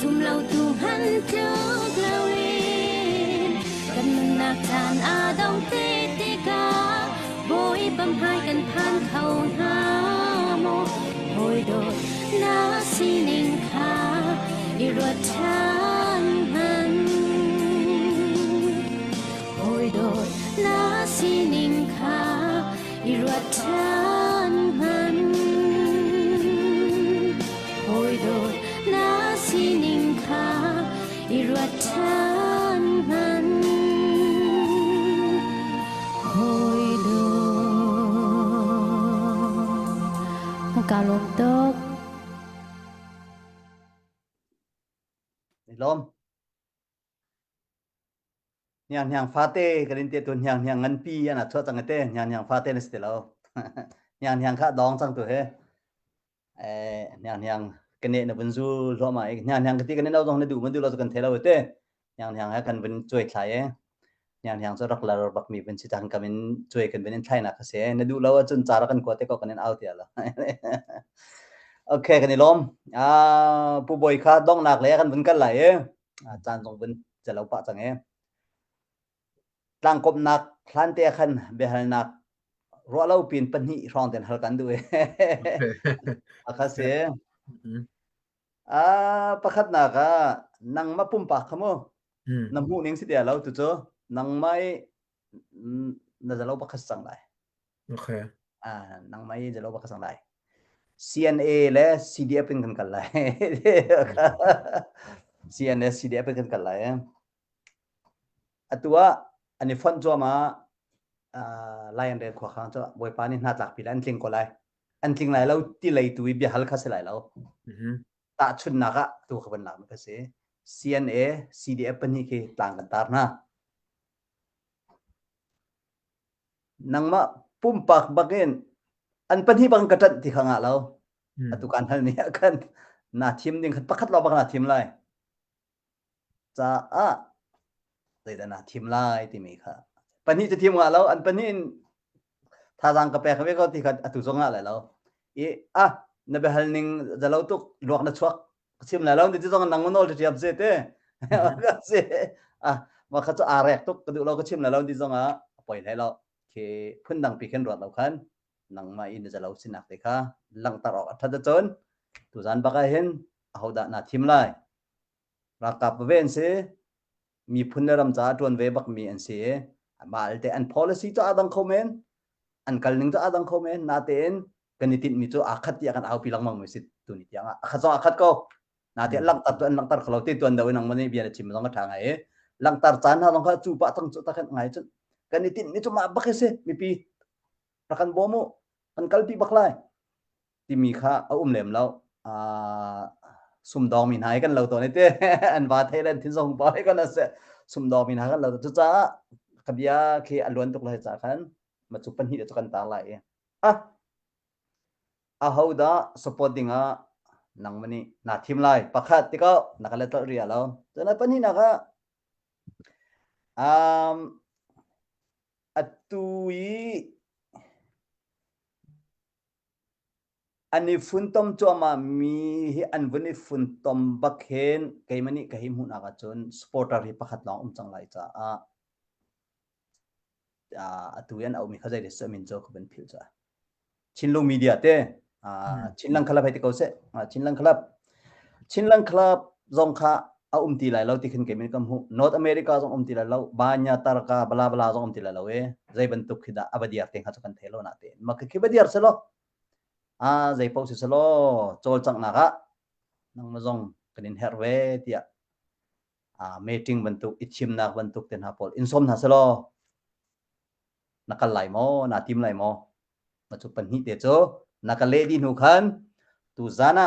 dùng lâu tu hắn trước lâu in cần mừng nạc tràn đông tê tê ca bối băm hai căn phan khâu ha mô hồi đột ná xì ninh khá đi ruột chán hắn hồi đột ná xì ninh khá đi ruột chán hắn hồi đột ná xì ninh khá đi ruột chán hắn hồi đột cả lộp tốc lom nyang fate kalin te tun nyang ngan pi ana chwa chang te nyang fate ne stelo nyang kha dong chang tu he nyang kene na bunzu lo ma nyang ti kene na dong ne du man du lo kan thelo te nyang ha kan bin choi thlai e nyang so rak la ro bak mi bin chi tang kamin choi kan bin thlai na kha se ne du lo chun chara kan ko te ko kan out ya la okay kan ni lom pu boy kha dong nak le kan bin kan lai e chan dong bin chalo pa chang e tlang kop nak thlan te khan be hal nak ro lo pin pani rong ten hal kan du e akha se pakhat na ka nang mapum pa khamo namu ning si dia lo tu cho nang mai na jalo pakhat sang lai okay nang mai jalo pakhat sang lai CNA le CDF kan kan lai CNS CDF kan kan lai atua ani fon jo ma lion red kho khang cho boy pani na tlak pilan tling ko lai an tling lai lo ti lei tu bi hal kha se lai lo ta chun na ga tu khaban na ka se CNA CDF pani ke tlang kan tar na nangma pumpak bagen an pani bang katat ti khanga lo atu kan hal ni kan na thim ding khat pakhat lo bang na thim lai chaเลยนะทีมไล่ที่มีค่ะปันนี้จะทีมงานแล้วอันปันนี้ท่าทางกระแปะเขาไม่ก็ที่เขาตุจงอะไรแล้วนับไปฮัลนิงจะเราตุกลวกนัดชวกชิมแล้วที่จงนั่งมันโอลที่ยับเสร็จก็เสียว่าเขาจะอะไรตุกกระดูเราก็ชิมแล้วที่จงปล่อยให้เราคือพื้นดังปีขึ้นรวดเราคันนั่งมาอินจะเราสินักเลยค่ะหลังตลอดถ้าจะจนตุจันปากเห็นเอาด่านาทีมไล่รักกับเว้นเสียมีพุนเริ่มจากจวนเวบักมีอันเสียมาแต่อัน policy จะอาดังคอมเมนต์อันกัลนิงจะอาดังคอมเมนต์นาเตนกันนิติมีจะอาคัดที่อากันเอาพิลังมังไม่สิตุนิติยังอาคัดสองอาคัดก็นาเตนลังตัดตัวอันลังตัดเขาติดตัวเดียวนังมันนี่เบียร์ชิมต้องกระถางไงลังตัดจานเขาลองเขาจูบตั้งจุดตั้งไงจนกันนิติมีจะมาบักเสียมีปีประกันบ่มุอันกัลปีบักไล่ที่มีค่าเอาเหลมแล้วสุมดองมินหายกันเราตัวนี้เต้อันว่าไทยแลนด์ที่ส่งไปกันนะเสสุมดองมินหายกันเราตัวจ้าขบยาเคอล้วนตกเลยจากกันมาจุปันหิดจุกันตาไหลเอาดา supporting nang mani na thim lai pakhat tiko nakale to ria lo tana pani naka atui ani funtom choma mi hi anvani funtom bakhen kaimani kahim hu naka chon supporter hi pakhat long changlai cha atuyan au mi khajai res min jo khaben phil cha chinlong media te chinlang khalap hai te ko se chinlang khalap zong kha ti lai lo ti khin kemin kam hu north america zong ti lai lo banya tarka bala bala zong ti lai lo e zai bantuk khida abadiar te kha chakan thelo na te mak khibadiar selo zai pau se selo chol chang na ga nang ma zong kanin herwe tia meeting bantuk ichim nak bantuk ten ha pol insom na selo nakal lai mo na tim lai mo ma chu pan hi te cho nakal le di nu khan tu zana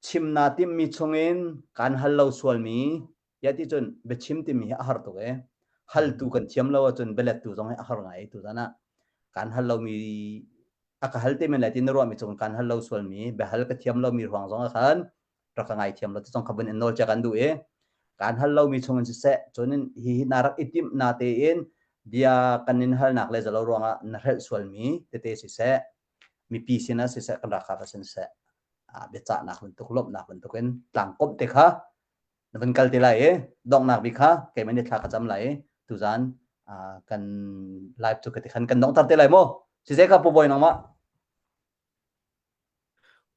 chim na tim mi chungin kan hal lo sual mi yati chon be chim tim mi har to e hal tu kan chiam lo chon belet tu jong har ngai tu zana kan hal lo mi aka hal te men la tin ro mi chung kan hal lo sual mi be hal ka thiam lo mi rwang jong khan ra ka ngai thiam lo chong khaben en nol cha kan du e kan hal lo mi chungin se chonin hi narak itim na te in dia kanin hal nak le zalo ronga na hel sual mi te si se mi pi sina si se kan rakha ka sen se becha nak bentuk lop nak bentuken tlangkop te kha naban kal te lai dong nak bi kha ke mani thla ka cham lai tu zan kan live tu ka ti khan kan dong tar te lai mo si se ka pu boy nang ma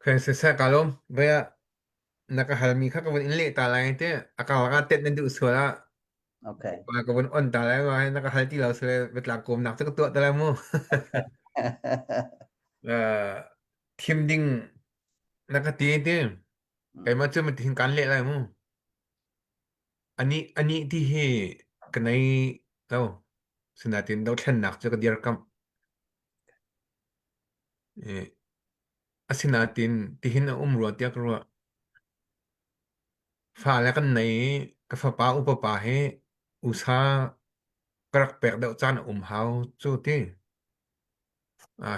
ke se sa kalom baya nakahal mi kha ka in le ta lai te akal ka tet nan du suala okay ma ka bon on ta lai ma nakahal ti lo se betlang kom nak ta to ta lai moทีมดิ้งนักตีเต้ไอ้มาเจอมันถึงการเละอะไรมั้งอันนี้ที่เฮกันในเราสนาตินเราเช่นนักจะกระเดียร์กัมสนาตินที่เห็นรัวเตียกรัวฟ้าแล้วกันในกับฟ้าป่าอุปป่าเฮอุตสาห์กระแปกเดาจานเฮาจู่ที่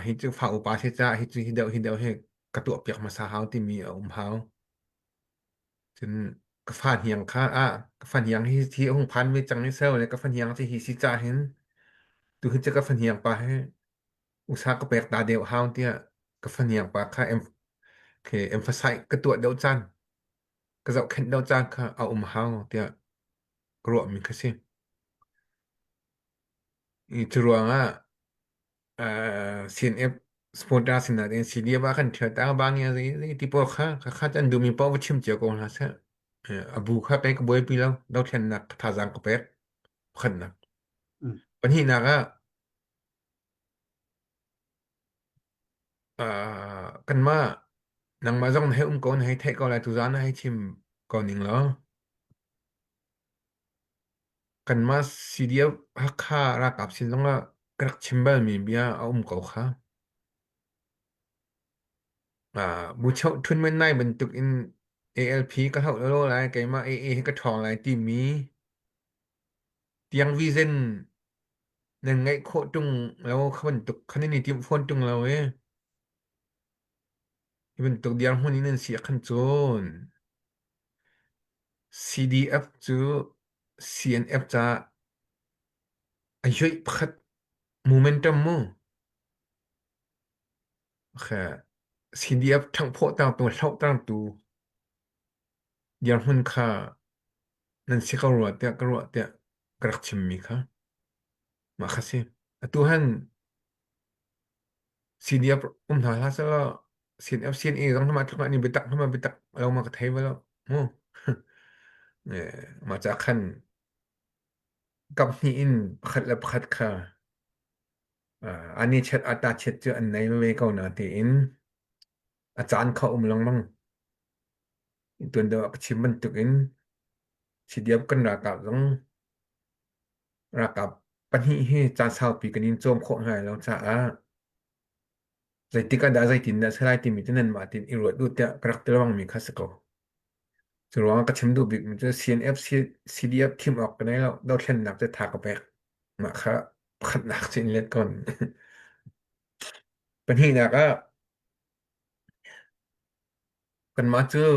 ฮิจูฟ้าอุปป่าเสจ้าฮิจูฮิเดาเฮกระตัวเปียกมาซาเฮาที่มีเฮาจนกฟ้าเหียงค่ากฟ้าเหียงที่องค์พันไม่จังไม่เซลเลยกฟ้าเหียงที่ฮิสิจ้าเห็นดูฮิจะกฟ้าเหียงป่าเฮอุตสาห์กระแปกตาเดียวเฮาเตียกฟ้าเหียงป่าค่าemphasize กระตัวเดาจานก็จะเข็นเดาจานค่าเฮาเตียกรัวมีคือสิอีจรวงCNF สปอร์ตสินะเดนซีเรียบ้ากันเถอะตาบางอย่างสิที่พวกข้าจันดูมีป้อว่าชิมเจียวกงนะใช่บูข้าไปกบวยปีแล้วเราเทนนักทาจังกเป็ดขันนักปัญหานักกันมานังมาจ้องให้ก่อนให้เทก่อนอะไรทุกอย่างให้ชิมก่อนหนึ่งแล้วกันมาซีเรียฮักข้ารักกับสินต้องกระชิมเบลมีเบียก่อนค่ะบุชทุนเมื่อไหร่บรรทุกอิน ALP ก็เท่าแล้วอะไรไกมา AA ก็ทองอะไรที่มีเตียงวิเซนนั่นไงโคตุงแล้วเขาบรรทุกคันนี้ทีมฟอนตุงเราบรรทุกเดียงหัวนี้นั่นเสียขันโจน CDF จู CNF จะอายุพัดโมเมนตัมมั้งค่ะ CDF ทั้งพวกต่างตัวเท่าต่างตัวเดียงหุ่นค่ะนั่นสิเขารัวเตะกรัวเตะกระชิมมีค่ะมาค่ะสิตัวหัน CDF ถ่ายแล้วซะแล้ว CNF CNA ต้องทำมาทุกอันนี้ไปตักทำมาไปตักเรามากระเทยไปแล้วมั้งมาจากขั้นกับนี่อินขัดและขัดค่ะอันนี้เช็ดอัตราเช็ดเจออันไหนไม่เข้าหน้าที่อินอาจารย์เขาลงมั่งตัวเดียวกับชิมมันตุกินสิเดียบกันรักกับต้องรักกับปัญหาให้จานสาวปีกันนินโจมโคหายแล้วจ้าใจติกันได้ใจตินได้สลายติมิตนันมาตินอีรวดดูเตะกระตังวังมีคัสโกจะร้องกับชิมดูบิกมันจะ CNF CDF ทีมออกกันได้แล้วเราเช่นนักจะทากกับแบกมาค่ะขัดหนักสินเล็ดก่อนปัญหาหนัก กันมาจื้อ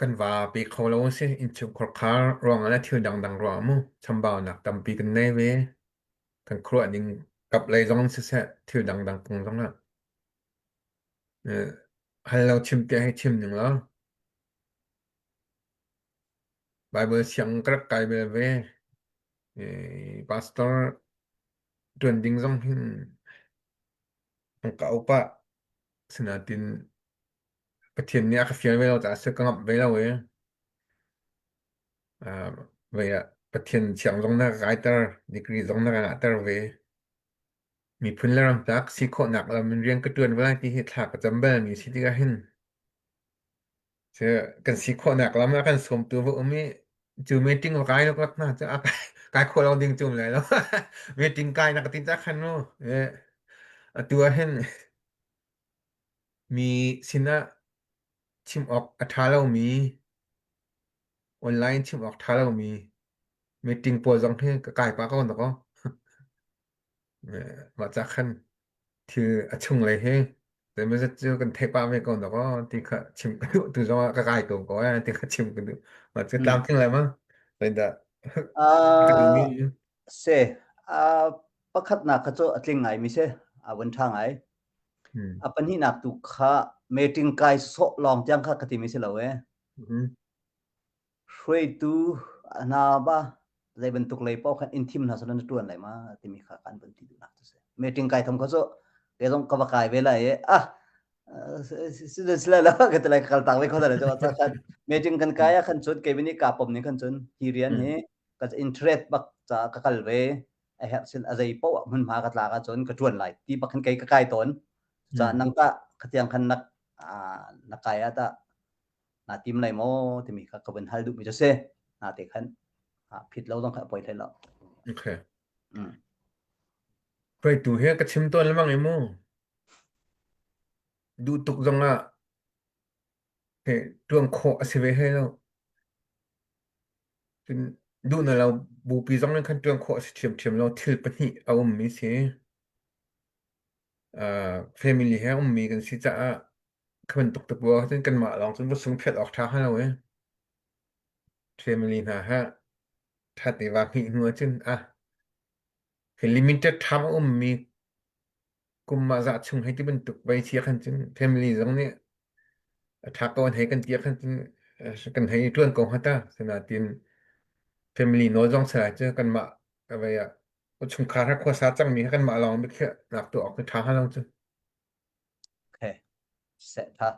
กันว่าปีเขาแล้วสิอินชุครคารองอะไรที่ดังๆรอมู่ชำบ่าวหนักตำปีกันแน่เว้กันครัวนิงกับเลยจ้องเสียที่ดังๆปงจ้องน่ะให้เราชิมเตะให้ชิมหนึ่งแล้วบายเบอร์เสียงกระไกเบลเวพาสตอร์ดวนดิ้งจ้องหินองกาอุปะสนาตินประเทศนี้ก็เฟียนเวลาจะเสกงับเวลาเว้เว้ประเทศเสียงจ้องน่าไกเตอร์ดีกรีจ้องน่าไกเตอร์เวมีพื้นแล้วรักสิโคหนักแล้วมันเรียงกระตุ้นเวลาที่เหตุหักจำเบลมีสิที่ก็เห็นเชื่อกันสิโคหนักแล้วมันกันสมตัวว่ามีจูเมติ้งกายแล้วก็น่าจะกายคนเราดิ้งจุ่มเลยแล้วเมติ้งกายนักตินจักขันโน่ตัวเห็นมีสินะชิมออกอัฐาเรามีออนไลน์ชิมออกทาเรามีเมติ้งโปรจังที่กายปาก็ตะก็มาจากขันที่ชุ่งเลยเฮแต่ไม่จะเจอกันเทปาไม่ก่อนแต่ก็ที่เขาชิมกันดูตัวจะว่ากายตัวก็ที่เขาชิมกันดูมาจะตามที่อะไรมั้งเป็นแต่ก็ดูนี่เซประคัดนักก็จะอัดลิงไงมิเซวันทางไงปันนี้นักตุข้าเมติ้งกายโซลองจังข้ากติมิเซแล้วช่วยดูนาบ้าใจบรรทุกเลยป้อขันอินทิมนะสนันตัวอะไรมาที่มีขาการบันทิดูนักตัวเมติ้งกายทำเขาโซเดี๋ยวต้องกบกายเวลาสุดสุดแล้วก็ตัวอะไรขัลตังเลยเขาแต่ละจังหวะขันเมติ้งกันกายขันสุดเก็บนี่กาปมนี่ขันสุดฮีเรียนนี่ก็จะอินเทรสบักจะกัลเวไอ้เห็นอะไรป้อมันมากัดลากจนกระชวนไหลที่บักขันไกลก็ไกลตนจะนั่งตะขัดยังขันนักกายตะนาทีมไหนโมที่มีกับเป็นฮัลดูมิจะเซ่นาทีขันผิดเราต้องปล่อยไทยแล้วโอเคไปดูเฮียกระชิมตัวแล้วมั้งไอ้โมดูตุกจังอ่ะเฮ้ดวงโคอสิเวให้แล้วเป็นดูนะเราบูปีจังนั้นคันดวงโคอสิเทียมเราทิลปนี่เอามีเสียfamily ให้มีกันสิจะคันตุกตะบัวจนกันมาลองจนว่าสูงเพชรออกทางให้เราfamily นะฮะถ้าติว่ามีหัวจนเห็น limited ทำมีกุมมาจะชงให้ที่เป็นตุกไปเชียร์กันจน family ตรงนี้ถ้าก่อนให้กันเชียร์กันจนกันให้เรื่องของฮัตตาสนาติน family โน้ตจงสลายเจอกันมาอะไรชงคารักควาซาจังมีให้กันมาลองไม่แค่หนักตัวออกไปทางให้เราจนโอเคเสร็จท่า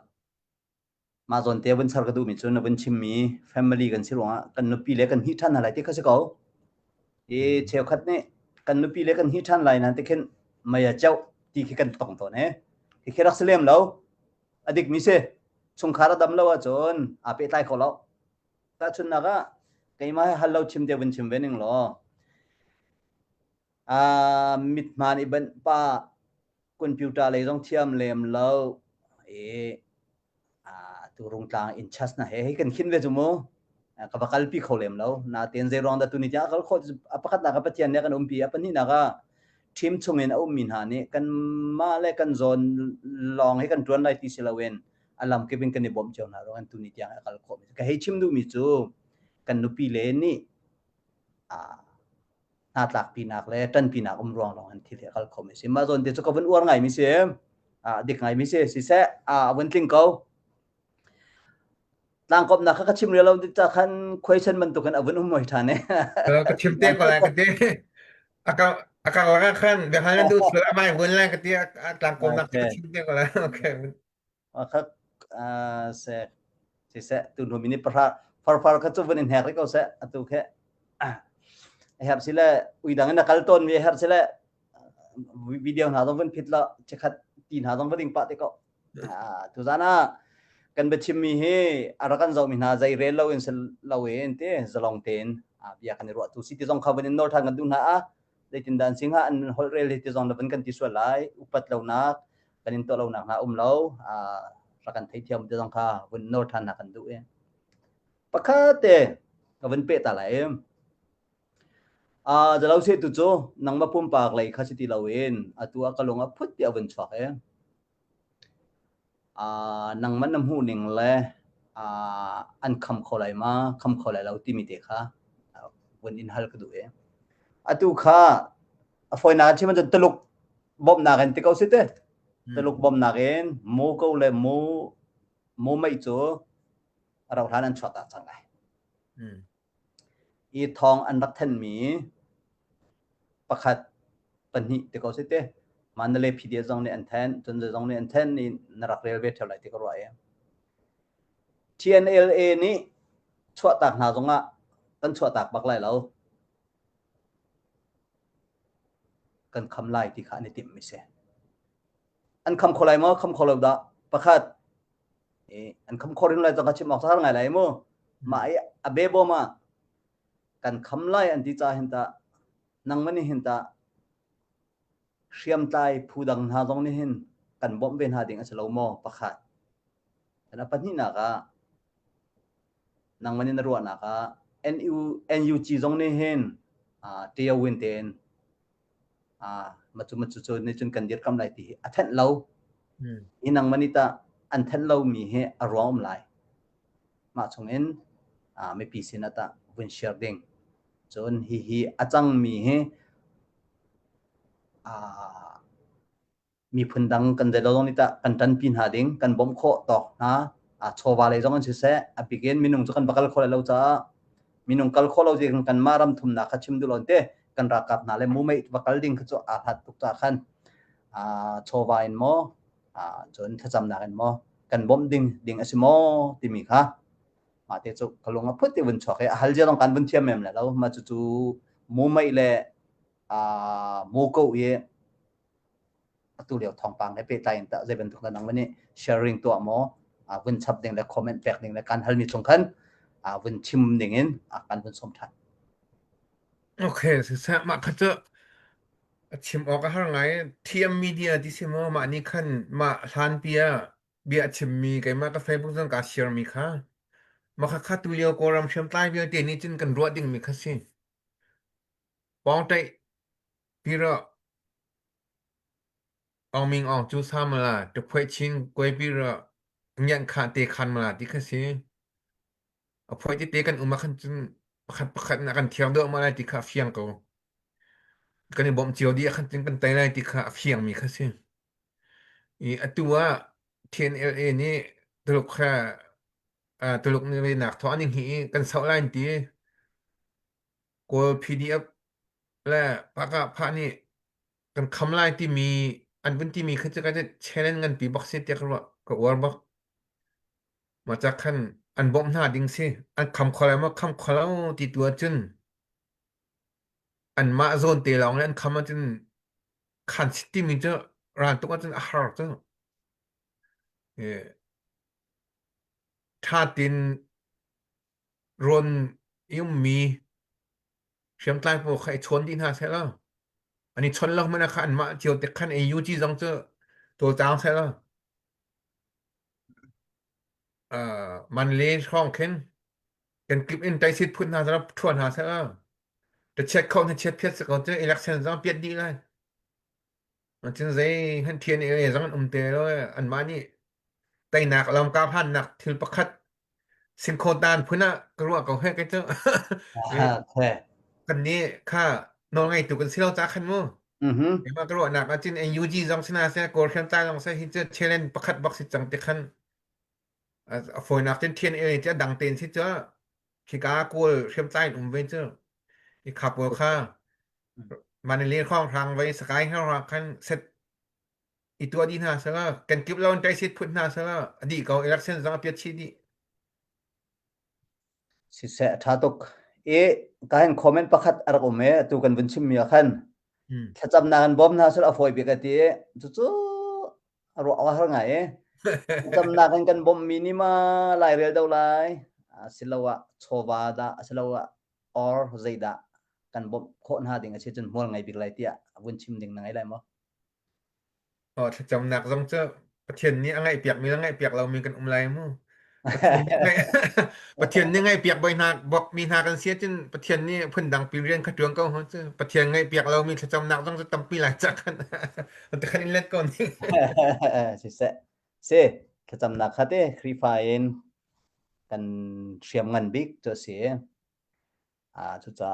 มาจนเตี้ยวันสารกดูมิจนวันชิมมี family กันสิหลวงกันนุปีเล็กกันฮิทันอะไรที่เขาจะเขาเชียวคัดเนี่ยกันนุปีเล็กกันฮิทันอะไรนั่นที่เข็นไม่เจ้าที่กันตรงตัวเนี่ยที่เข็นรักเสลียมแล้วอดีตมิเสชงคาราดำแล้วจนเปตายเขาแล้วแต่ชนนักไก่มาให้ฮัลโหลชิมเตี้ยวันชิมเวนิงหรอมิดมานี่เป็นป้าคอมพิวเตอร์เลยต้องเทียมเล่มแล้วตัวรงกลางอินชัสนะให้กันคิดเวจุโมกับกัลปีเขาเล่มแล้วนาเตียนเซรองดัตุนิจ้าเขาโคตรประคัดนักปะเทียนเนี่ยกันปีปันนี่นักทีมชงเงินมินหานี่กันมาเล่กันโซนลองให้กันตรวนไล่ที่เซลเวนอัลลัมเก็บเป็นกันในบ่มเจ้านะเรากันตุนิจ้าเขาโคตรก็ให้ชิมดูมิจูกันนุปีเลนี่นาตลักปีนักเลยตันปีนักรวงลองอันที่เดียวเขาโคตรมิสิมาโซนเดี๋ยวจะก็เป็นอ้วนไงมิเสียเด็กไงมิเสียสิเสวันทิ้งเขาต่างกบนักก็ชิมเรื่องเราจะคัน question มันตุกันวันมวยทานเนี่ยก็ชิมเต้ก็แล้วก็เต้อากาศขั้นเดี๋ยวให้ดูสุดละไม่วันแรกก็เต้ต่างกบนักก็ชิมเต้ก็แล้วโอเคครับเสร็จตุนหัวมินิพระก็จะวันนี้แหกเลยก็เสร็จตุแค่แหกสิละอุยดังนั้นนักการต้นมีแหกสิละวิดีโอหาต้องวันผิดละเช็คตีนหาต้องวันดิ่งปะเตก็ทุกท่านกันบัชิมมีเฮอารักันจะมีนาใจเรลเราเองเราเองเต้จะลองเต้นบิอากันรัวตุสิที่ต้องเข้าไปในนอร์ทางกันดูนะได้ตินดันสิงหาอันฮอลเรลที่ต้องดับกันที่ส่วนไล่อุปัตเรานักกันอินตัวเรานักนะเรารักันไทยเทียมที่ต้องเข้าวันนอร์ทางนักกันดูปะคัดเต้กับวันเป๊ะตาไหลจะเราเสียตุโจนังมาปุ่มปากเลยข้าสิที่เราเองตัวกระลงพุทธเดียววันชวัก นังมันน้ำหูหนึ่งและอันคำขอไหลมาคำขอไหลเราที่มีเด็กค่ะวันอินฮัลก็ดูตุค่ะฟอยนาที่มันจะตลุกบอมนากันที่เขาสิเตตลุกบอมนากันโมเขาเลยโมไม่จู่เราท่านั้นชอบตาจังไงอีทองอันรักท่านมีประคัดปัญหิที่เขาสิเตมันเลยพีดีจงในอันแทนจนจะจงในอันแทนนี่นรักเรลเวทเท่าไหร่ที่เขารู้TNLA นี้ชั่วตากหนาจงอ่ะตั้งชั่วตากบักไล่แล้วกันคำไล่ที่ขาในติมไม่เสียอันคำขอไล่มั้งคำขอไล่ดะประคัดอันคำขอริ่งไล่จงกระชิมออกสักไงไล่มั้งมาไอ้อเบโบมากันคำไล่อันที่จะเห็นตานังมันนี่เห็นตาเชื่อมใจผู้ดังหาจงนี่เห็นกันบ่มเป็นหาดิ่งอันเฉลามอประคัดแต่ละปัญหาหนักนังมันนี่นรัวนักNUG จงนี่เห็นเตียววินเทนมาจุในจนกันเดียดกำไรที่อันเทนเราอีนังมันนี่ตาอันเทนเรามีให้อารมณ์ไหลมาชงเอ็นไม่ปีสินะตาวินเชียร์ดิ้งจนฮีอาจังมีให้มีพื้นดังกันเดลตรงนี้ตากันตันพินหาดิ้งกันบ่มโคต่อนะโชว์วาเลยจงกันเสียปีเกนมินุงจงกันบักลโคเราจ้ามินุงกัลโคเราจงกันมารำทุ่มนักชิมดูลอนเตกันรักกับนาเลมูไม่บักลดิ้งคือจะอาหัดตุกตาขันโชว์วาอินโมจนถ้าจำนักอินโมกันบ่มดิ้งอสิโมติมีค่ะมาเตจุกลงมาพุทธิวันช็อกฮัลเจต้องการวันเทียมเมมแล้วมาจู่มูไม่เล่มูโกเย่ตัวเดียวทองปังให้ไปไต่แต่จะเป็นทุกนังวันนี้ sharing ตัวโมวันชับดิ่งและคอมเมนต์แปลกดิ่งและการฮัลมีตรงกันวันชิมดิ่งอินการวันสมทันโอเคสิซะมาคัจจะชิมออกก็หาไงเทียมมีเดียที่สิมมานี่คันมาทานเบียชิมมีไกมาก็ Facebook จังกาแชร์มีค่ะมาคัดตัวเดียวก็รำเชื่อมใต้เบียเดี๋ยวนี้จินกันรัวดิ่งมีค่ะสิปองใจพี่ระอองมิงอองจูซามาละจะเผยชิงกวยพี่ระยังขาเตคันมาละที่ค่ะสิเอาเผยที่เตกันมาคันจินประคัดนักกันเที่ยวเด้อมาละที่ค่ะเฟียงก็กันนี่บ่มเจียวดีคันจินกันไตไลที่ค่ะเฟียงมีค่ะสิตัว TNLA นี่ตลกค่ะตลกนี่หนักท้อนี่หีกันเสาไลน์ตีกลัว PDF และปากพะนี่กันคำไลน์ที่มีอันเป็นที่มีคือจะก็จะแชร์เล่นกันปีบ็อกซิเตียก็ว่าบอกมาจากขั้นอันบ่มหน้าดิ่งสิอันคำขออะไรมาคำขอแล้วที่ตัวจนอันมาโซนเตลองอันคำมาจนขันสิที่มีเจอร้านตัวจนอาหารเจอถ้าตินรนยุ่มมีเชื่อมใต้พวกใครชนที่หน้าใช่แล้วอันนี้ชนแล้วมันนะคันมาเจียวแต่คันอายุที่ต้องเจอตัวจ้างใช่แล้วมันเลี้ยงช่องเข็นกันคลิปอินใจสิทธิ์พูดหาสำหรับทวนหาใช่แล้วแต่เช็คเขาให้เช็คเพียรสกอตเจออิเล็กชันต้องเปลี่ยนดีเลยมันจึงใจหันเทียนจังเตแล้วอันมานี่ไต่หนักลำกาพันหนักถึงประคัดสิงโคตานพุ่นน่ะก็รู้ว่าเขาให้กันเจ้ากันนี้ค่านอนไงตุกันสิเราจ้าคันมั้งเห็นมาก็รู้หนักจริงUG จังชนะเสียโกลเข็มใต้จังเสียฮิตเจอเชลเลนประคัดบ็อกซิจังติคันฝอยนักเทียนจะดังเต็นสิเจ้าคิกาโกลเข็มใต้เวเจอร์อีขับวัวค่ามันเรียนข้องทางไว้สกายให้เราคันเสร็จอีตัวดีน่าซะแล้วกันกิบเราใจสิทธิ์พุ่นน่าซะแล้วอดีเขาอิเล็กชันจังเปียชีดีสิเสถ้าตกการคอมเมนต์ประคัดอะไรก็ไม่ตัวกันวันชิมมีขันถ้าจำนานบอมน่าสุดอฟอยเบียกตีจู่รัวอะไรไงจำนานกันบอมมินิมาไล่เรียลดาวไลสิลาวะโชวาดาสิลาวะออร์ใจดากันบอมโคตรหาดิ่งเช่นจนมัวไงบิ๊กไลท์อ่ะวันชิมดิ่งไงได้มั้งถ้าจำหนักต้องเจอประเทศนี้อะไรเปียกมีอะไรเปียกเรามีกันไรมั้งประเทศนี้ไงเปียกใบหน้าบอกมีหน้ากันเสียจนประเทศนี้เพิ่นดังปีเรียนขัดเรื่องก็เฮาเจอประเทศไงเปียกเรามีถ้าจำหนักต้องจะตำปีหลายจักกันแต่คันนี้เล็กก่อนนี่สิ ka chamnak khate krifain kan siam ngan big to se chu cha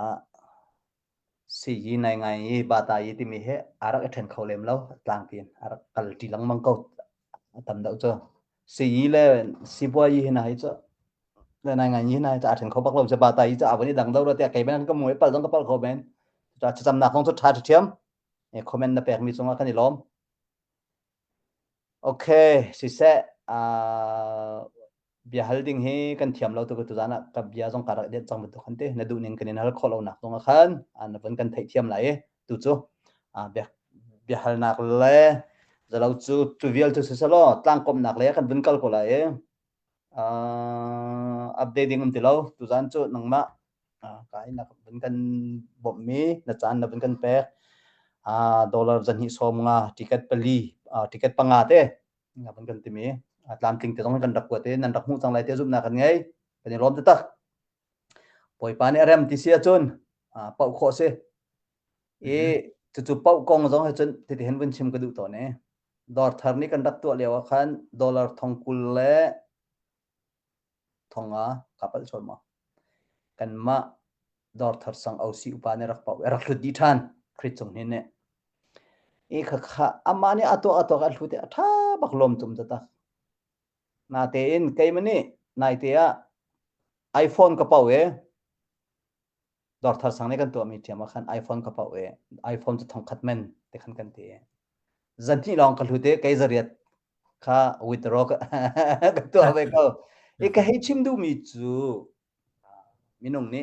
si yi nai ngai yi bata yi ti mi he arak athen kholem lo tlang pin arak kal ti lang mang ko tam dau cho si yi le si boi yi na hi cho le nai ngai yi na cha athen kho bak lo cha bata yi cha awani dang dau ra te kai ben ka moi pal dang ka pal kho ben cha chamnak khong chu tha thiam e comment na pek mi chunga kan ni lom okay si se bia halding he kan thiam lo to ko tu jana ka bia jong karak de chang tu khan te na du ning kan hal kholo nak tong khan an ban kan thai thiam lai tu chu bia hal nak le zalo chu trivial tu se lo tlang kom nak le kan bun kal ko lai updating um tilo tu jan chu nangma kai nak bun kan bom mi na chan na bun kan pek dollar jan hi somnga ticket pali ticket panga te nga bun kan ti mi atlam ting te jong kan dak ko te nan dak mu chang lai te zup na kan ngai kan rom te tak poi pa ne rem ti sia chun pau kho se chu pau kong jong he chun ti hen bun chim ka du to ne dor thar ni kan dak to lewa khan dollar thong kul le thonga kapal chorma kan ma dor thar sang au si upa ne rak pau rak lu di than khrit chung ni ne kha amani ato ka hlute atha bak lom tum ta na te in kai mani nai te iPhone ka pau dor thar sang ne kan to mi thiam khan iPhone ka pau iPhone chu thong khat men te khan kan te zanti long ka hlute kai zariat kha withdraw ka to ave ko ka he chim du mi chu minung ni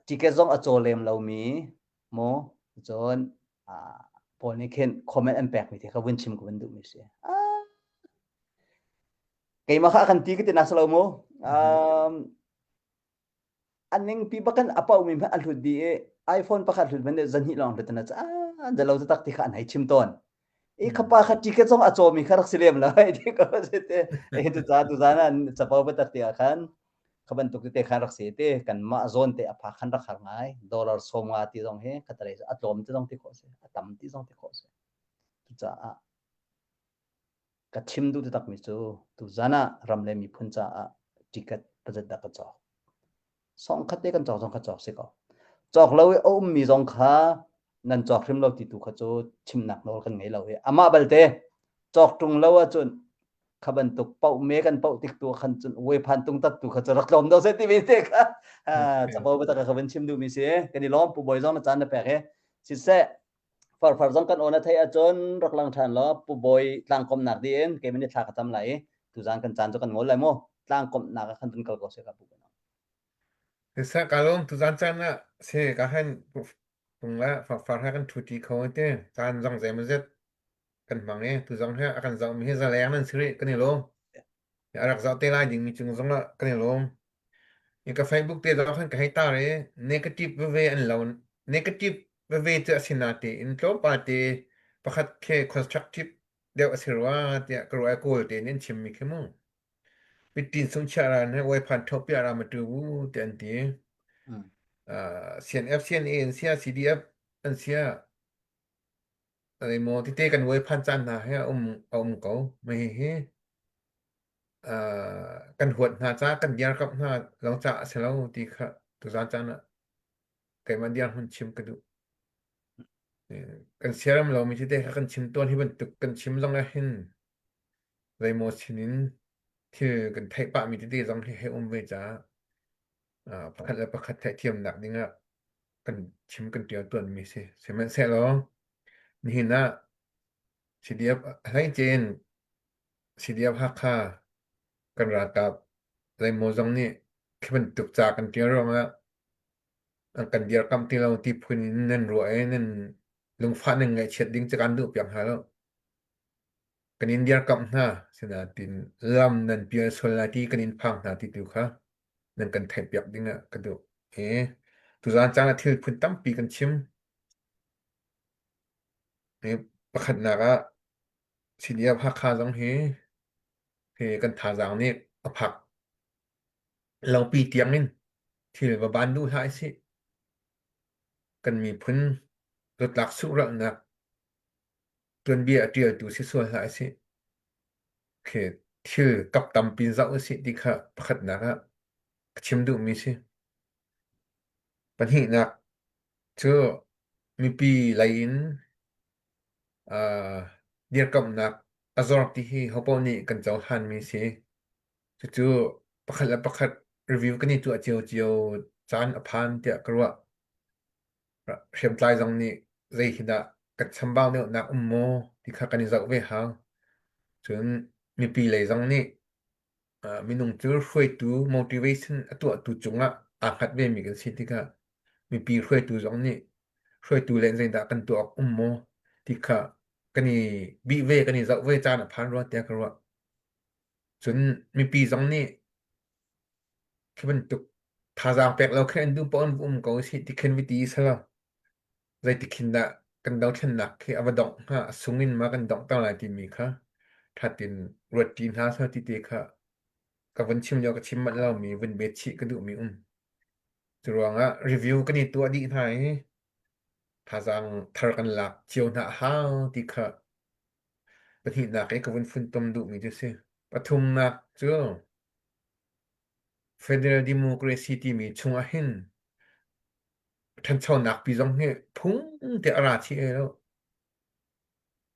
ticket zong a cholem lo mi mo zon pol ni khen comment and back mi the ka win chim ko win du mi se kai ma kha kan ti ke na salo mo aning pi bakan apa umi ma alhud bi iPhone pakhat hud ben zan hi long letana cha dalo ta tak ti khan hai chim ton khapa kha ticket zong a cho mi kharak silem la ti ko se te tu za na chapaw ba tak ti khan khaban tuk te khan rak se te kan ma zone te apha khan rak khar ngai dollar somwa ti jong he khatare atom ti jong ti ko se atam ti jong ti ko se tu cha ka chim du tak mi chu tu zana ramle mi phun cha ticket pajat da ka cha song khate kan chaw jong kha chaw se ko chok lo mi jong kha nan chok rim lo ti tu kha chu chim nak nol kan ngei lo he ama balte chok tung lo a chun khaban tuk pau me kan pau tik tu khan chun we phan tung tat tu kha charak lom do se ti mi te kha chapaw ba ta ka khaban chim du mi se kan lom pu boy jong na chan na pe he si se far jong kan ona thai a chon rak lang than lo pu boy tlang kom nak di en ke min thla khatam lai tu jang kan chan jo kan ngol lai mo tlang kom nak khan tun kal ko se ka pu sa kalom tu jan chan na se ka han pung la far ha kan thuti kho te chan jong zai ma zet kan mang ne tu jong ha kan jong mi he za lang nan sri kan lo ya rak za te lai ding mi chung jong la kan lo ka Facebook te da khan ka hai ta re negative way an lo negative way te asinati in to pa te pakhat ke constructive de asirwa te ka ro ko te nin chim mi ke mo pitin sung chara ne wai phan thop ya ra ma tu te an ti CNF CNA sia CDF an sia ai mo ti te kan wai phan chan na he ko me he kan huat na cha kan yar kap na long cha se lo ti kha tu zan cha na kai man dian hun chim ka du kan seram lo mi ti te kan chim ton hi ban tuk kan chim long a hin lai mo chinin thi kan thai pa mi ti te jong he ve cha pakhat thai thiam nak dinga kan chim kan tiao ton mi se man se lo ni na CDF hai chen CDF ha kha kan ra ta lai mo jong ni khan tuk cha kan tiao ro ma kan dia kam ti lo ti phun nen ro nen lung fa nen ngai chet ding cha kan du pyang ha lo kan india kam na sina tin lam nan pia solati kan in phang na ti tu kha nan kan thai pyak dinga ka du tu zan chang a thil phun tam pi kan chim pakhat na ga CDF ha kha jong he kan tha jang ni aphak lo pi tiang nin thil ba ban du hai si kan mi phun rot lak su ra na tuan bia tia tu si so hai si เคทิลกับตำปินซะอุสิติคะประคัดนักชิมดูมีสิปัญหานักเจอมีปีไลน์เดียร์กับนักอซอร์ที่เขาปนี่กันเจ้าหันมีสิจู่ๆประคัดรีวิวกันนี่ตัวเจียวจานอภันเตียกรัวเชื่อมใจตรงนี้ใจหินกัดชัมบ้าเนี่ยนักโมที่ข้ากันนี่จะเวหาจนมีปีเลยตรงนี้มีนุ่งจูช่วยตัว motivation ตัวจงขัดเวมีกันสิที่ข้ามีปีช่วยตัวตรงนี้ช่วยตัวเล่นใจกันตัวโมที่ข้ากันนี่บีเวกันนี่จะเวจานอภันรัวเตียกรัวจนมีปีตรงนี้คือมันตุกทาจางแปลกเราแค่ดูปอนก็สิที่เข็นวิธีซะแล้วใจที่คินดะกันดองเช่นหนักคืออวดองสุงินมากันดองตั้งหลายที่มีค่ะถ้าตินรวดจีนหาสติเตค่ะกับวันชิมยอกับชิมมันเรามีวันเบชิก็ดูมีจรวงรีวิวกันนี่ตัวดีไหนทาจางทากันหลักเจียวหน้าห้าวที่ค่ะปฏิหนักกับวันฝุ่นต้มดูมีด้วยสิปฐุมหนักเจ้าFederal Democracy ที่มีช่วงเห็นท่านชาวนักปีจงเฮพุ่งแต่อาราชีแล้ว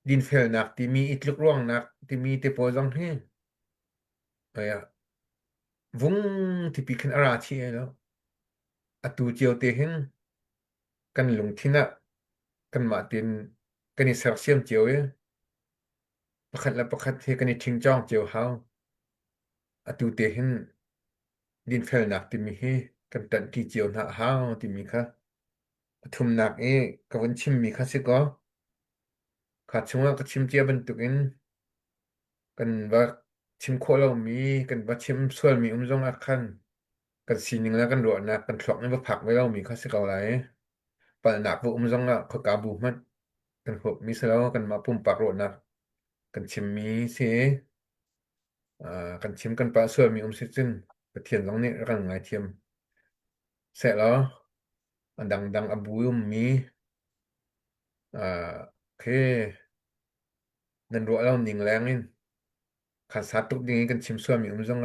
ดินเฟลนักที่มีอิตลุกร่วงนักที่มีเตปจงเฮวุ้งที่ปีขึ้นอาราชีแล้วตูเจียวเตเห็นกันลงที่น่ะกันมาตินกันนิสักเสียมเจียวประคัดเฮกันนิทิ้งจ้องเจียวเฮาตูเตเห็นดินเฟลนักที่มีเฮกันตันที่เจียวหน้าเฮาที่มีค่ะปฐุมนักกับวันชิมมีค่ะสิก็ขาดช่วงก็ชิมเจียบันตุกินกันว่าชิมโคเรามีกันว่าชิมส่วนมีจงอาคันกันสีนึงแล้วกันรวดนักกันคลอกนี่ว่าผักไว้เรามีค่ะสิเก่าไรปันหนักว่าจงเขากาบูมันกันพบมีเสแล้วกันมาปุ่มปากรวดนักกันชิมมีสิกันชิมกันปลาส่วนมีซึ่งประเทียนตรงนี้รังไงเทียมเสร็จแล้วดังอบูมมีโอเคนั่นรัวเราหนิงแรงนี่ขันสัตว์ตุกดิ้งกันชิมส่วนมีจง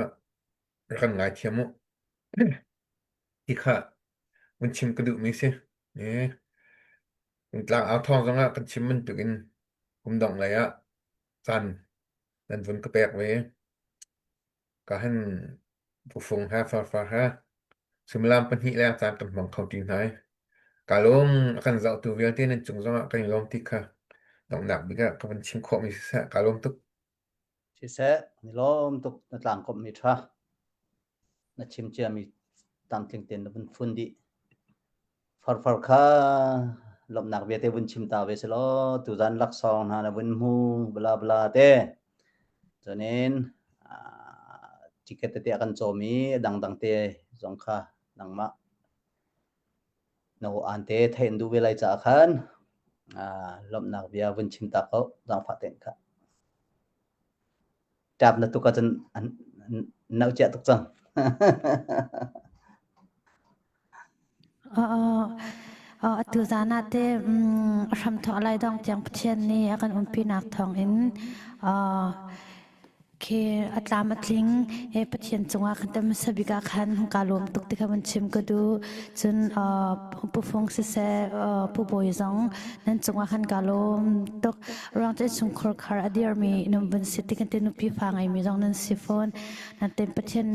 รังไงเทียมอีกค่ะมันชิมกระดูกมีสิกลางเอาทองจังกันชิมมันตุกินผมดองอะไรจันนั่นฝนก็แปลกไว้ก็ให้ผู้ฟงฟ้าสมลามปัญหิแล้วจานกันมองเขาจริงไหนกาลงกันเจ้าตัวเวียนที่นั่นจงจังกันลองที่ค่ะดองหนักบิกะก็มันชิมขอมีสิกาลงตุกชิเสนี่ล้อมตุกนัดหลังก็มีทรานัดชิมเจียมีตามเตียงเตียนบนฝุ่นดิฟาร์ค่ะลมหนักเบียเตบุญชิมตาเวสโลตุจันลักซองนะบุญมูบลาบลาเตจนนี้จิกเกตเตอากันโจมีดังเตจงค่ะดังมาโนอันเตเทนดูเวลัยจากขันลมหนักเบียบุญชิมตาเขาดังฟัดเต็งค่ะจับนัตุกจันนักเจ้าตุกจังตุจานาเตรำทออะไรดองจังเชียนนี่อากันปีนักทองอินเคอัตรามัดลิงปเชียนจงอาคันเตมสบิกาคันของการรวมตุกติกามันชิมก็ดูจนผู้ฟงเสผู้บอยจงนั้นจงอาคันการรวมตุกรองเจ้าชงครคาร์อดีร์มีนุ่มบันสิติกันเตนุปีฟังไอมีจงนั้นซิฟอนนั้นเต็มปเชียน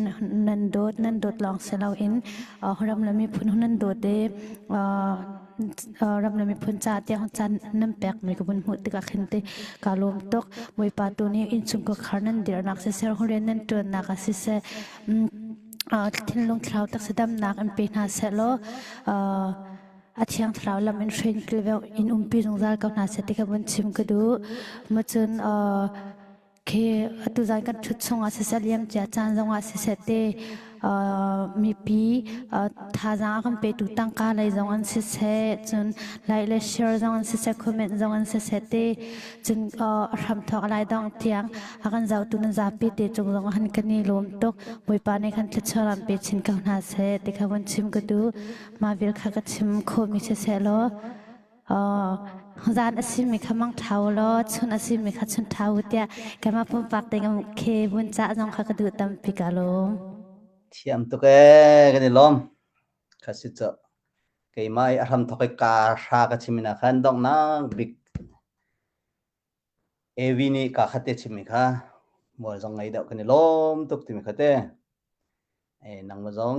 นั้นโดดลองเซลาอินรำละมีพุนนั้นโดดเดรำละมีพุนจ่าเตียงจันน้ำแปกมีกบุญหุติกาขันเตการรวมตุกมวยปาตัวนี้อินชุงก็คาร์นันเดียร์นักเสียร์ฮุเรนนันตัวนักเสียทิ้งลงเท้าตักสะดำนักอันเป็นหาเสลออาเชียงเท้าลำอินเทรนกลีเวลอินปีจงจากกับนาเสติกาบุญชิมก็ดูมาจนเคตุจานกันชุดส่งอาเสียเลี้ยงเจ้าจานจงอาเสียเตมีปีทาจางกันไปตุตั้งการเลยจงอันเสียจนไลเลเชียร์จงอันเสียคอมเมนต์จงอันเสียเตจนรำทอกอะไรดองเทียงอากันเจ้าตุนจาปีเตจงหันกันนี่ลมตกมวยปานในขันชุดชอลำไปชินกับนาเสติกาวันชิมก็ดูมาวิลขากชิมโคมิเสลอ zan asim mi khamang thawlo chun asim mi khachun thawtia kama pum pak tengam khe bun cha jong kha kadu tam pikalom เทียมตุกเอกันนี่ลมคัสิจะเกยไม่อารมณ์ทกกาชากชิมินะคันดองนังบิ๊กเอวีนี่กาขัดเตชิมิค่ะมัวจงไงเดากันนี่ลมตุกติมิขัดเตนังมาจง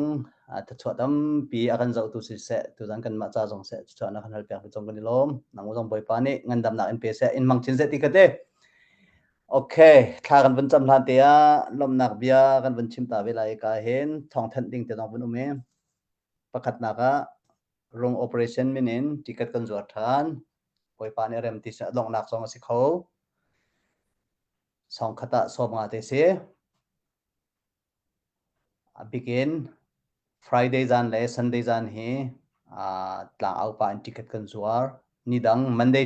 ถ้าชวดปีอากันจะตุสิเสตุจันกันมาจ้าจงเสชวดนักขันฮัลเปียกจงกันนี่ลมนังมาจงบ่อยปานี่เงินดำหนักเอ็นพีเสอินมังชินเสติขัดเตโอเคถ้ากันเป็นจำลานเตียลมหนักเบียกันเป็นชิมตาเวลาเอกาเห็นท้องทันดิ่งเตียต้องเป็นอุเมประคัดนักะโรงโอเปอเรชั่นมินินติกัดกันจวดทานปอยปานเรมติสลงนักสองสิเขาสองขตะสอบงาเตเสbegin Friday จันและ Sunday จันเฮตลางเอาปานติกัดกันจวดนี่ดัง Monday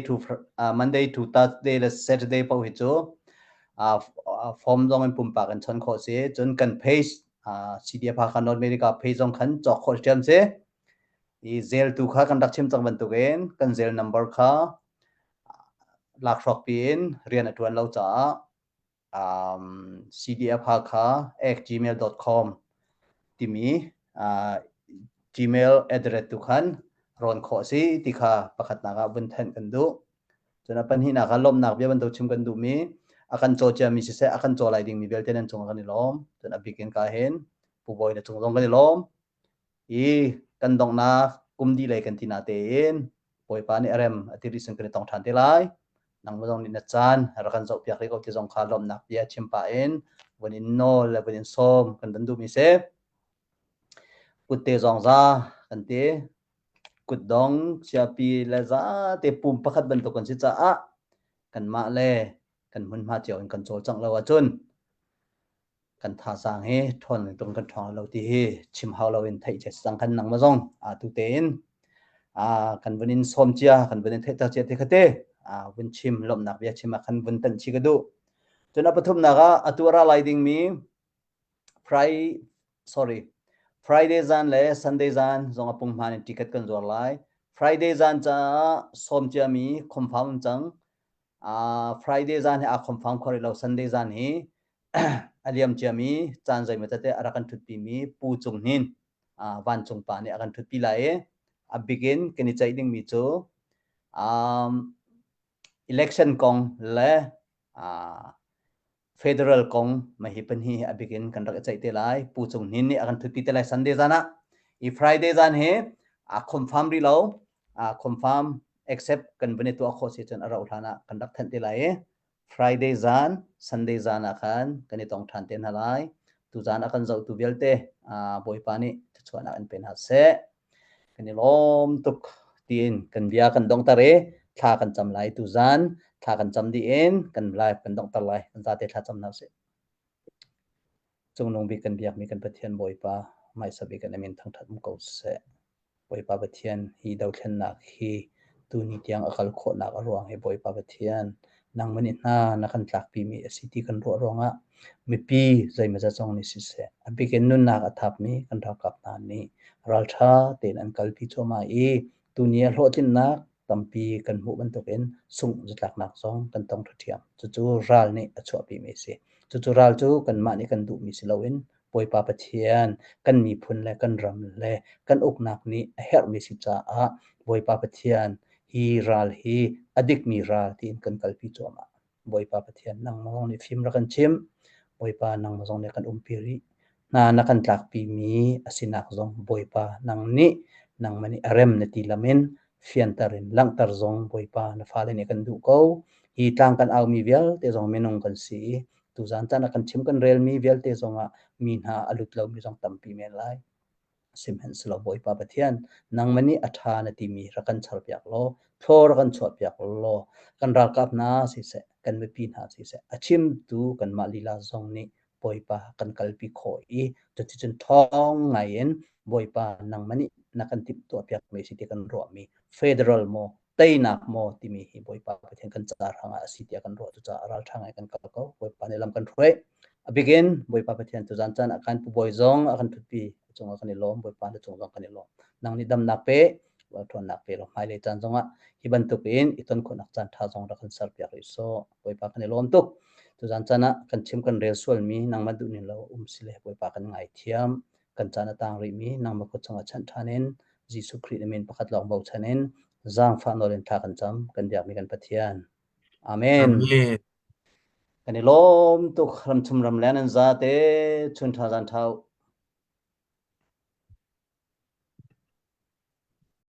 to Thursday และ Saturday พอหิจูฟอร์มจงเป็นปุ่มปากกันชนโคเสจนกันเพจCDF พากันนอตอเมริกาเพจจงขันจอกโคเทียมเสอีเซลตุค่ากันดักชิมจังบรรทุกเองกันเซลนัมเบอร์ค่าหลักรอกปีนเรียนอัตวันเราจะCDF พาค่า @gmail.com ที่มีGmail address ทุกขันรอนโคสีที่ค่าประคัดนักบันเทิงกันดูจนปัญหานักลมนักเบี้ยบรรทุกชิมกันดูมีอาการโจเจมีสิเสอาการโจไลดิ้งมีเบลเทนจงกันนี่ล้อมจนอบิกินกาเห็นผู้บอยเนี่ยจงกันนี่ล้อมกันดองนากุมดีเลยกันที่นาเตนปอยปานี่เรมอธิริสังกันต้องทันเตไลนังมาจงนินจานรักันจะเปียกเล็กที่จงคาลมนักเบียชิมปาเอ็นวันนี้โนและวันนี้ส้มกันดันดูมีเสกุดเตจงซากันเตกุดดองเชียปีและซาเตปุ่มประคัดบรรทุกกันสิจ้ากันมาเลกันมันมาเจียวกันโจจังเราจุนกันท่าสางเฮทนตรงกันทองเราที่เฮชิมเฮาเราเองไทยจะสังกันนังมาจงตุเตนกันวันนี้สมเจียกันวันนี้เทตเจียเทคเตวันชิมลมนักเบียชิมกันวันตันชิกดูจนอปทุมนักตัวราไลดิ้งมีFriday จันและ Sunday จันจงอปุ่มมาในติเกตกันจวนไล Friday จันจะสมเจียมีคอมฟาวจังFriday จันให้คอมฟาวคอร์เรา Sunday จันให้อเลียมเจียมีจันใจมาจะอารักันทุบปีมีปูจงนินวันจงปานี่อารักันทุบปีไลbegin กันนี่ใจดิ้งมีโจelection กองและfederal กองมาฮิปันฮีbegin กันรักใจเตไลปูจงนินนี่อารักันทุบปีเตไล Sunday จันอี Friday จันให้confirm รีเรา confirm accept กันวันนี้ตัวโคสิจันเราฐานะกันรักทันเตไลFriday จัน Sunday จันอาคันกันนี่ต้องทันเตนหาไลตุจันอาคันจะตุเวลเตบอยปานี่จะชวนอาคันเป็นหัดเสกันนี่ล้มตุกตีนกันเบียกันดองตะเรท่ากันจำไลตุจันท่ากันจำดีเอ็นกันไลกันดองตะไลกันจะเตท่าจำนาเสจงนงบีกันเบียกมีกันประเทียนบอยปาไม่สบิกันอามินทั้งทัดมุกเอาเสบอยปาประเทียนฮีดาวเทียนนักฮีตูนิเตียงอากาศโคนักอรวงให้บอยปาประเทียนนังมันนี่นักขันตักปีมีสิที่กันรัวรองมีปีใจมันจะจงนิสิเสอภิเกนุนนักทับมีกันรักกับนานี้รัลชาเตนันกัลพิโจมาตุเนียโลจินนักตัมปีกันหูบันตุกเอ็นสุ่งจุดหลักนักซองกันต้องทุเทียมจู่รัลนี่ชัวปีมีสิจู่รัลจู่กันมานี่กันดูมีสิลาวินปอยปาประเทียนกันมีพุนและกันรำและกันอกนักนี้เฮร์มีสิจ้าปอยปาประเทียนฮีรัลฮีอดิกมีรัลที่กันกัลพิโจมาบอยปาประเทียนนังมองในฟิล์มรักันชิมบอยปานังมาจงในกันปีรีนักกันตักปีมีอสินักจงบอยปานังนี้นังมันนี่เรมนติลามินฟิอันตารินลังตาร์จงบอยปานะฟาเลนกันดูเขาฮีตังกันเอามีเวลเตจงเมนงกันสีตุจันจันกันชิมกันเรลมีเวลเตจงมีนาอลุตเลามีจงตัมปีเมนไลสิมเห็นสลบอยปาประเทียนนังมันนี่อัฐานติมีรักันชาร์ปยักโลทอรักันชอดยักโลกันรักกับนาสิเสกันไม่ปีนาสิเสอชิมดูกันมาลีลาจงนี้บอยปากันกัลปิโคจะจินทองไงเอ็นบอยปานังมันนี่นักกันติดตัวยักไม่สิที่กันรวมมีเฟเดรัลโมเตยนักโมที่มีบอยปาประเทียนกันจาร์หางสิที่กันรวมจะจาร์ทางไงกันกับเขาบอยปาในลำกันช่วยbegin บอยปาประเทียนตุจันจันอาการผู้บอยจงอาการทุบปีจงอาการนิลมบอยปาจงอาการนิลมนังนี่ดำนักเป wa thon nak pe lo mai le chan zonga hi ban tuk in iton khon ak chan tha zong ra kan sar pya ri so poi pa kan lom tuk tu jan chana kan chim kan rel sual mi nang ma du ni lo sile poi pa kan ngai thiam kan chana tang ri mi nang ma ko changa chan thanen jisu christ amen pakhat lok bau chanen zang fa no len tha kan cham kan yak mi kan pathian amen Amen. kan lom tuk ram chum ram lan an za te chun tha jan thau